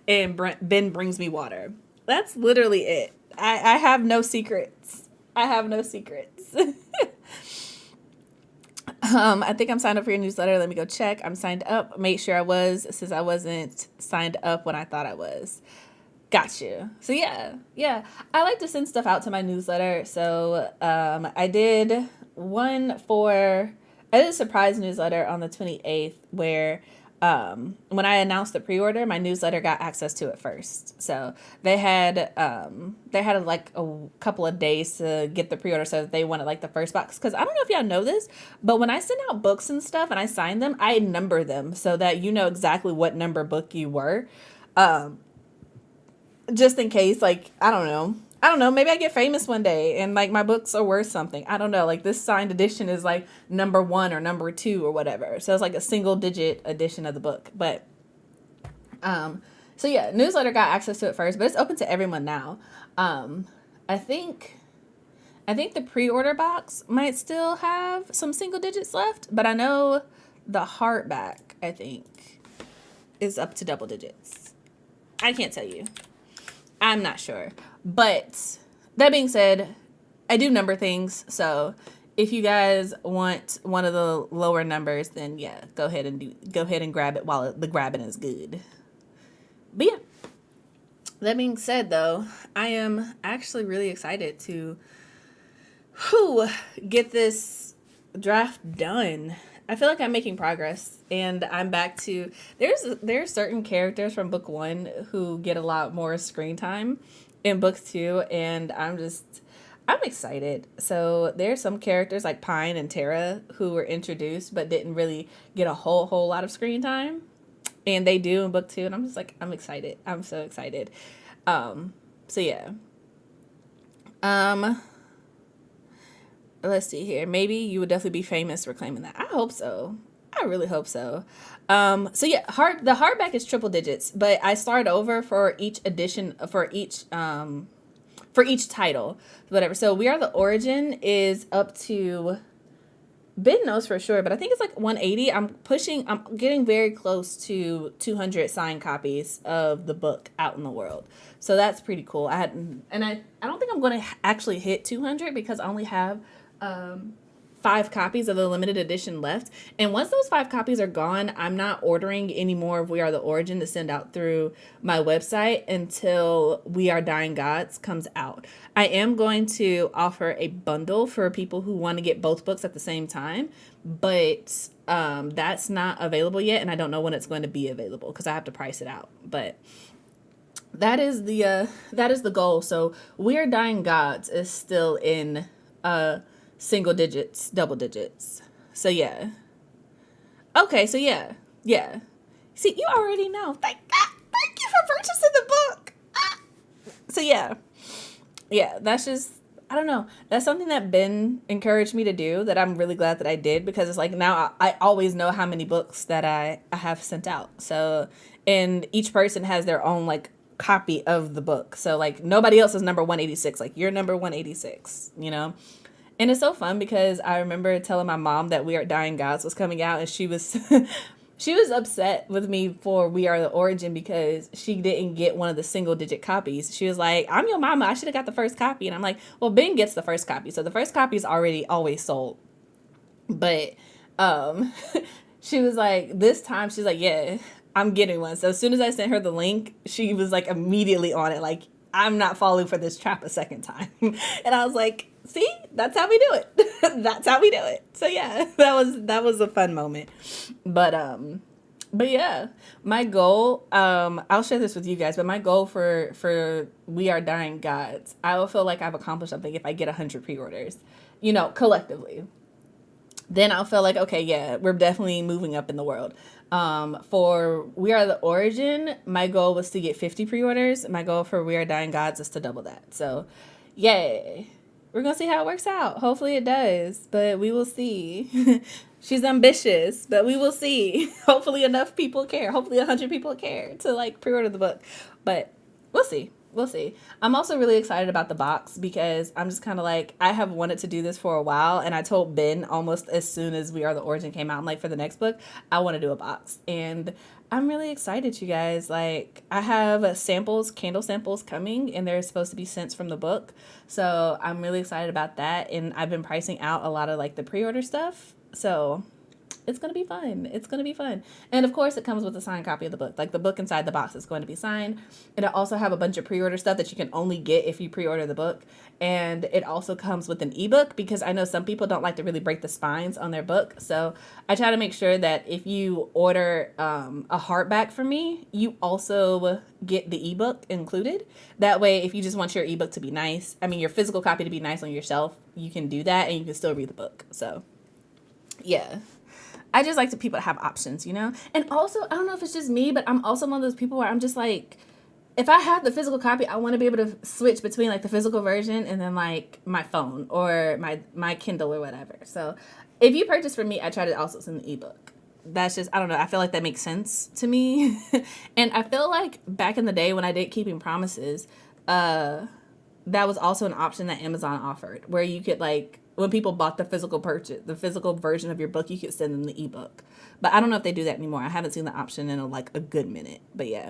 A: and Ben brings me water. That's literally it. I have no secrets. I have no secrets. I think I'm signed up for your newsletter. Let me go check. I'm signed up. Make sure I was, since I wasn't signed up when I thought I was. Gotcha. So yeah. I like to send stuff out to my newsletter. So I did a surprise newsletter on the 28th where when I announced the pre-order, my newsletter got access to it first. So they had like a couple of days to get the pre-order, so they wanted like the first box. Because I don't know if y'all know this, but when I send out books and stuff and I sign them, I number them so that you know exactly what number book you were. just in case, like, I don't know. I don't know. Maybe I get famous one day and like my books are worth something. I don't know. Like this signed edition is like number 1 or number 2 or whatever. So it's like a single digit edition of the book. But so yeah, newsletter got access to it first, but it's open to everyone now. I think the pre-order box might still have some single digits left, but I know the hardback, I think, is up to double digits. I can't tell you. I'm not sure. But that being said, I do number things. So if you guys want one of the lower numbers, then yeah, go ahead and grab it while the grabbing is good. But yeah. That being said, though, I am actually really excited to get this draft done. I feel like I'm making progress, and I'm back to there's certain characters from book 1 who get a lot more screen time in book 2, and I'm excited. So there's some characters like Pine and Tara who were introduced but didn't really get a whole lot of screen time, and they do in book 2, and I'm just like, I'm excited. I'm so excited. So yeah. Let's see here. Maybe you would definitely be famous for claiming that. I hope so. I really hope so. So yeah, the hardback is triple digits, but I start over for each edition for each title, whatever. So We Are the Origin is up to, Ben knows for sure, but I think it's like 180. I'm getting very close to 200 signed copies of the book out in the world. So that's pretty cool. I don't think I'm going to actually hit 200 because I only have 5 copies of the limited edition left. And once those 5 copies are gone, I'm not ordering any more of We Are the Origin to send out through my website until We Are Dying Gods comes out. I am going to offer a bundle for people who want to get both books at the same time, but that's not available yet, and I don't know when it's going to be available because I have to price it out. But that is the goal. So We Are Dying Gods is still in single digits, double digits. So yeah. Okay, so yeah. See, you already know. Thank you for purchasing the book. So yeah, that's just, I don't know. That's something that Ben encouraged me to do that I'm really glad that I did, because it's like now I always know how many books that I have sent out. So, and each person has their own like copy of the book. So like nobody else is number 186. Like you're number 186, you know? And it's so fun because I remember telling my mom that We Are Dying Gods was coming out, and she was she was upset with me for We Are the Origin because she didn't get one of the single digit copies. She was like, I'm your mama, I should have got the first copy. And I'm like, well, Ben gets the first copy. So the first copy is already always sold. But she was like, this time she's like, yeah, I'm getting one. So as soon as I sent her the link, she was like immediately on it. Like, I'm not falling for this trap a second time. And I was like, see, that's how we do it. That's how we do it. So yeah, that was a fun moment. But yeah, my goal, I'll share this with you guys, but my goal for We Are Dying Gods, I will feel like I've accomplished something if I get 100 pre-orders, collectively. Then I'll feel like, okay, yeah, we're definitely moving up in the world. For We Are the Origin, my goal was to get 50 pre-orders. My goal for We Are Dying Gods is to double that. So, yay. We're going to see how it works out. Hopefully it does, but we will see. She's ambitious, but we will see. Hopefully enough people care. Hopefully 100 people care to like pre-order the book. But we'll see. We'll see. I'm also really excited about the box because I'm just kind of like, I have wanted to do this for a while, and I told Ben almost as soon as We Are the Origin came out, I'm like, for the next book, I want to do a box. And I'm really excited, you guys. Like, I have candle samples coming, and they're supposed to be scents from the book. So I'm really excited about that, and I've been pricing out a lot of like the pre-order stuff. So it's going to be fun. It's going to be fun. And of course, it comes with a signed copy of the book. Like the book inside the box is going to be signed. And I also have a bunch of pre-order stuff that you can only get if you pre-order the book. And it also comes with an ebook because I know some people don't like to really break the spines on their book. So I try to make sure that if you order a hardback from me, you also get the ebook included. That way, if you just want your ebook to be nice, your physical copy to be nice on your shelf, you can do that and you can still read the book. So yeah. I just like people to have options, And also, I don't know if it's just me, but I'm also one of those people where I'm just like, if I have the physical copy, I want to be able to switch between like the physical version and then like my phone or my Kindle or whatever. So if you purchase from me, I try to also send the ebook. That's just, I don't know, I feel like that makes sense to me. And I feel like back in the day when I did Keeping Promises, that was also an option that Amazon offered where you could like when people bought the physical purchase, the physical version of your book, you could send them the ebook. But I don't know if they do that anymore. I haven't seen the option in like a good minute. But yeah.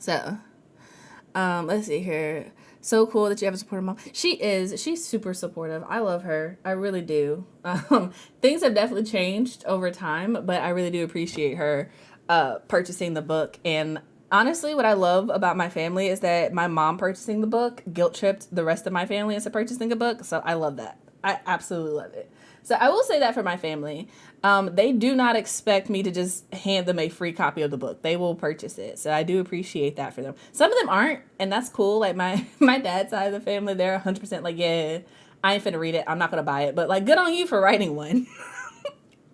A: So, let's see here. So cool that you have a supportive mom. She is. She's super supportive. I love her. I really do. Things have definitely changed over time, but I really do appreciate her purchasing the book. And honestly, what I love about my family is that my mom purchasing the book guilt tripped the rest of my family into purchasing a book. So I love that. I absolutely love it. So I will say that for my family. They do not expect me to just hand them a free copy of the book. They will purchase it. So I do appreciate that for them. Some of them aren't, and that's cool. Like my dad's side of the family, they're 100% like, yeah, I ain't finna read it. I'm not gonna buy it. But like, good on you for writing one.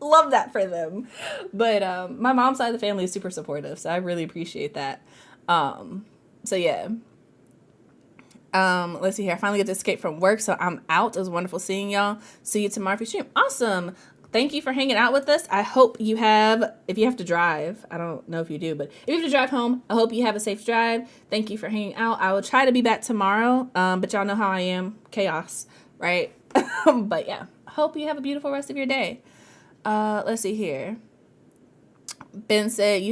A: Love that for them. But my mom's side of the family is super supportive. So I really appreciate that. So yeah. Let's see here. I finally get to escape from work, so I'm out. It was wonderful seeing y'all. See you tomorrow for stream. Awesome. Thank you for hanging out with us. I hope you have, if you have to drive, I don't know if you do, but if you have to drive home, I hope you have a safe drive. Thank you for hanging out. I will try to be back tomorrow, but y'all know how I am. Chaos, right? But yeah, hope you have a beautiful rest of your day. Let's see here. Ben said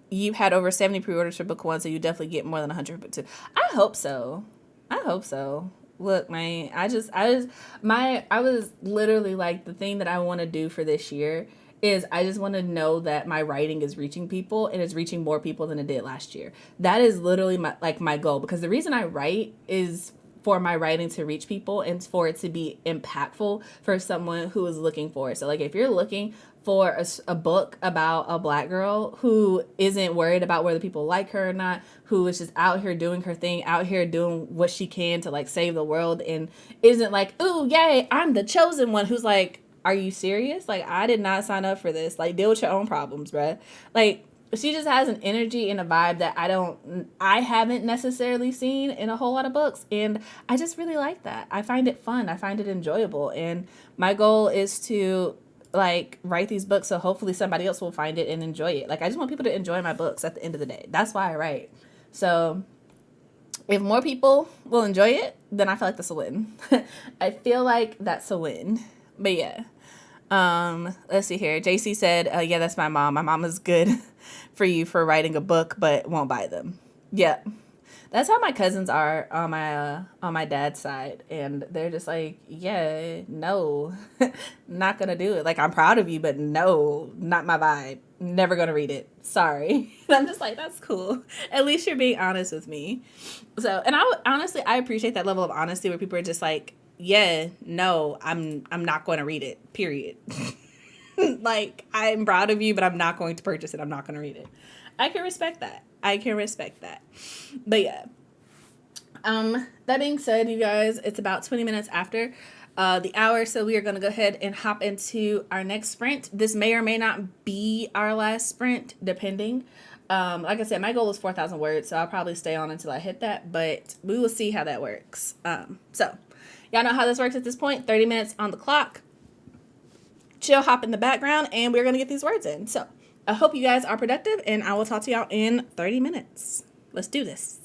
A: you've had over 70 pre-orders for book one, so you definitely get more than 100 for book two. I hope so. I hope so. Look, man, I was literally like, the thing that I want to do for this year is I just want to know that my writing is reaching people and it's reaching more people than it did last year. That is literally my goal, because the reason I write is for my writing to reach people and for it to be impactful for someone who is looking for it. So like if you're looking for a book about a Black girl who isn't worried about whether people like her or not, who is just out here doing her thing, out here doing what she can to like save the world, and isn't like, ooh, yay, I'm the chosen one, who's like, are you serious? Like, I did not sign up for this. Like, deal with your own problems, bruh. Like, she just has an energy and a vibe that I haven't necessarily seen in a whole lot of books. And I just really like that. I find it fun. I find it enjoyable. And my goal is to like write these books so hopefully somebody else will find it and enjoy it. Like, I just want people to enjoy my books at the end of the day. That's why I write. So if more people will enjoy it, then I feel like that's a win. I feel like that's a win. But yeah. Let's see here. JC said, yeah, that's my mom. My mom is good for you for writing a book, but won't buy them. Yep. That's how my cousins are on my dad's side. And they're just like, yeah, no, not gonna do it. Like, I'm proud of you, but no, not my vibe. Never gonna read it. Sorry. And I'm just like, that's cool. At least you're being honest with me. So, and honestly, I appreciate that level of honesty where people are just like, yeah, no, I'm not going to read it, period. Like, I'm proud of you, but I'm not going to purchase it. I'm not going to read it. I can respect that. But yeah. That being said, you guys, it's about 20 minutes after the hour, so we are going to go ahead and hop into our next sprint. This may or may not be our last sprint, depending. Like I said, my goal is 4,000 words, so I'll probably stay on until I hit that, but we will see how that works. So y'all know how this works at this point. 30 minutes on the clock. Chill, hop in the background, and we're going to get these words in. So I hope you guys are productive, and I will talk to y'all in 30 minutes. Let's do this.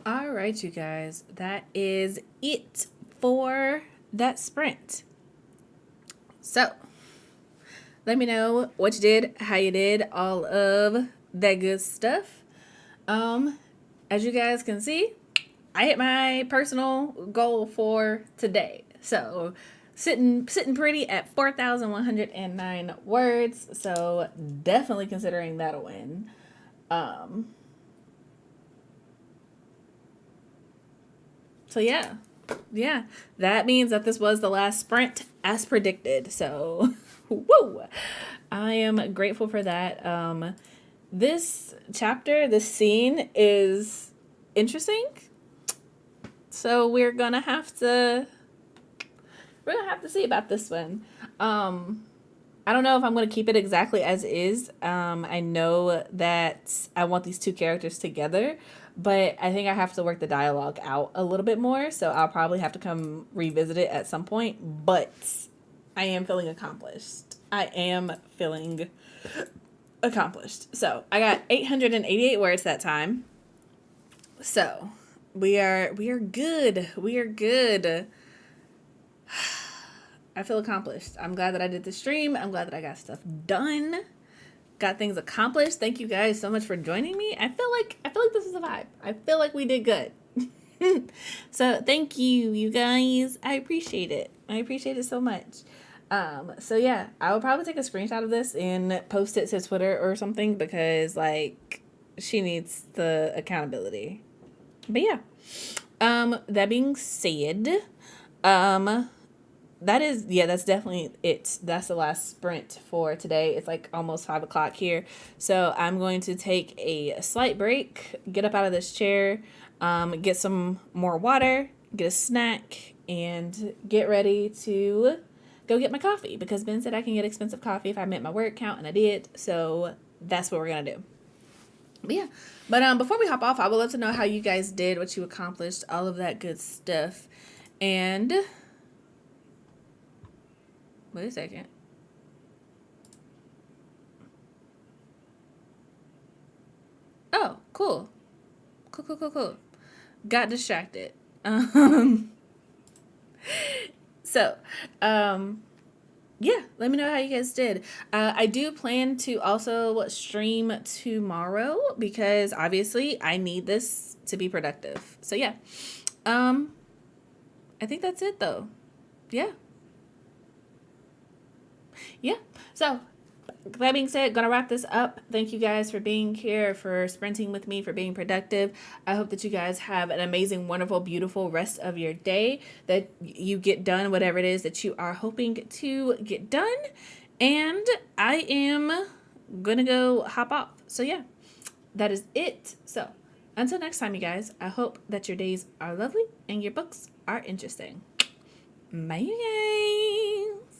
A: All right, you guys, that is it for that sprint. So let me know what you did, how you did, all of that good stuff. As you guys can see, I hit my personal goal for today. So sitting pretty at 4,109 words. So definitely considering that a win. So yeah, that means that this was the last sprint as predicted. So, woo! I am grateful for that. This chapter, this scene is interesting. So we're gonna have to see about this one. I don't know if I'm going to keep it exactly as is. I know that I want these two characters together, but I think I have to work the dialogue out a little bit more, so I'll probably have to come revisit it at some point, but I am feeling accomplished. So I got 888 words that time. So we are good. We are good. I feel accomplished. I'm glad that I did the stream. I'm glad that I got stuff done. Got things accomplished. Thank you guys so much for joining me. I feel like this is a vibe. I feel like we did good. So thank you guys. I appreciate it. I appreciate it so much. So yeah, I will probably take a screenshot of this and post it to Twitter or something because like she needs the accountability. But yeah. That being said, that's definitely it. That's the last sprint for today. It's like almost 5:00 here. So I'm going to take a slight break, get up out of this chair, get some more water, get a snack, and get ready to go get my coffee because Ben said I can get expensive coffee if I met my word count, and I did. So that's what we're going to do. But yeah. But before we hop off, I would love to know how you guys did, what you accomplished, all of that good stuff. And wait a second. Oh, cool. Cool. Got distracted. So, yeah, let me know how you guys did. I do plan to also stream tomorrow because obviously I need this to be productive. So yeah, I think that's it though. Yeah. So that being said, gonna wrap this up. Thank you guys for being here, for sprinting with me, for being productive. I hope that you guys have an amazing, wonderful, beautiful rest of your day, that you get done whatever it is that you are hoping to get done. And I am gonna go hop off. So yeah, that is it. So Until next time, you guys, I hope that your days are lovely and your books are interesting. Bye, you guys.